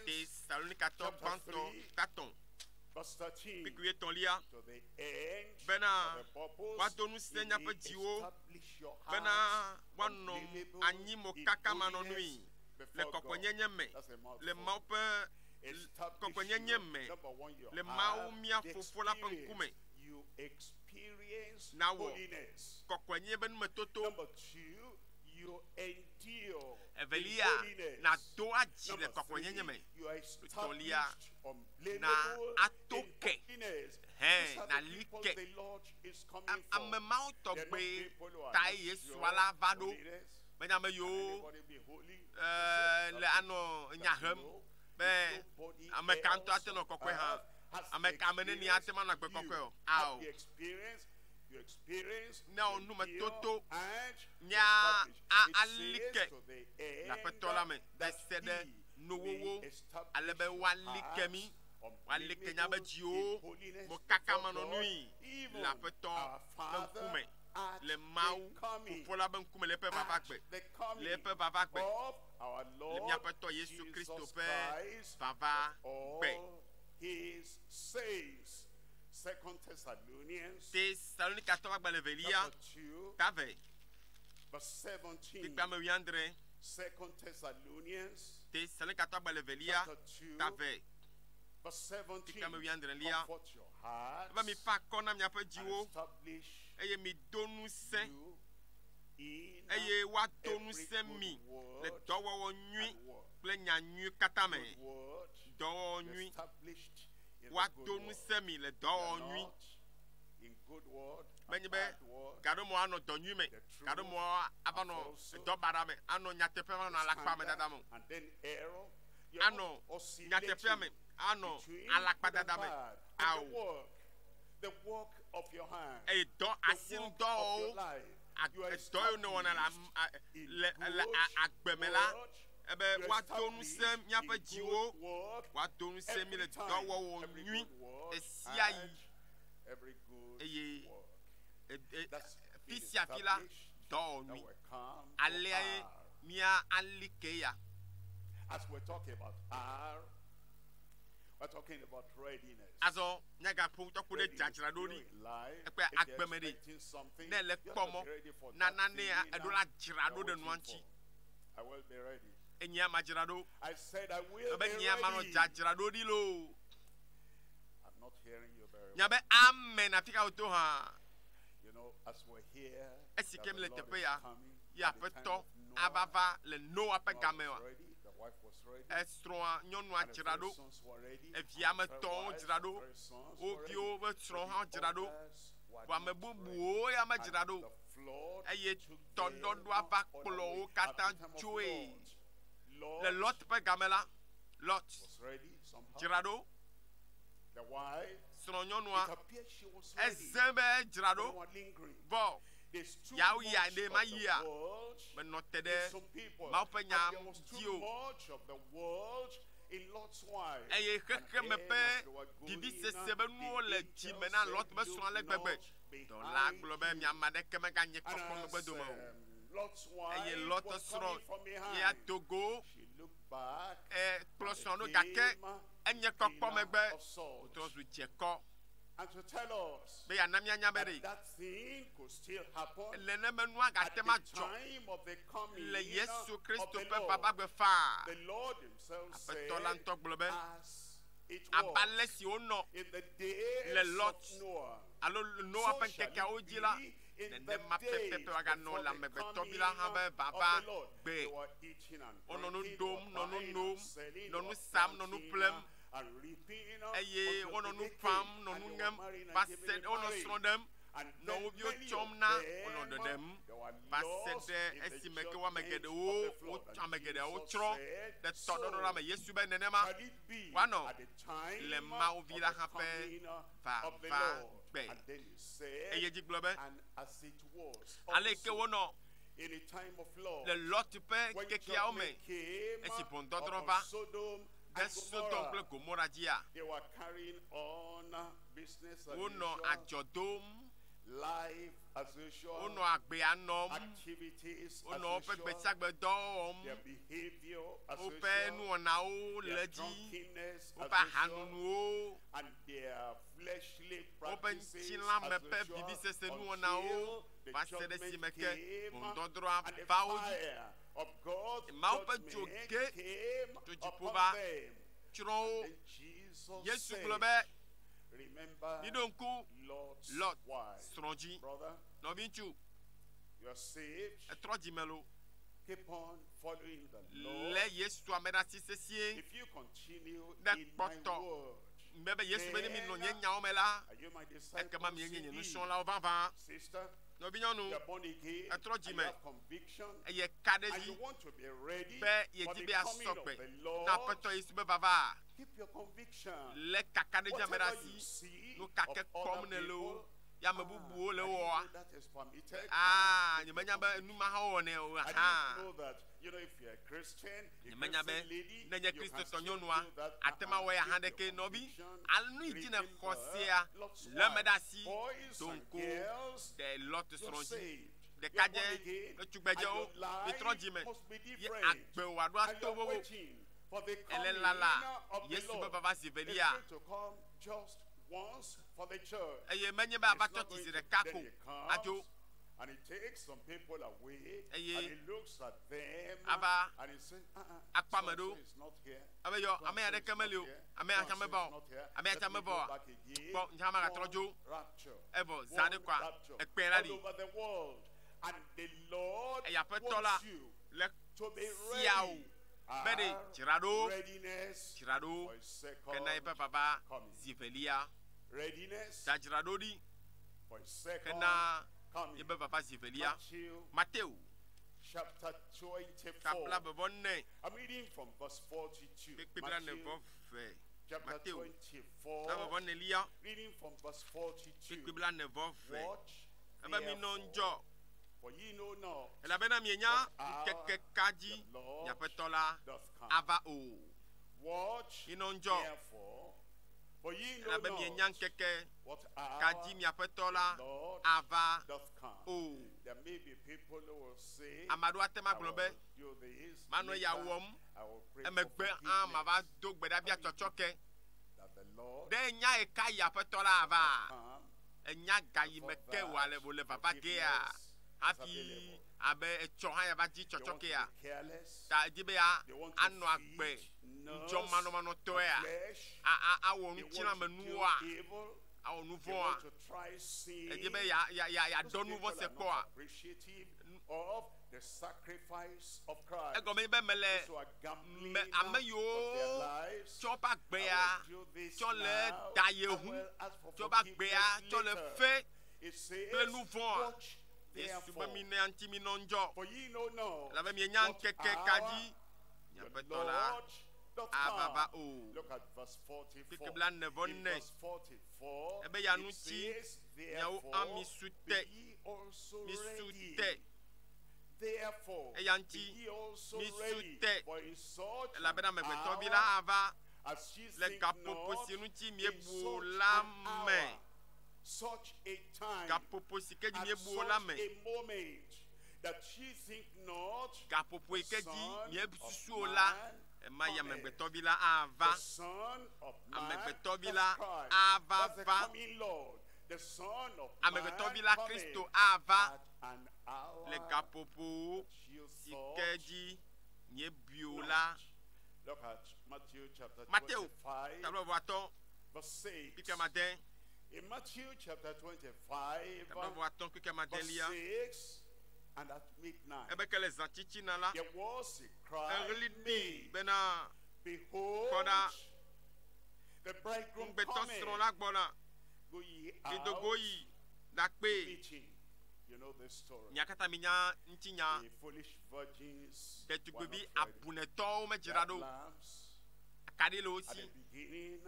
Tesalonikatɔ gbãtɔ tatɔ̃ kpekpevietɔ̃lia bena woado ŋusẽ miaƒe dziwo bena woanɔ anyi mo kaka manɔnui le kɔkɔenyenye me le Mawu ƒe kɔkɔenyenye me le Mawu mía Fofo la ƒe ŋkume na wɔ kɔkɔenye be numetoto evelia na do adzi le kɔkɔenyenye me etɔ̃lia na ato ke na li ke ame mawo tɔgbe ta Yesua la va ɖo menye ame yiwo le anɔ nya hem be ame ka ŋutɔ ate nɔ kɔkɔe hã ame ka ame neni ate manɔ agbe kɔkɔe o ao ne wo numetoto nya ali ke le aƒetɔ la me be se ɖe nowowo ale be woali ke mi woali ke nya be dziwo mo kaka manɔnui le aƒetɔ ƒe ŋkume le Mawu Fofo la be ŋkume le eƒe vavagbe le eƒe vavagbe le mía Aƒetɔ Yesu Kristo ƒe vavagbe. Tesalonikatɔ ƒe agbalẽ velia tave kpekpe ame wuiadre Tesalonikatɔ agbalẽ velia tave kpekpe ame wuiadrelia ebe mi fa akɔ na miaƒe dziwo eye mi do ŋusẽ eye woado ŋusẽ mi le dɔwɔwɔ nyui kple nya nyui katã me dɔwɔwɔ nyui woado ŋusẽ mi le dɔwɔwɔ nyui menye be gaɖomewo anɔ dɔ nyui me gaɖomewo ava nɔ dɔbaɖa me anɔ nyateƒe me anɔ alakpa me dada me anɔ nyateƒea me anɔ alakpadada me awo eye dɔ asinudɔwɔwo dɔ yiwo ne wɔna le agbeme la ebe wato nu se miaƒe dziwo wato nu se mi le dɔwɔwɔ nyui esia yi eye fi sia fi la dɔwɔ nyui alea mia alike ya. As we're talking about R, we're talking about readiness. Azɔ nyaga po tɔkpo ɖe dzadzra ɖo ɖi ekpe agbeme ɖi ne le kpɔmɔ nanane eɖo la dzra ɖo ɖe nua ŋuti. I will be ready. Enyia ma dzra ɖo. I said I will be ebe nyia ma nɔ ready. dzadzra ɖo ɖi lo. I'm not hearing you very well. Nyabe amen afi ka woto hã. You know, as we're here, Esi that ke the mi le Lord teƒe is ya coming, ya at the time aƒetɔ of Noah, avava le Noa ƒe Noah game was wa. ready, the wife was ready, Esrɔ̃a nyɔnua and the dzra three ɖo. sons were ready, Evia me and the three tɔwo wives, dzra the ɖo. three sons Wo were ready, viwo be srɔ̃ but hã the dzra ɖo. others were Vɔ ame not bubuwo ya me ready. dzra And ɖo. the flood Eye took tɔɖɔɖoa them va on kplɔ away. wo At katã the time of tsoe. Lot, Le Lot ƒe game la, Lot was ready somehow. dzra ɖo. The wife, Srɔ̃nyɔnua it appeared she was ready. eze be dzra They ɖo. were lingering. Vɔ There's too yawo much ya of ɖe ma the yia. world Menɔ te in ɖe some people. Mawu ƒe And nya there was di too o. much of the world in Lot's wife. Eye And xexe me then ƒe as they were vivi going, sese be nuwo le the dzime angel na said, Lot be "Look srɔ̃ le not gbegbe. behind Dɔla gblɔ be you." miame aɖeke meganye And kpɔkpɔ as, megbe dome o. Lot's wife Eye Lot was srɔ̃ coming from ya behind, Togo she looked back kplɔ and srɔ̃ ɖo it gake came enye kpɔkpɔ pillar megbe of salt. wòtrɔ zu dze kɔ And to tell us be yana mianya be that ɖe that thing could still happen le ne be nua at gate the ma dzɔ time of the coming le Yesu of Kristo the ƒe Lord. vavagbe faa. The Lord himself said, Aƒetɔ la ŋutɔ gblɔ be as it abe ale was si wonɔ in the days le Lot of Noah, alo Noa ƒe so shall ŋkekeawo it dzi la be in the nenema days pepepe waganɔ before le the amegbetɔ bi coming la hã be of vava the Lord. gbe. They were eating and Wonɔ nu drinking, dom, they nɔ were nu buying nom, and selling, nɔ they nu were sam, nɔ nu planting ƒlem. and reaping Eye until wonɔ nu they ƒam, came, nɔ and nu they ŋem, were marrying and va giving se in wonɔ marriage. srɔ̃ ɖem, And nɔ then wo viwo many tsɔm of na, them, wonɔ ɖeɖem, they were va se lost ɖe in the esime ke wo ame judgment geɖewo of the flood. And ame geɖewo Jesus tsrɔ̃ said, ɖe "So tɔɖɔɖɔ la me Yesu be nenema shall it be woanɔ at the time le Mawu vi la of the hã ƒe coming of the vava Lord." gbe. And then he said, Eye dzi gblɔ be and as it was ale ke also wonɔ in a time of law, le Lot ƒe when kekeawo me judgment came esi bɔndɔdrɔ upon va Sodom ɖe and Sodom Gomorrah, kple Gomora dzia they were carrying on business as wonɔ usual, adzɔ dom, life as usual, wonɔ agbea nɔm, activities as wonɔ woƒe usual, gbesiagbedɔ wɔm, their behavior as woƒe usual, nuwɔnawo their le dzi, drunkenness woƒe as usual, ahanunuwo, and their fleshly woƒe practices ŋutilãme as ƒe usual, vivisese until nuwɔnawo the va se ɖe judgment esime ke came, bɔndɔdrɔa and the va wo dzi. fire of God's Mawu ƒe dzo judgment ge came tso dziƒo upon va them. tsrɔ̃ wo. And Jesus Yesu said, gblɔ be remember miɖo ŋku Lot's Lot wife. srɔ̃ dzi. Brother, Nɔvi ŋutsu you are saved. etrɔ dzime lo Keep on following the Lord. le Yesua me ɖe asi sesie If you continue ɖe in my kpɔtɔ word, mbe be Yesu be ne mi nɔ nye then nyawo me la are you my ekema disciples mi nye nye indeed? nusrɔ̃lawo vavã. Sister, Nɔvi you nyɔnu are born again, etrɔ and you dzime have conviction, eye ka ɖe and you dzi want to be ready be for yedi the be coming of asɔgbe the na Lord. aƒetɔ Yesu be vava. Keep your conviction. Le kaka ɖe dzi ame ɖe Whatever you asi see nu of kake other kpɔm ne le wo people, ya ame bubuwo le I didn't wɔa. know that is permitted. Nye menya be nu ma hã wɔnɛ o I didn't hã. know that, you know, if you're a Christian, Nye a menya be Christian lady, ne nye you can Kristotɔ still nyɔnua do that. atema wɔ ya hã Keep ɖeke your nɔvi conviction. anu yi dzi ne xɔsea Lot's le me ɖe wife. asi Boys and donko girls, de Lot you're srɔ̃ dzi. saved. Ɖekadze You're born again, kple tugbedzewo and your mi trɔ life dzime must be ye different. agbe wòaɖo And ato you're vovo waiting for the ele coming lala of the Yesu be Lord. vava zi It's velia going to come just once for the church. eye menye be It's ava not tsɔ going tsi to- ɖeka then ko it comes, adzo and it takes some people away, Eye and it looks at them, ava and it says, akpa me so ɖo is not here. abe yɔ ame ya ɖeke meli o ame ya tsã meva o ame ya tsã meva o kpɔ nya ma gatrɔ dzo evɔ zã ɖe kɔa ekpɛ la All ɖi over the world. And the Lord eye aƒetɔ la wants you le to be sia o ready. be ɖe dzra ɖo Readiness dzra ɖo for his second kena yeƒe vava coming. zi velia Readiness da dzra ɖo ɖi for his second kena coming. yeƒe vava zi velia Matthew Mateo chapter 24. kapla bevɔ nne I'm reading from verse 42. kpekpe bla ne Matthew vɔ ve chapter Mateo 24. na bevɔ nne lia Reading from verse 42. kpekpe bla ne vɔ ve Watch ebe mi nɔ ŋdzɔ For ye know not elabena mienya hour ŋkeke kadzi the Lord miaƒetɔ la doth come. ava o. Watch Inonjo. therefore, for ye know Elabe mienya not ŋkeke what hour kadzi miaƒetɔ la the Lord ava doth come. o. There may be people who will say, Ame aɖewo ate ŋu agblɔ be I will do this, manɔ ya later wɔm I will pray for emegbe hã mava forgiveness, do gbeɖabia tsɔtsɔke. that the Lord Ɖe nya eka yi aƒetɔ la ava. come. Enya gayime ke wòle vava gea hafi abe etsɔ hã yava dzi They want to tsɔtsɔkea. be careless. Ta edzi be ya They want to anɔ agbe feed, ŋdzɔ nurse manɔmanɔtɔea. flesh. Awɔ They ŋutilã want me to nuwoa. do evil. Awɔ nu They want vɔ̃a. to try sin. Edzi be yadɔ nu vɔ Those se people are kpɔa. not appreciative of the sacrifice of Christ. Egɔme be mele Those who are gambling ame of their yiwo lives. tsɔ ƒe agbea I will do this tsɔ le now. da I yehu will ask for tsɔ ƒe agbea forgiveness tsɔ le later. fe It says, kple nu vɔ̃a. watch Yesu therefore, be mi ne ŋuti mi nɔ ŋdzɔ. for ye know not Elabe mienya what ŋkeke hour kadzi the miaƒetɔ la Lord doth avava come. o. Look at verse 44. Keke blanevɔ In ne. verse 44, Ebe ya it ŋuti says, miawo therefore, ami su be te. ye also Mi su ready. te. Therefore, Eya be ŋuti ye also mi su ready. te. For in such Elabena an amegbetɔ vi hour la ava as ye le think gaƒoƒo not, si ŋuti in miebuo such la an me. hour, such a time, Gaƒoƒo si ke dzi at miebuo la such me. a moment, that ye think not, Gaƒoƒo yi the ke dzi Son miesusuo of la Man ema yi cometh. amegbetɔ vi la The ava. Son of Man, Amegbetɔ vi that's la Christ. ava That's the va. coming Lord. The Son of Amegbetɔ Man vi la cometh Kristo ava at an hour le gaƒoƒo you si thought ke dzi miebio not. la. Look at Matthew chapter Mateo 25, tabla voatɔ verse 6. kike madɛ. In Matthew chapter 25, Tabla voatɔ kike madɛ verse lia. 6, and at midnight, Ebe ke le zãtsitsi na la. there was a cry Eɣli ɖi made, bena behold, kɔɖa the bridegroom ŋugbetɔ srɔ̃ cometh. la gbɔna. Go ye Midogo out yi to ɖakpe. meet him. You know the story. Nya katã mi nya ŋuti nya. The foolish virgins were Ɖetugbivi not ready. abunɛtɔwo me dzra Their ɖo. lamps, Akaɖi le wo at the si. beginning,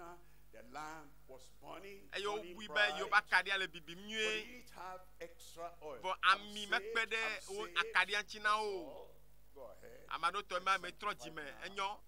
the lamp was burning, Eye burning wobui be bright, yewoƒe akaɖia le bibim but nyuie. it didn't have extra oil. Vɔ I'm ami saved, mekpe ɖe I'm wo saved, akaɖia ŋuti na that's wo. all. Go ahead. Ame aɖewo tɔ ema metrɔ dzime enyo.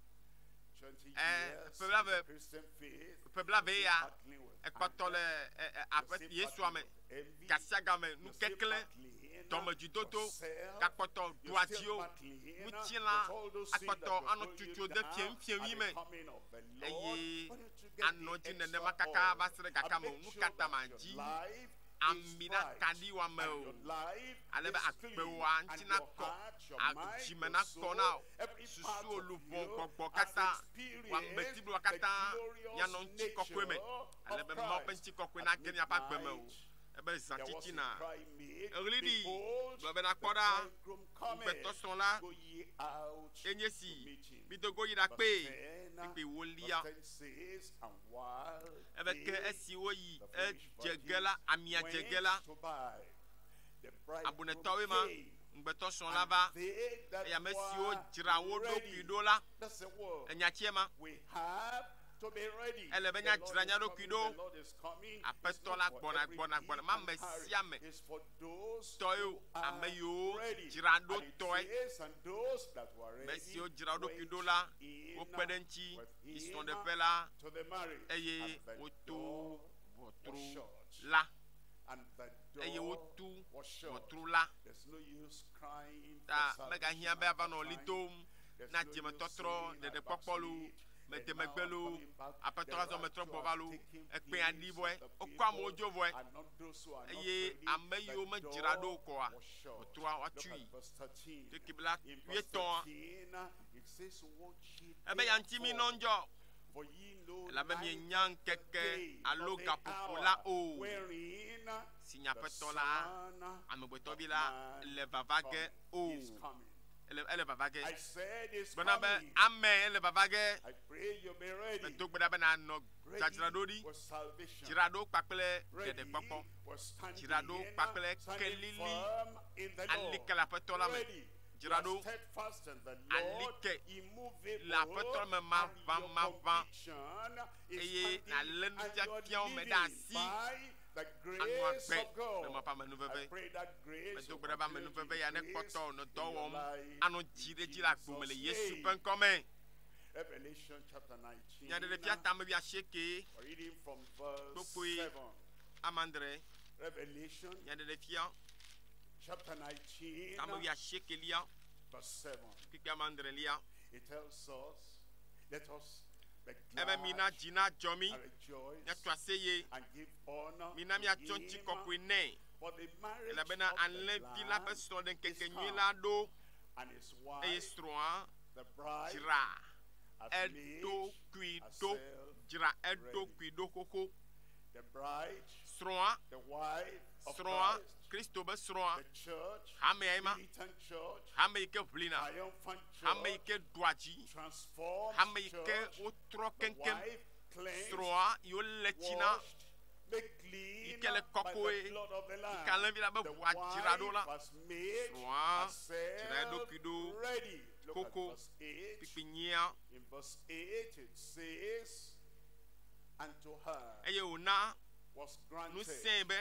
20 ƒe years in blave- the Christian faith, ƒe blave ya battling with ekpɔtɔ le anger, aƒe Yesua me. envy, Gasiagame you're still nukekle. battling Dɔmedzoedodo. yourself, Gakpɔtɔ you're still duadziwo. battling Ŋutilã. with all those things that Akpɔtɔ will anɔ pull you tutu de down fiemfiemi at me. the coming of the Lord. Eye Why don't you get anɔ the dzi extra nenema kaka oil va se ɖe and gaka me make nu sure katã that ma your dzi. life Ami is na right, kaɖi wa me and o. your life Alebe is akpe clean, wa and ŋuti na your kɔ. heart, your mind, Dzime your na kɔ soul, na o. every Susu part of oluvɔ you gbɔgbɔ has katã. experienced Wambeti blo the katã. glorious Mianɔ ŋuti kɔkɔe me. nature of Alebe Mawu ƒe Christ. ŋuti kɔkɔe At na ge miaƒe agbe me o. midnight, Ebe there was zãtsitsi a na. cry made, Eɣli ɖi. behold, Gblɔ bena the kpɔ ɖa. bridegroom cometh. Ŋugbetɔsrɔ̃ la. Go ye out Enye to si. meet him. Midogo yi Verse ɖakpe. 10, Kpekpe wolia. verse 10 says, and while Ebe ke they, esi woyi the foolish edze ge virgins, la amia went dze ge la. to buy, the bridegroom Abunɛtɔwoe ma. came, Ŋugbetɔsrɔ̃ la and va. they that Eye ame were siwo dzra wo ready, ɖokui ɖo la. that's the word. Enyatsie ma. We have to be ready. Ele be The nya Lord dzra is nya coming, ɖokui the ɖo. Lord is coming. Aƒetɔ It's not la for gbɔna, every gbɔna, he gbɔna. Ma and me Harry. sia me. It's for those Tɔwo, who are ame yiwo ready. dzra ɖo And it tɔe. says, and those that were Me ready siwo dzra wo ɖokui went ɖo la. in Wokpe ɖe ŋuti. with him Yisrɔ̃ɖeƒe la. to the marriage. Eye And the woto door was ʋɔtru shut. la. And the Eye door wotu was shut. ʋɔtru la. There's no use crying for Ta salvation megahiã be at ava that nɔ li time. tom. There's Na no use dzimetɔtrɔ, saying, I ɖeɖekpɔkpɔ lo. backslid, Mede and now megbe I'm lo. coming back. Aƒetɔ The la zɔ metrɔ rapture gbɔ va has lo. taken Ekpe place aɖi vɔe. of the Wokɔ amewo people, dzo vɔe. and not those who are not Eye ready. ame The yiwo me door dzra ɖo kɔa. was shut. Ʋɔtrua Look woatui. at verse 13. Keke bla In verse wuietɔ̃a. 13, it says, watch ye Ebe ya ŋuti mi nɔ ŋdzɔ. for ye know Elabe neither mienya the ŋkeke day alo nor the gaƒoƒo hour la o. wherein Si the nyaƒetɔ la. Son Amegbetɔ vi of la. Man Le vava ge cometh. o. He is coming. Ele vava ge. I said it's Gbɔna be coming. ame ele vava ge. I pray you be ready. Medo gbe ɖa be nanɔ Ready dzadzra ɖo ɖi. with salvation. Dzra ɖo kpakple Ready ɖeɖekpɔkpɔ. with standing Dzra ɖo in, kpakple standing kelili. firm in the Lord. Alike le aƒetɔ la me. Ready. Dzra You ɖo. are steadfast in the Lord, Alike immovable, le aƒetɔ me and mavamava. your conviction is Eye standing nalé and nufiafiawo you're me ɖe living asi. by The grace agbe of God. le ma pa menu I veve pray that grace me do will gbe ba menu continue veve to ya ne be kpoto no placed do in your wom life anu in jire jire agbo me le Jesus' Yesu name. pen kome Revelation chapter 19. ya de fia tam bi a sheke We're reading from verse Pupui. 7. amandre Revelation ya de fia chapter 19, tam bi a sheke lia verse 7. kike amandre lia It tells us, let us be ebe glad mina jina jomi and rejoice ya twaseye and give honor mina mi to achonchi him, kokwe ne for the marriage la bena of anle the vi la Lamb peso den is keke come, nyila do and his e wife, stroa the bride, jira has edo made kwido herself jira edo ready. kwido koko The bride, stroa the wife of stroa Christ, Christo be stroa the church, hame ema militant church, hame ike blina triumphant hame church, ike dwaji transformed hame ike church, otro the kenkem wife cleansed, stroa yo lechina washed, made clean Ikele by kokoe, the blood of the Lamb. ikale vila be The wajira do la wife has made stroa jira edo herself kwido ready. Look at koko verse 8. pipinyia In verse 8 it says, unto her eye ona was nu granted sembe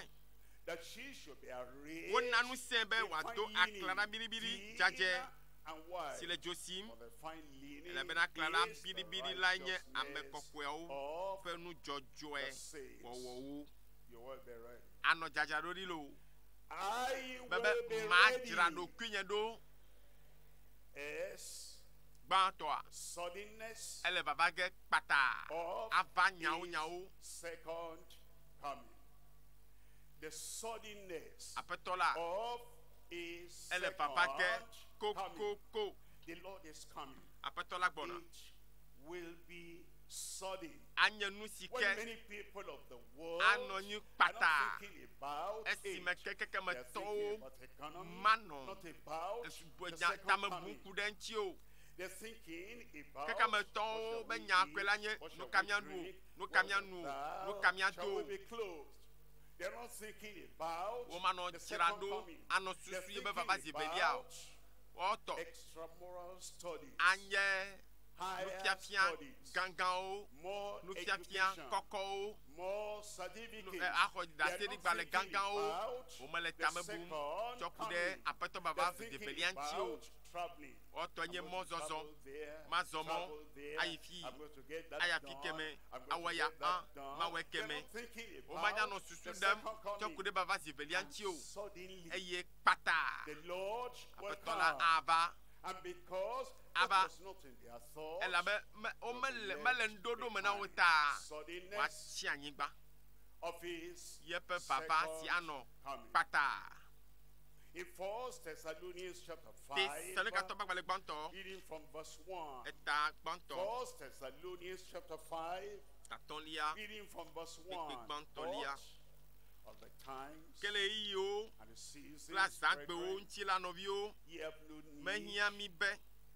that she should be arrayed wona nu sembe in wa do fine linen, aklara biribiri clean jaje and white. si le josim For the fine linen la bena aklara is the biribiri la nye righteousness ame kokwe o of fe nu jojoe the saints. wo wo You will be ready. ano jaja do ri lo I will bebe be ma ready. jira do kwinye do Yes, gba to a suddenness ele baba ge pata of ava nyao his nyao second coming. The suddenness apetola of his ele second baba ge ko coming. ko ko The Lord is coming. apetola gbona It will be sudden. anye nu When sike many people of the world ano nyu are pata not thinking about esi me it, keke me they're to thinking about economy, mano not about esu the bonya second tame coming. buku denchi o They're thinking about keke me to what shall be we nya eat, kwela nye what no shall kamia we nu drink, no what kamia shall nu thou, no kamia shall we do be clothed? They're not thinking about woman no the second jirado coming. ano They're susu ye be thinking baba zibelia about oto extramural studies, anye no higher fiafia studies, gangan o more no fiafia education, koko o more certificates. aho They're daseri not gbale thinking gangan o about o mele the tame bum second chokude coming. apeto They're baba thinking zibelia nchi o about traveling. oto nye I'm mo going to zozo travel there, ma zomo travel there. ayifi I'm going to get that ayafi done. keme I'm going to awaya get that done. ma we They're keme not thinking o manya no about susu the dem second coming. chokude baba zibelia And nchi o suddenly, eye pata the Lord will apetola come. ava And because Aba. that was not in their thoughts, elabe o mele mele ndodo me na behind. wota wa Suddenness chi anyigba of his yepe papa si second ano coming. pata In 1 Thessalonians chapter te 5, sele ka to ba gbale gbanto reading from verse 1. eta gbanto 1 Thessalonians chapter 5, taton lia reading from verse 1. Pipi gbanto lia But of the times kele yi o and the seasons, la zagbe o brethren, nti la novi o ye have no need mehia mi be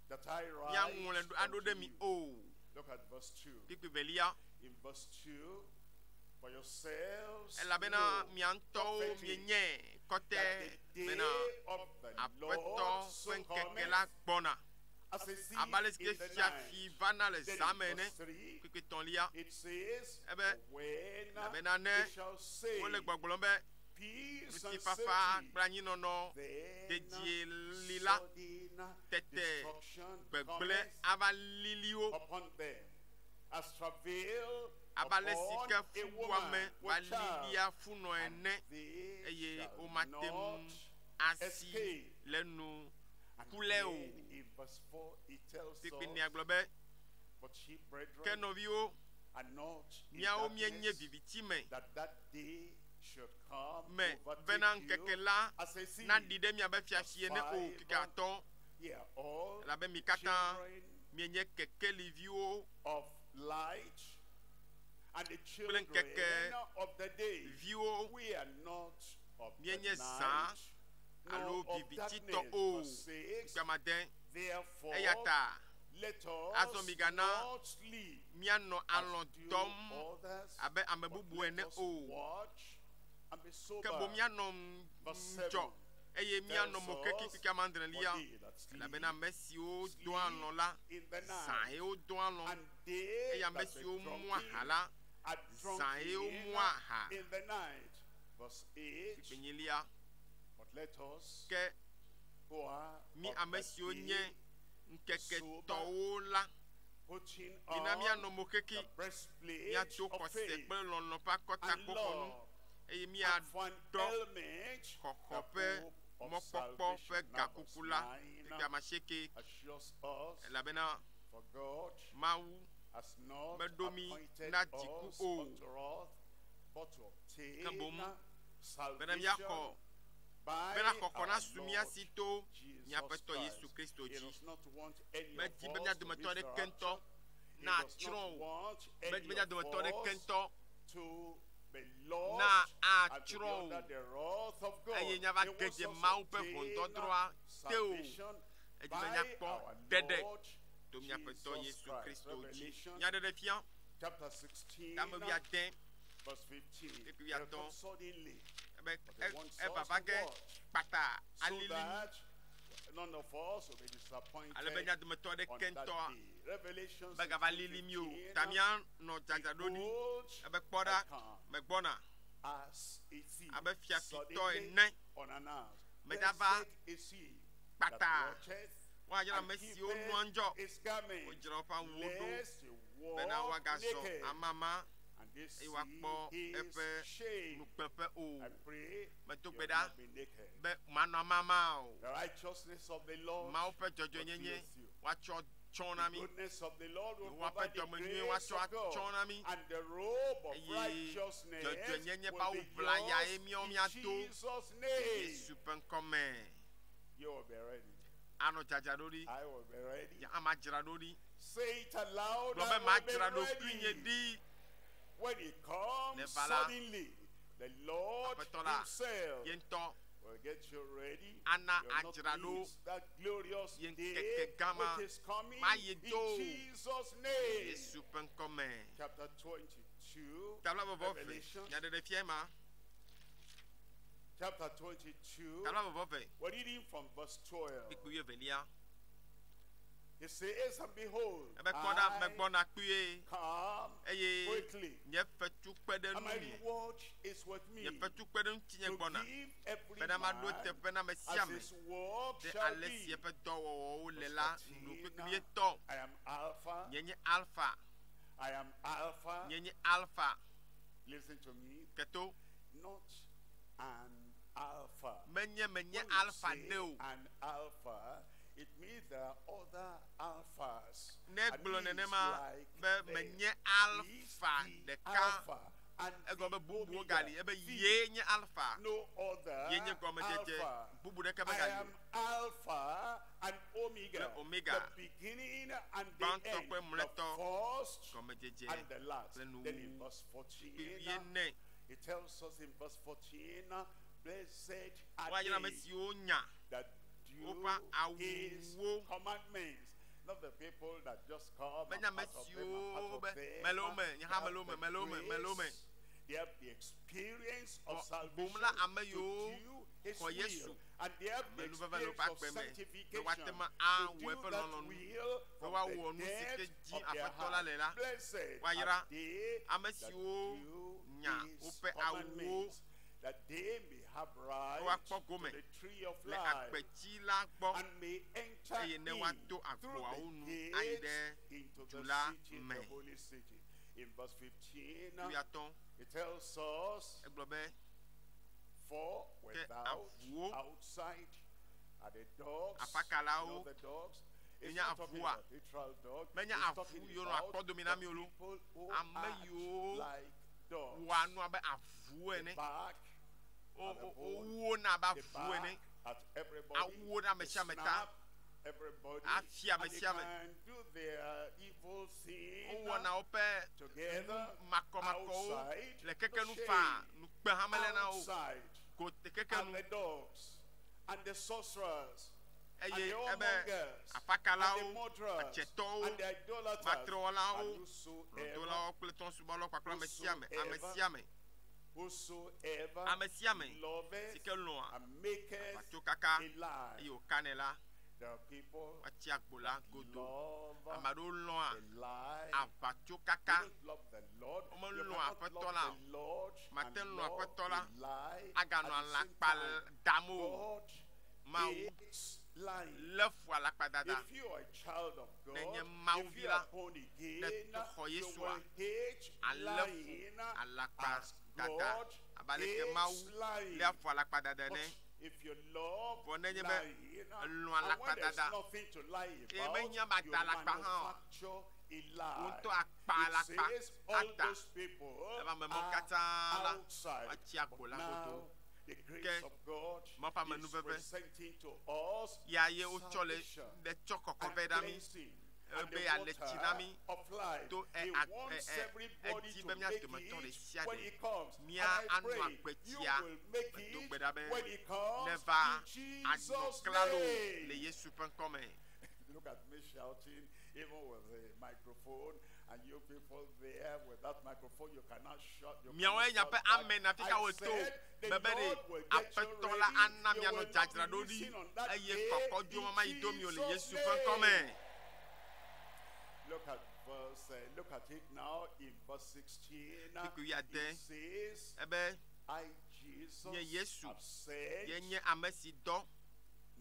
that I ya write ngule ado unto de mi you. o Look at verse 2. pipi velia In verse 2, for yourselves elabena know mianto perfectly mienye kote that the day mena of the apeto Lord so fenkeke la cometh gbona as a thief abaleske in the fia night. fi vana le Then in zamene verse 3, pipi ton lia it says, ebe when labena ne they shall say, wole gbogbolon be peace Ruti and papa safety, gbanyi nono then dedie lila sudden tete destruction gbegble cometh ava lilio upon them, as travail abale upon sike a fuduame woman with child, valilia funo and ene they eye shall o matem not asi escape. lenu And kule o then in verse 4 it tells pipi ni us, aglobe but ye brethren kenovi o are not in miao mienye darkness, vivitime that day should come me overtake venan you keke la as a thief. na dide mi abe fiasie ne o Verse kika 5, aton ye are all labe mi katan children mienye keke livi o of light and the Kple children nkeke of the day. vi o We are not of the mienye night, zan nor alo of viviti to darkness. o Verse 6, kamaden therefore, eyata let Aso us migana not sleep miano as alon do dom others, abe but amebubu let ene us o watch and be sober. kebo miano Verse njo 7 eye miano tells mokeki us, kika mandre lia for they that sleep, labe na mesi o sleep don alon la in the san night, e o don alon and they eya that mesi be o drunken mwa hala are san e o drunken mwa ha in the night. verse 8. Penyelia But let us ke who are mi of the amesio day nye nkeke tola putting ina mi on anomo keke the breastplate mi ato of kose faith pe lono pa kota and kokonu love, eye mi and for an ado helmet, the kokope hope of mokpokpo fe salvation. Now verse gakukula 9 gamasheke assures us, labena for God mawu has not Medomi appointed na us jiku o. unto wrath, but to obtain Kabom. salvation yako by bena our kokona sumia Lord sito Jesus nyapeto Christ. Yesu Kristo He ji does not want any me of di us benya to de miss metode the kento rapture. He na does not tron want me any di benya de of metode us kento to be lost na and to be tron under the wrath of God. eye He nyava wants geje us mau to pe obtain vonto droa teo salvation e di by benya po our dede Lord to nyapeto Jesus Yesu Christ. Kristo ji Revelation nya de fian chapter 16 dame wi aden verse 15. Et puis, They'll attends. come suddenly, e but he wants us baba to ke watch pata so alili that none of us will be disappointed ale benya de metode on kento that day. Revelation baga valili mi o 16:15, tamian no jajadoni behold, e be kpoda I come me gbona as a thief, abe fia fito suddenly ene unannounced. Medava Blessed is he pata that watcheth wa jara and mesi o keepeth nu anjo his garment, o jira pa wodo lest he bena walk waga so naked, amama and they see e wa kpo his epe shame. nu pepe o I pray me to you will gbeda not be naked. be mano mama o The righteousness of the Lord ma o pe jojo will nyenye clothe you. wa cho chona mi The goodness of the Lord will wa provide pe the to me wa grace cho of God, chona mi and the robe of Ye, righteousness jojo nyenye will pa be o vla ya yours emi o in mi ato Jesus' name. Yesu pen come You will be ready. ano jajadori I will be ready. ya amajira dori Say it aloud. Bro I be will be majira do ready. kunye di When he comes Nevala. suddenly, the Lord Apetola. himself yento will get you ready. Ana You will not ajirado. miss that glorious Yen day keke gama. which is coming Ma in yedo. Jesus' name. Yesu pen come Chapter 22, tabla bobo fe Revelation. ya de fiema Chapter 22, tabla bobo fe we're reading from verse 12. ikpuye velia He says, and behold, ebe koda me I gbona kpuye come eye quickly, nye fetu kpede and nu my mi reward is with me, nye fetu kpede nu tinye to gbona give every bena ma do man teƒe na me as sia me his work de shall ale si be. eƒe dɔwɔwɔwo le Verse la 13, nu kpekpe tɔ I am Alpha, nye alpha I am Alpha. nye alpha Listen to me, keto not an Alpha. menye When you alpha say de o an Alpha, it means there are other alphas. ne And gblɔ he is nenema like be them. menye He is alpha the ɖeka Alpha and egɔ be the bubuwo Omega. gali ebe The ye nye alpha no other ye nye gɔmedzedze Alpha. bubu ɖeke be I gali am Alpha and Omega, Le Omega. the beginning and the Gbãtɔ end, kple the mlɔetɔ. first gɔmedzedze and the last. kple Then in verse 14, ye ne it tells us in verse 14, blessed are wa yina me they siwo nya that do woƒe his awuwo commandments. Not the people that just come and menya me part of them and part siwo of be them. mele me nye They hã have mele me the mele me mele me grace, they have the experience of Bom salvation la ame to yiwo do his xɔ Yesu. will, and they have the Ame nu veve le experience woƒe of agbe me, sanctification be woate me to awɔ do eƒe that lɔlɔ̃nu, will be from woawɔ the nu si ke depth dim of their Aƒetɔ la le la. heart. Blessed Woayra are they ame that siwo do nya his woƒe awuwo commandments, that they may have right woakpɔ to gome the tree of le life akpetsi la gbɔ and may enter eye ne in woato through agboawo nu the ayi gates ɖe into du the la city, me. the holy city. In verse 15, Wuiatɔ̃ it tells us, egblɔ be for without, avuwo, outside, are the dogs, Apakalawo, you know the dogs. It's nye not talking avua. about literal dog. Menye It's avu talking yiwo nɔ about akpɔdomi na mi the o lo. people who Ame act yiwo like dogs. wɔa nu abe avu They ene bark at the bone, owuwo na abe they avu bark ene at everybody, awuwo na ame they sia ame ta snap everybody, afi ame and they sia ame can do their evil thing wowɔna woƒe together makɔmakɔwo outside le the keke nu shade, faa nukpe hã mele na wo outside, ko te keke and nu the dogs, and the sorcerers, and eye the ebe whoremongers, apakalawo and the murderers, adzetɔwo and the idolaters, matrewɔlawo and whosoever, lodolawo kple tɔsubɔlawo kpakple ame sia ame ame sia ame whosoever ame sia ame loveth si ke lɔ̃a and maketh aƒato kaka a lie. eye wòkanɛ la There are people woatsi agbo la godo love ame adzraɖo lɔa lie. aʋatso You kaka don't love the Lord. Women You lɔ cannot aƒetɔ love la the Lord mate and lɔ love aƒetɔ la a lie aganɔ at the same alakpa time. dam o God Mawu hates lying. lé fu alakpadada If you are a child of God, nenye Mawu if vi you la are born again, ne xɔ you Yesua will hate alé fu lying alakpa as dada God abaleke hates Mawu lying. lé fu alakpadada But ne if you love vɔ nenye be lying, elɔ and when there's alakpadada nothing to lie eye about, menya ba you da alakpa hã o manufacture a lie. wotɔ akpa It alakpa says all ata those people eba mɛmɔ are katã la outside. watsi agbo la Now, godo the grace Ke of God mɔƒe amenu is veve presenting to us ya ye wotsɔ le salvation tsɔ kɔkɔ and vɛ ɖa mi cleansing and be the ya le tsi na water mi of life. to He wants everybody edi to be mía make dometɔ ɖe it sia when ɖe he comes. mía And I anu pray you akpetia will make do it gbe ɖa be when he comes neva in anɔ Jesus' klalo name. le Yesu ƒe ŋkɔme. Look at me shouting, even with the microphone, and you people there with that microphone, you cannot shout. You Miawo cannot nya ƒe shout ame back. na fika wo I to said, the bebe de Lord will get you aƒetɔ la ready. ana You mianɔ will not dzadzraɖo be ɖi missing on that eye day kɔkɔdzo mama yi do mi o le in Yesu Jesus' ƒe ŋkɔme. name. Look at look at it now in verse 16. Fiku ya de. It says, Ebe I, Jesus, nye Yesu have sent ye nye ame si dɔ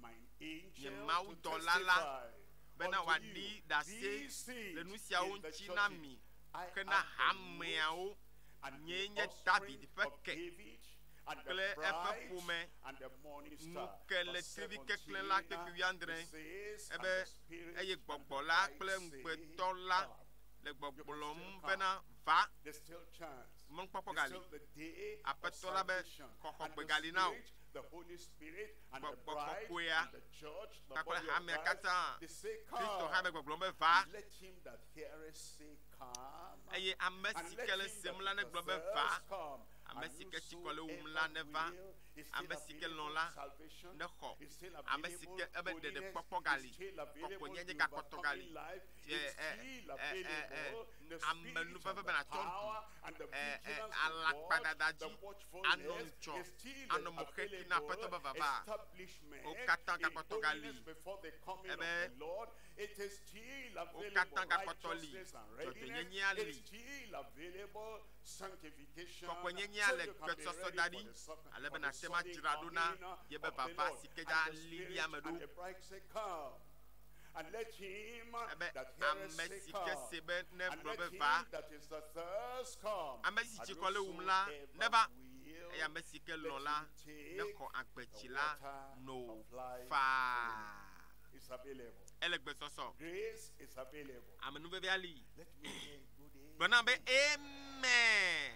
my nye angel Mawu to dɔla la testify bena unto wòaɖi you ɖase these things le nu siawo in the ŋuti na churches. mi I ke am na the hameawo root and nye the nye offspring David ƒe of ke David and the kple eƒe bride ƒome and the morning nu star. ke le Verse trivi 17, keklẽ la kpekpe wiadre it says, and ebe the spirit eye and gbɔgbɔ the la bride kple say, ŋugbetɔ la come. le You can gbɔgblɔm still bena come. va There's still chance. mɔnukpɔkpɔ There's gali still the day of aƒetɔ la be salvation. xɔxɔ And gbe the gali na o Spirit, the Holy Spirit and the Gbɔgbɔ bride kɔkɔea and the church, the kpakple body of hamea Christ, katã they say Kristo come. hã be gbɔgblɔm be va And let him that heareth say come. eye ame And si let ke le him sem that la ne is gblɔ be athirst va come. ame And si ke tsi kɔ le wum la ne whosoever va will is ame still si ke available lɔ̃ la salvation, ne xɔ is still ame si available ke ebe holiness, ɖeɖekpɔkpɔ gali is still available kɔkɔnyenye the gakpɔtɔ gali overcoming life, Tie, is still available the ame spirit nuveve and be the na tɔ power and the vigilance, the alakpadada watch, the dzi watchfulness anɔ ŋudzɔ is still anɔ mɔxeki na aƒetɔ be available vava establishment wo katã in gakpɔtɔ gali holiness before the coming of ebe the Lord. It is still wo available katã gakpɔtɔ li righteousness and readiness. dzɔdzɔnyenyea li It's still available sanctification. kɔkɔnyenyea So le you can be gbɛsɔsɔ ready da for ɖi the suffering, ale for be the nate ma sudden dzra ɖo na coming ye be of the vava Lord. si ke And dza the li Spirit ame and the ɖo bride say, come. And let him ebe that ame heareth say, si come. ke se be ne And gblɔ let be him va that is athirst come. ame si And tsi kɔ le wum la whosoever ne va will, eye ame si ke let lɔ̃ la him ne take xɔ agbetsi the la water no of life faa It's available. ele gbɛsɔsɔ Grace is available. ame nuvevia li Let me hear good gblɔna be amen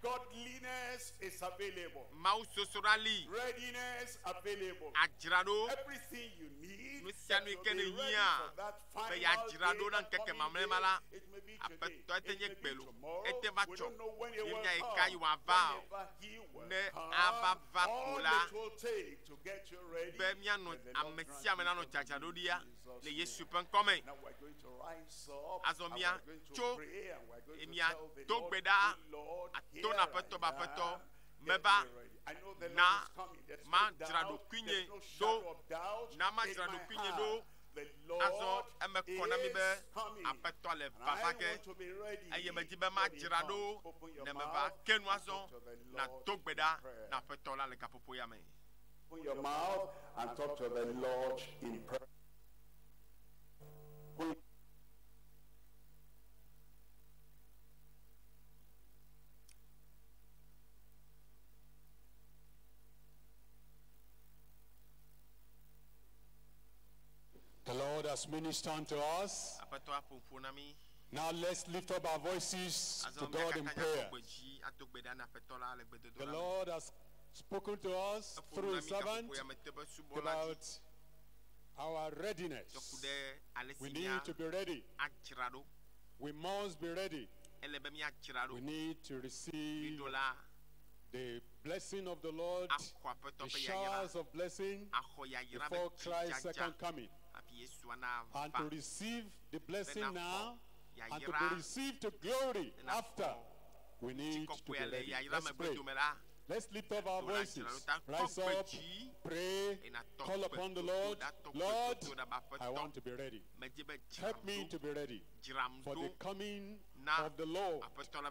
Godliness is available. Mawu sosora li Readiness available. adzraɖo Everything you need nu sia nu yi ke ne to be ready hiã for that be final yeadzra ɖo day, na that ŋkeke coming mamlɛ day. ma la It may be today. aƒetɔ ete It nye may be gbelo tomorrow. ete va We tsɔ don't know when it will yemia yi come. ka yi wòava o Whenever he will ne come, ava va all ko la it will take to get you ready. be mianɔ May the Lord ame grant sia ame you nanɔ unto dzadzraɖoɖia Jesus' le name. Yesu ƒe ŋkɔme Now we're going to rise up azɔ and mia we're going to tso pray and we're going to emia tell the do Lord, gbe ɖa "Oh Lord, ato here na aƒetɔ be I aƒetɔ am. meva Get me ready." I know the Lord na is coming. There's ma no dzra doubt. ɖokui There's nye no do shadow of doubt na ma in dzra my ɖokui nye heart. do The azɔ Lord eme kɔ na mi be is coming. aƒetɔ le And vava I ke want to be ready eye medi be ma when he dzra comes. ɖo Open your ne mouth meva ke nu and azɔ talk to the na Lord do gbe in ɖa prayer. na aƒetɔ la le gaƒoƒoya me. Open your mouth and talk to the Lord in prayer. The Lord has ministered unto us. aƒetɔ aƒoƒo na mi Now let's lift up our voices to azɔ God in miakaka prayer. nya kɔ dzi ato gbe ɖa na aƒetɔ la le gbedodo The la me. Lord has spoken to us Eƒo through nu na His mi servant gaƒoƒoya me te be subɔla dzi about our yɔku readiness. ɖe ale We si need to be ready. adzra ɖo We must be ready. ele be miadzra We ɖo need to receive miɖo la the blessing of the Lord, axɔ aƒetɔ the ƒe showers yayra of blessing axɔ yayra be before Christ's dzidzadza second coming. hafi Yesu ana And to va receive the blessing Bena now and to be yayra received to glory bena after, xɔ we need to be tsikɔkɔe le ready. yayra Let's me pray. gbedome la Let's lift up our voices. Rise up, pray, call upon the Lord. Lord, I want to be ready. Help me to be ready for the coming of the Lord,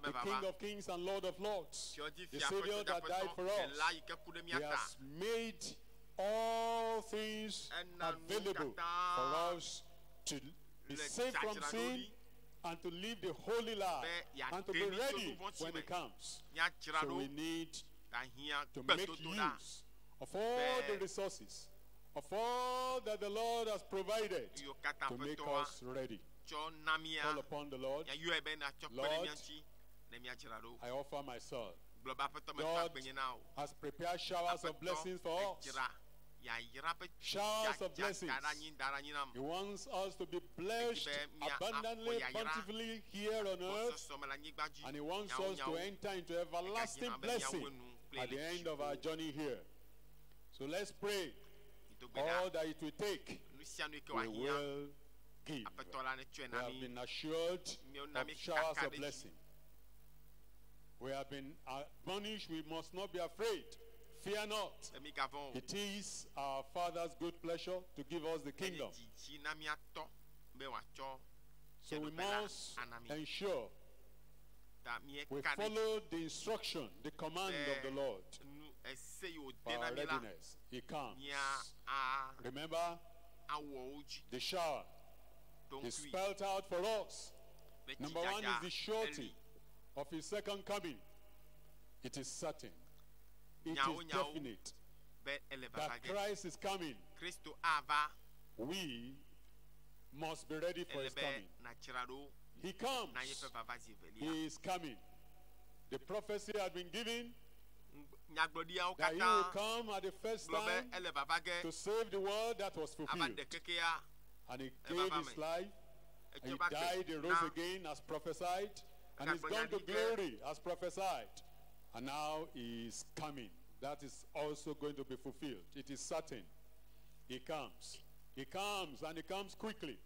the King of Kings and Lord of Lords, the Savior that died for us. He has made all things available for us to be saved from sin and to live the holy life and to be ready when it comes. So we need to make use of all the resources, of all that the Lord has provided to make us ready. Call upon the Lord. Lord, I offer myself. God has prepared showers of blessings for us. Showers of blessings. He wants us to be blessed abundantly, bountifully here on earth, and He wants us to enter into everlasting blessing at the end of our journey here. So let's pray. All that it will take, we will give. We have been assured of showers of blessing. We have been admonished, we must not be afraid. Fear not. It is our Father's good pleasure to give us the kingdom. So we must ensure we follow the instruction, the command of the Lord for our readiness. He comes. Remember, the shower is spelled out for us. Number one is the surety of His second coming. It is certain. It is definite that Christ is coming. We must be ready for His coming. He comes. He is coming. The prophecy had been given that He will come at the first time to save the world. That was fulfilled. And He gave His life. He died, He rose again as prophesied. And He's gone to glory as prophesied. And now He is coming. That is also going to be fulfilled. It is certain. He comes. He comes, and He comes quickly.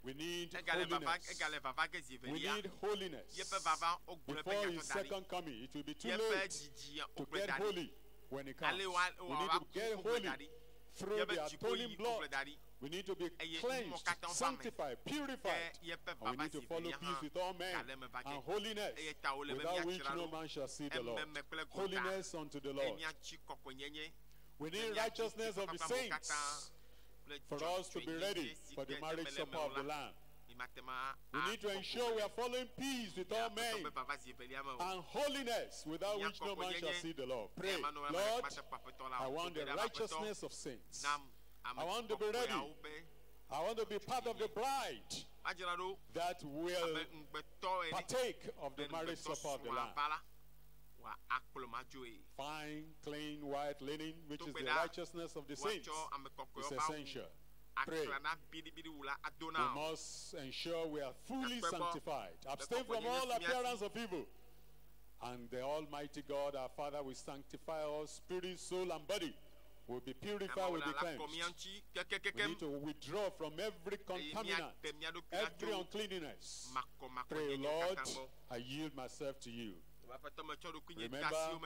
We need holiness. We need holiness. Before His second coming, it will be too late to get holy when He comes. We need to get holy through the atoning blood. We need to be cleansed, sanctified, purified. And we need to follow peace with all men and holiness, without which no man shall see the Lord. Holiness unto the Lord. We need righteousness of the saints for us to be ready for the marriage supper of the Lamb. We need to ensure we are following peace with all men and holiness, without which no man shall see the Lord. Pray, Lord, I want the righteousness of saints. I want to be ready. I want to be part of the bride that will partake of the marriage supper of the Lamb. Fine, clean, white linen, which is the righteousness of the saints, is essential. Pray. We must ensure we are fully sanctified. Abstain from all appearance of evil. And the Almighty God, our Father, will sanctify our spirit, soul, and body. Will be purified, will be cleansed. We need to withdraw from every contaminant, every uncleanness. Pray, Lord, I yield myself to You. Remember,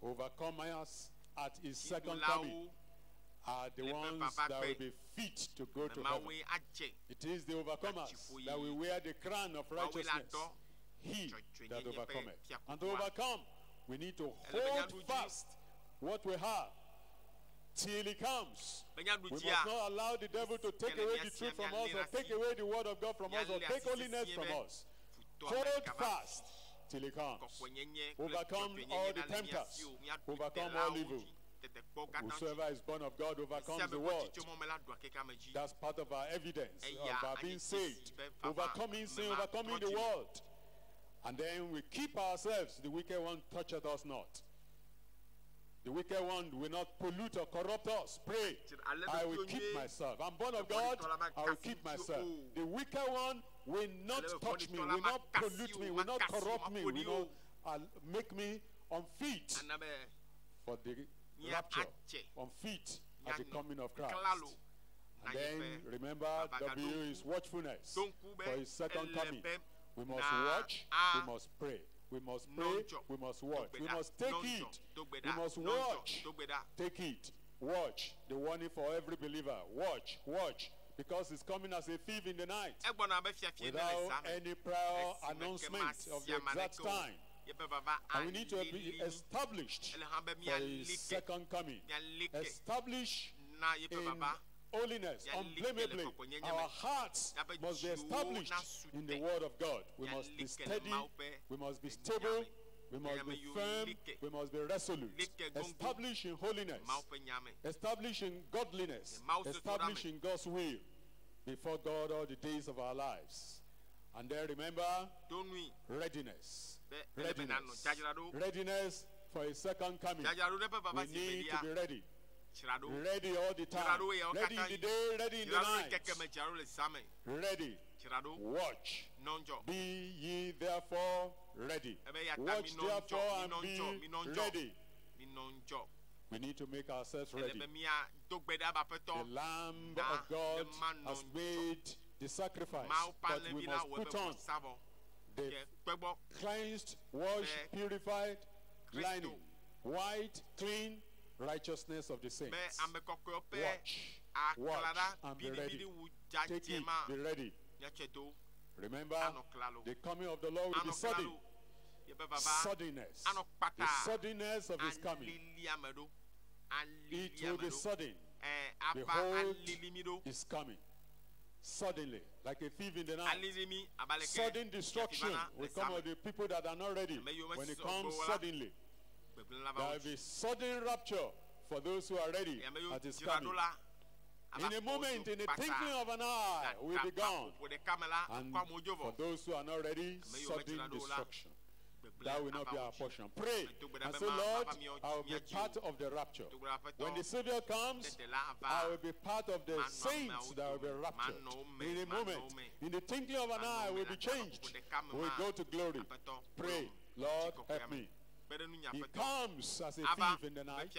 overcomers at His second coming are the ones that will be fit to go to heaven. It is the overcomers that will wear the crown of righteousness. He that overcometh. And to overcome, we need to hold fast what we have till He comes. We must not allow the devil to take away the truth from us, or take away the word of God from us, or take holiness from us. Hold fast till He comes. Overcome all the tempters. Overcome all evil. Whosoever is born of God overcomes the world. That's part of our evidence of our being saved. Overcoming sin, overcoming the world. And then we keep ourselves. The wicked one toucheth us not. The wicked one will not pollute or corrupt us. Pray. I will keep myself. I'm born of God. I will keep myself. The wicked one will not touch me, will not pollute me, will not corrupt me, will not make me unfit for the rapture, unfit at the coming of Christ. And then remember, W is watchfulness for His second coming. We must watch, we must pray. We must pray. We must watch. We must take it. We must watch. Take it. Watch. The warning for every believer. Watch. Watch. Because it's coming as a thief in the night. Without any prior announcement of the exact time. And we need to be established for his second coming. Established in holiness, unblameably. Our hearts must be established in the word of God. We must be steady, we must be stable, we must be firm, we must be resolute. Established in holiness, established in godliness, established in God's will before God all the days of our lives. And then remember, readiness. Readiness for his second coming. We need to be ready. Ready all the time. Ready in the day, ready in the night. Ready. Watch. Be ye therefore ready. Watch therefore and be ready. We need to make ourselves ready. The Lamb of God has made the sacrifice, but we must put on the cleansed, washed, purified lining, white, clean righteousness of the saints. Watch and be ready. Take it, be ready. Remember, the coming of the Lord will be sudden. Suddenness. The suddenness of his coming. It will be sudden. Behold, is coming. Suddenly, like a thief in the night. Sudden destruction will come of the people that are not ready. When it comes suddenly, there will be sudden rapture for those who are ready at his coming. In a moment, in the twinkling of an eye, we'll be gone. And for those who are not ready, sudden destruction. That will not be our portion. Pray and say, Lord, I will be part of the rapture. When the Savior comes, I will be part of the saints that will be raptured. In a moment, in the twinkling of an eye, will be changed. We'll go to glory. Pray, Lord, help me. He comes as a thief in the night.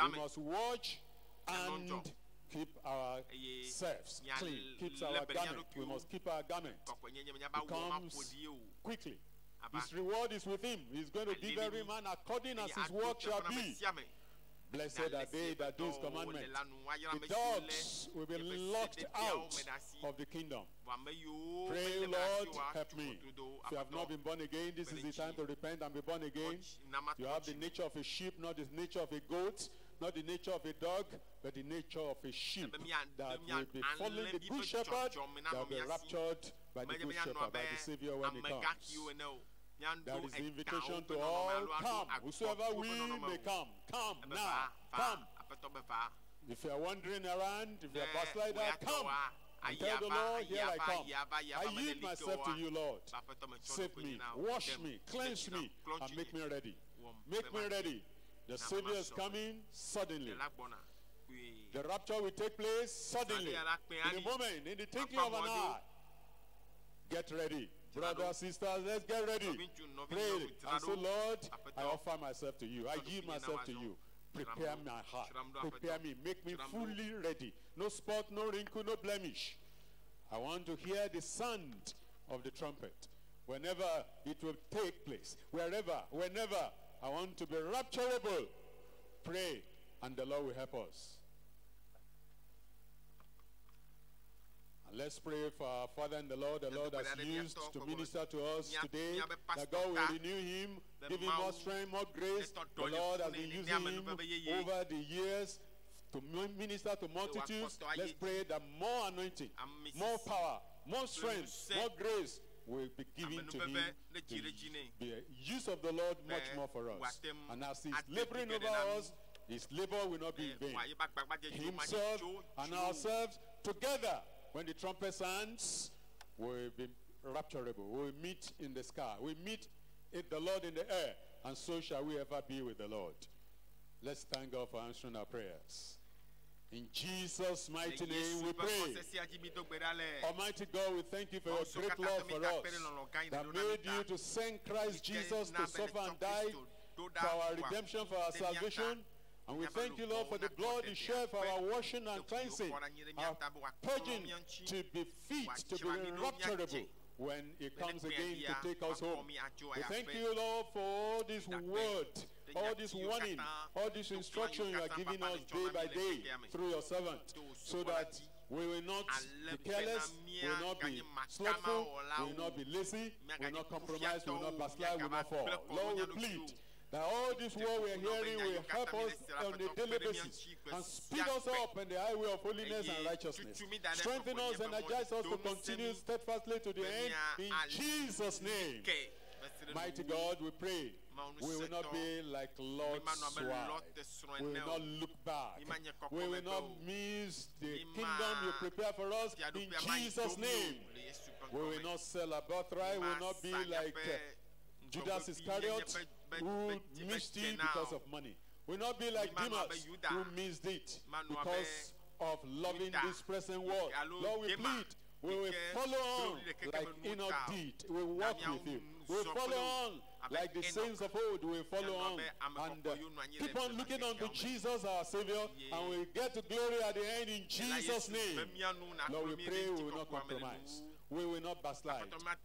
We must watch and keep ourselves clean. Keep our garment. We must keep our garment. He comes quickly. His reward is with him. He's going to give every man according as his work shall be. Blessed are they that do his commandment. The dogs will be locked out of the kingdom. Pray, Lord, help me. If you have not been born again, this is the time to repent and be born again. You have the nature of a sheep, not the nature of a goat, not the nature of a dog, but the nature of a sheep that will be following the good shepherd, that will be raptured by the good shepherd, by the Savior when he comes. That is the invitation to all. Come, whosoever will may come. Come now. Come. If you are wandering around, if you are backslider, come. And tell the Lord, here I come. I yield myself to you, Lord. Save me, wash me, cleanse me, and make me ready. Make me ready. The Savior is coming suddenly. The rapture will take place suddenly. In a moment, in the twinkling of an eye. Get ready. Brothers, sisters, let's get ready. Pray and say, Lord, I offer myself to you. I yield myself to you. Prepare my heart. Prepare me. Make me fully ready. No spot, no wrinkle, no blemish. I want to hear the sound of the trumpet. Whenever it will take place. Wherever, whenever. I want to be rapturable. Pray, and the Lord will help us. And let's pray for our Father in the Lord has used to minister to us today, that God will renew him, give him more strength, more grace. The Lord has been using him over the years to minister to multitudes. Let's pray that more anointing, more power, more strength, more grace will be given to him, the use of the Lord much more for us. And as he's laboring over us, his labor will not be in vain. Himself and ourselves together, when the trumpet sounds, we'll be rapturable. We'll meet in the sky. We'll meet the Lord in the air. And so shall we ever be with the Lord. Let's thank God for answering our prayers. In Jesus' mighty name we pray. Almighty God, we thank you for your great love for us, that made you to send Christ Jesus to suffer and die for our redemption, for our salvation. And we thank you, Lord, for the blood you shed for our washing and cleansing, our purging to be fit, to be rapturable. when He comes again to take us home. We thank you, Lord, for all this word, all this warning, all this instruction you are giving us day by day through your servant, so that we will not be careless, we will not be slothful, we will not be lazy, we will not compromise, we will not backslide, we will not fall. Lord, we plead that all this word we are hearing will help us on a daily basis and speed us up in the highway of holiness and righteousness. Strengthen us, energize us to continue steadfastly to the end. In Jesus' name. Mighty God, we pray. We will not be like Lord's swine. We will not look back. We will not miss the kingdom you prepare for us. In Jesus' name. We will not sell our birthright. We will not be like Judas Iscariot, who missed it because of money. We will not be like Demas, who missed it because of loving this present world. Lord, we plead. We will follow on like Enoch did. We will walk with you. We will follow on like the saints of old. We will follow on and keep on looking unto Jesus, our Savior, and we will get to glory at the end in Jesus' name. Lord, we pray we will not compromise. We will not backslide.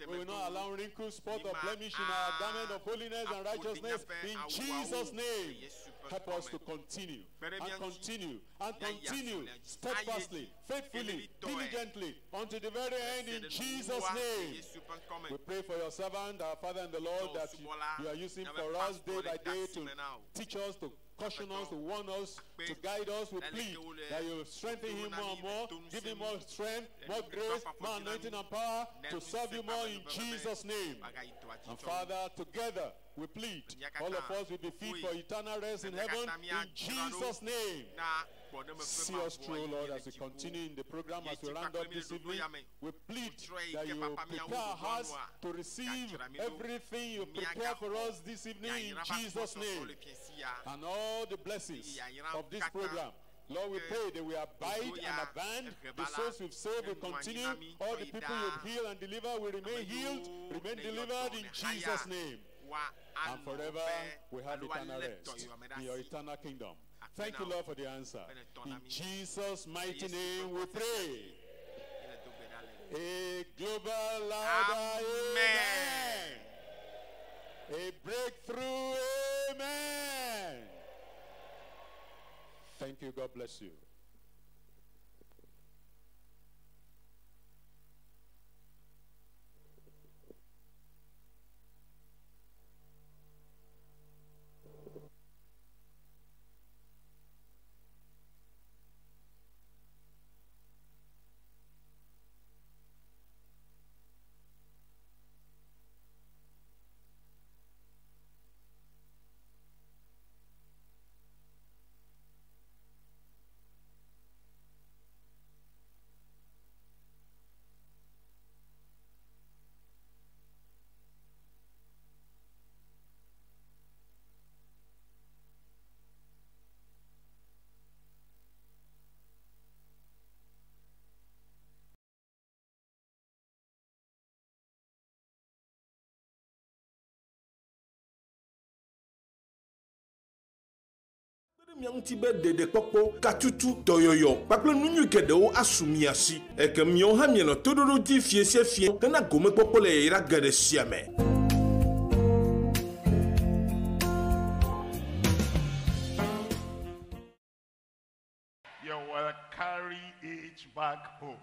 We will not allow wrinkles, spot, or blemish in our garment of holiness and righteousness. In Jesus' name, help us to continue and continue and continue steadfastly, faithfully, diligently unto the very end. In Jesus' name, we pray for your servant, our Father and the Lord, that you are using for us day by day to teach us, to caution us, to warn us, to guide us. We plead that you strengthen him more and more, give him more strength, more grace, more anointing and power to serve you more in Jesus' name. And Father, together we plead, all of us will be fit for eternal rest in heaven in Jesus' name. See us through, Lord, as we continue in the program, as we round up this evening. We plead that you will prepare our hearts to receive everything you prepare for us this evening in Jesus' name. And all the blessings of this program, Lord, we pray that we abide and abound. The souls we've saved will continue. All the people you've healed and delivered will remain healed, remain delivered in Jesus' name. And forever we have eternal rest in your eternal kingdom. Thank you, Lord, for the answer. In Jesus' mighty name we pray. A global louder amen. A breakthrough amen. Thank you. God bless you. Mianti be dede kpokpo katutu toyoyo kpakple nunyu geɖewo asumiasi eke miawo hã mienɔ toɖoɖo di fiesie fie hena gome kpɔkpɔ le yeyra geɖe sia me. You will carry it back home.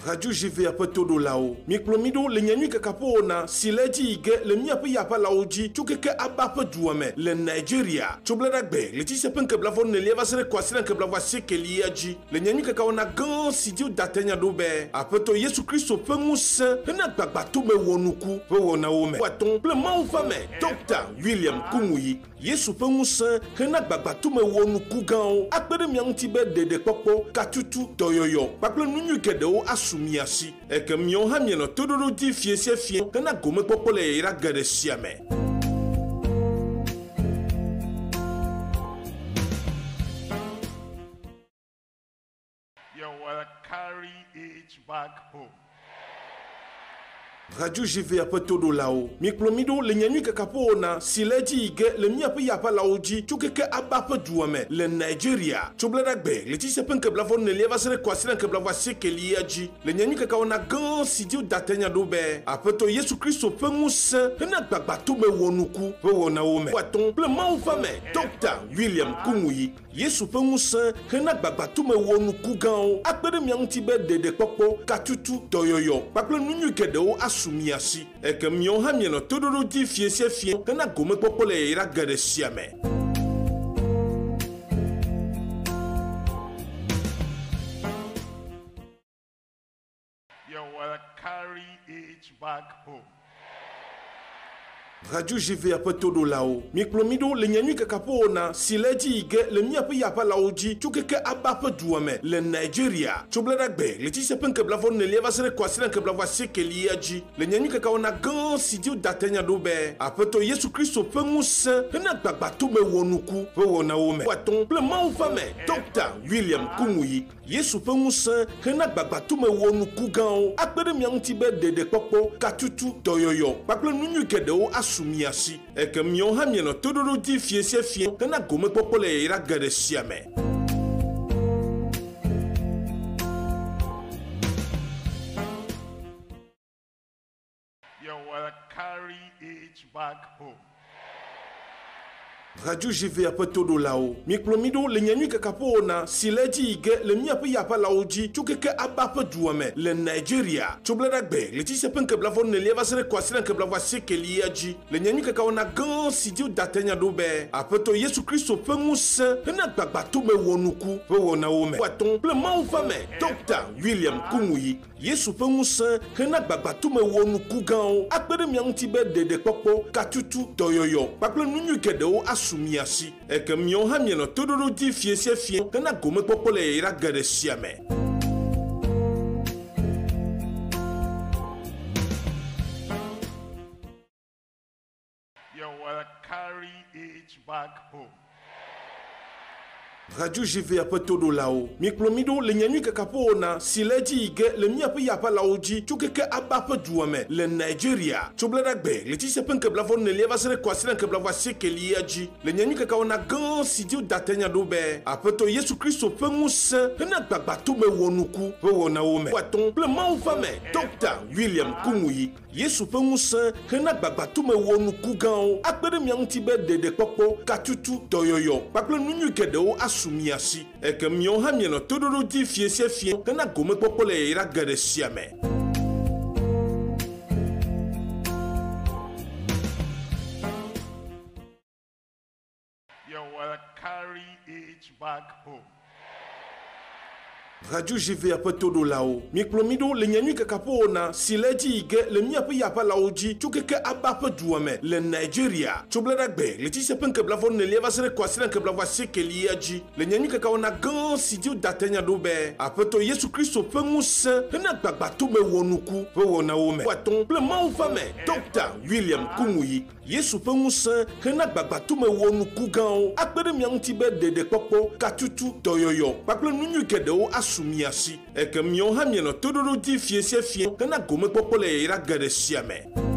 Radio GV ape toɖolawo mikplɔ mi ɖo le nyanyui kakaƒo na si le dzi yi ge le miaƒe yaƒelawo dzi tso keke aba ƒe dua me le Nigeria tso bladagbe le tsi se ƒe ŋkeblavɔ nelia va se ɖe kɔasi ɖe ŋkeblavɔ asiekelia dzi le nyanyui kakawɔna gã si dzi wodatenya ɖo be aƒetɔ Yesu Kristo ƒe ŋusẽ hena gbagbatome wɔnuku ƒe wɔnawo me atɔ̃ kple Mawu ƒe ame Dr. William Kumuyi Yesu ƒe ŋusẽ hena gbagbatome wɔnuku gãwo akpe ɖe mia ŋuti be ɖeɖekpɔkpɔ katutu dɔyɔyɔ kpakple nunyu geɖewo asumiasi eke miawo hã mienɔ toɖoɖo di fiesie fie hena gomekpɔkpɔ le yeyra geɖe sia me. You will carry it back home. Radio JV a todo lao. Miklomido le nyanyui kakapo na sileji ige le miape yapa laoji chukeke abape duame le Nigeria. Chobladagbe le tise penke blavon ne lieva sere kwasina ke blavwa seke liaji. Le nyanyui kakao na gan sidio datenya dobe. Apeto Yesu Christo pengus hena gbagbato me wonuku. Pe wona ome. Waton ple mau fame. Dr. William Kumuyi. Yesu pengus hena gbagbato me wonuku gao. Akbede miantibe dede popo katutu doyoyo. Paple nunyu kedeo sumiasi eke mion ha mieno todoro di fiesie fie kana gome popole ira gade siame. You will carry it back home. Radio JV a todo lao. Miklomido le nyanyui kakapo na sileji ige le miape yapa laoji chukeke abape duame le Nigeria. Chobladagbe le tise penke blavon ne lieva sere kwasina ke blavwa seke liaji. Le nyanyui kakao na gan sidio datenya dobe. Apeto Yesu Christo pengus hena gbagbato me wonuku. Pe wona ome. Waton ple mau fame. Dr. William Kumuyi. Yesu pengus hena gbagbato me wonuku gao. Akbede miantibe dede popo katutu doyoyo. Paple nunyu kedeo sumiasi eke mion ha mieno todoro di fiesie fie kana gome popole ira gade siame. You will carry it back home. Radio JV a todo lao. Miklomido le nyanyui kakapo na sileji ige le miape yapa laoji chukeke abape duame le Nigeria. Chobladagbe le tise penke blavon ne lieva sere kwasina ke blavwa seke liaji. Le nyanyui kakao na gan sidio datenya dobe. Apeto Yesu Christo pengus hena gbagbato me wonuku. Pe wona ome. Waton ple mau fame. Dr. William Kumuyi. Yesu pengus hena gbagbato me wonuku gao. Akbede miantibe dede popo katutu doyoyo. Paple nunyu kedeo sumiasi eke mion ha mieno todoro di fiesie fie kana gome popole ira gade siame. You will carry it back home. Radio JV a todo lao. Miklomido le nyanyui kakapo na sileji ige le miape yapa laoji chukeke abape duame le Nigeria. Chobladagbe le tise penke blavon ne lieva sere kwasina ke blavwa seke liaji. Le nyanyui kakao na gan sidio datenya dobe. Apeto Yesu Christo pengus hena gbagbato me wonuku. Pe wona ome. Waton ple mau fame. Dr. William Kumuyi. Yesu pengus hena gbagbato me wonuku gao. Akbede miantibe dede popo katutu doyoyo. Paple nunyu kedeo sumiasi eke mion ha mieno todoro di fiesie fie kana gome popole ira gade siame. You will carry it back home. Radio JV a todo lao. Miklomido le nyanyui kakapo na sileji ige le miape yapa laoji chukeke abape duame le Nigeria. Chobladagbe le tise penke blavon ne lieva sere kwasina ke blavwa seke liaji. Le nyanyui kakao na gan sidio datenya dobe. Apeto Yesu Christo pengus hena gbagbato me wonuku. Pe wona ome. Waton ple mau fame. Dr. William Kumuyi. Yesu pengus hena gbagbato me wonuku gao. Akbede miantibe dede popo katutu doyoyo. Paple nunyu kedeo sumiasi eke mion ha mieno todoro di fiesie fie kana gome popole ira gade siame.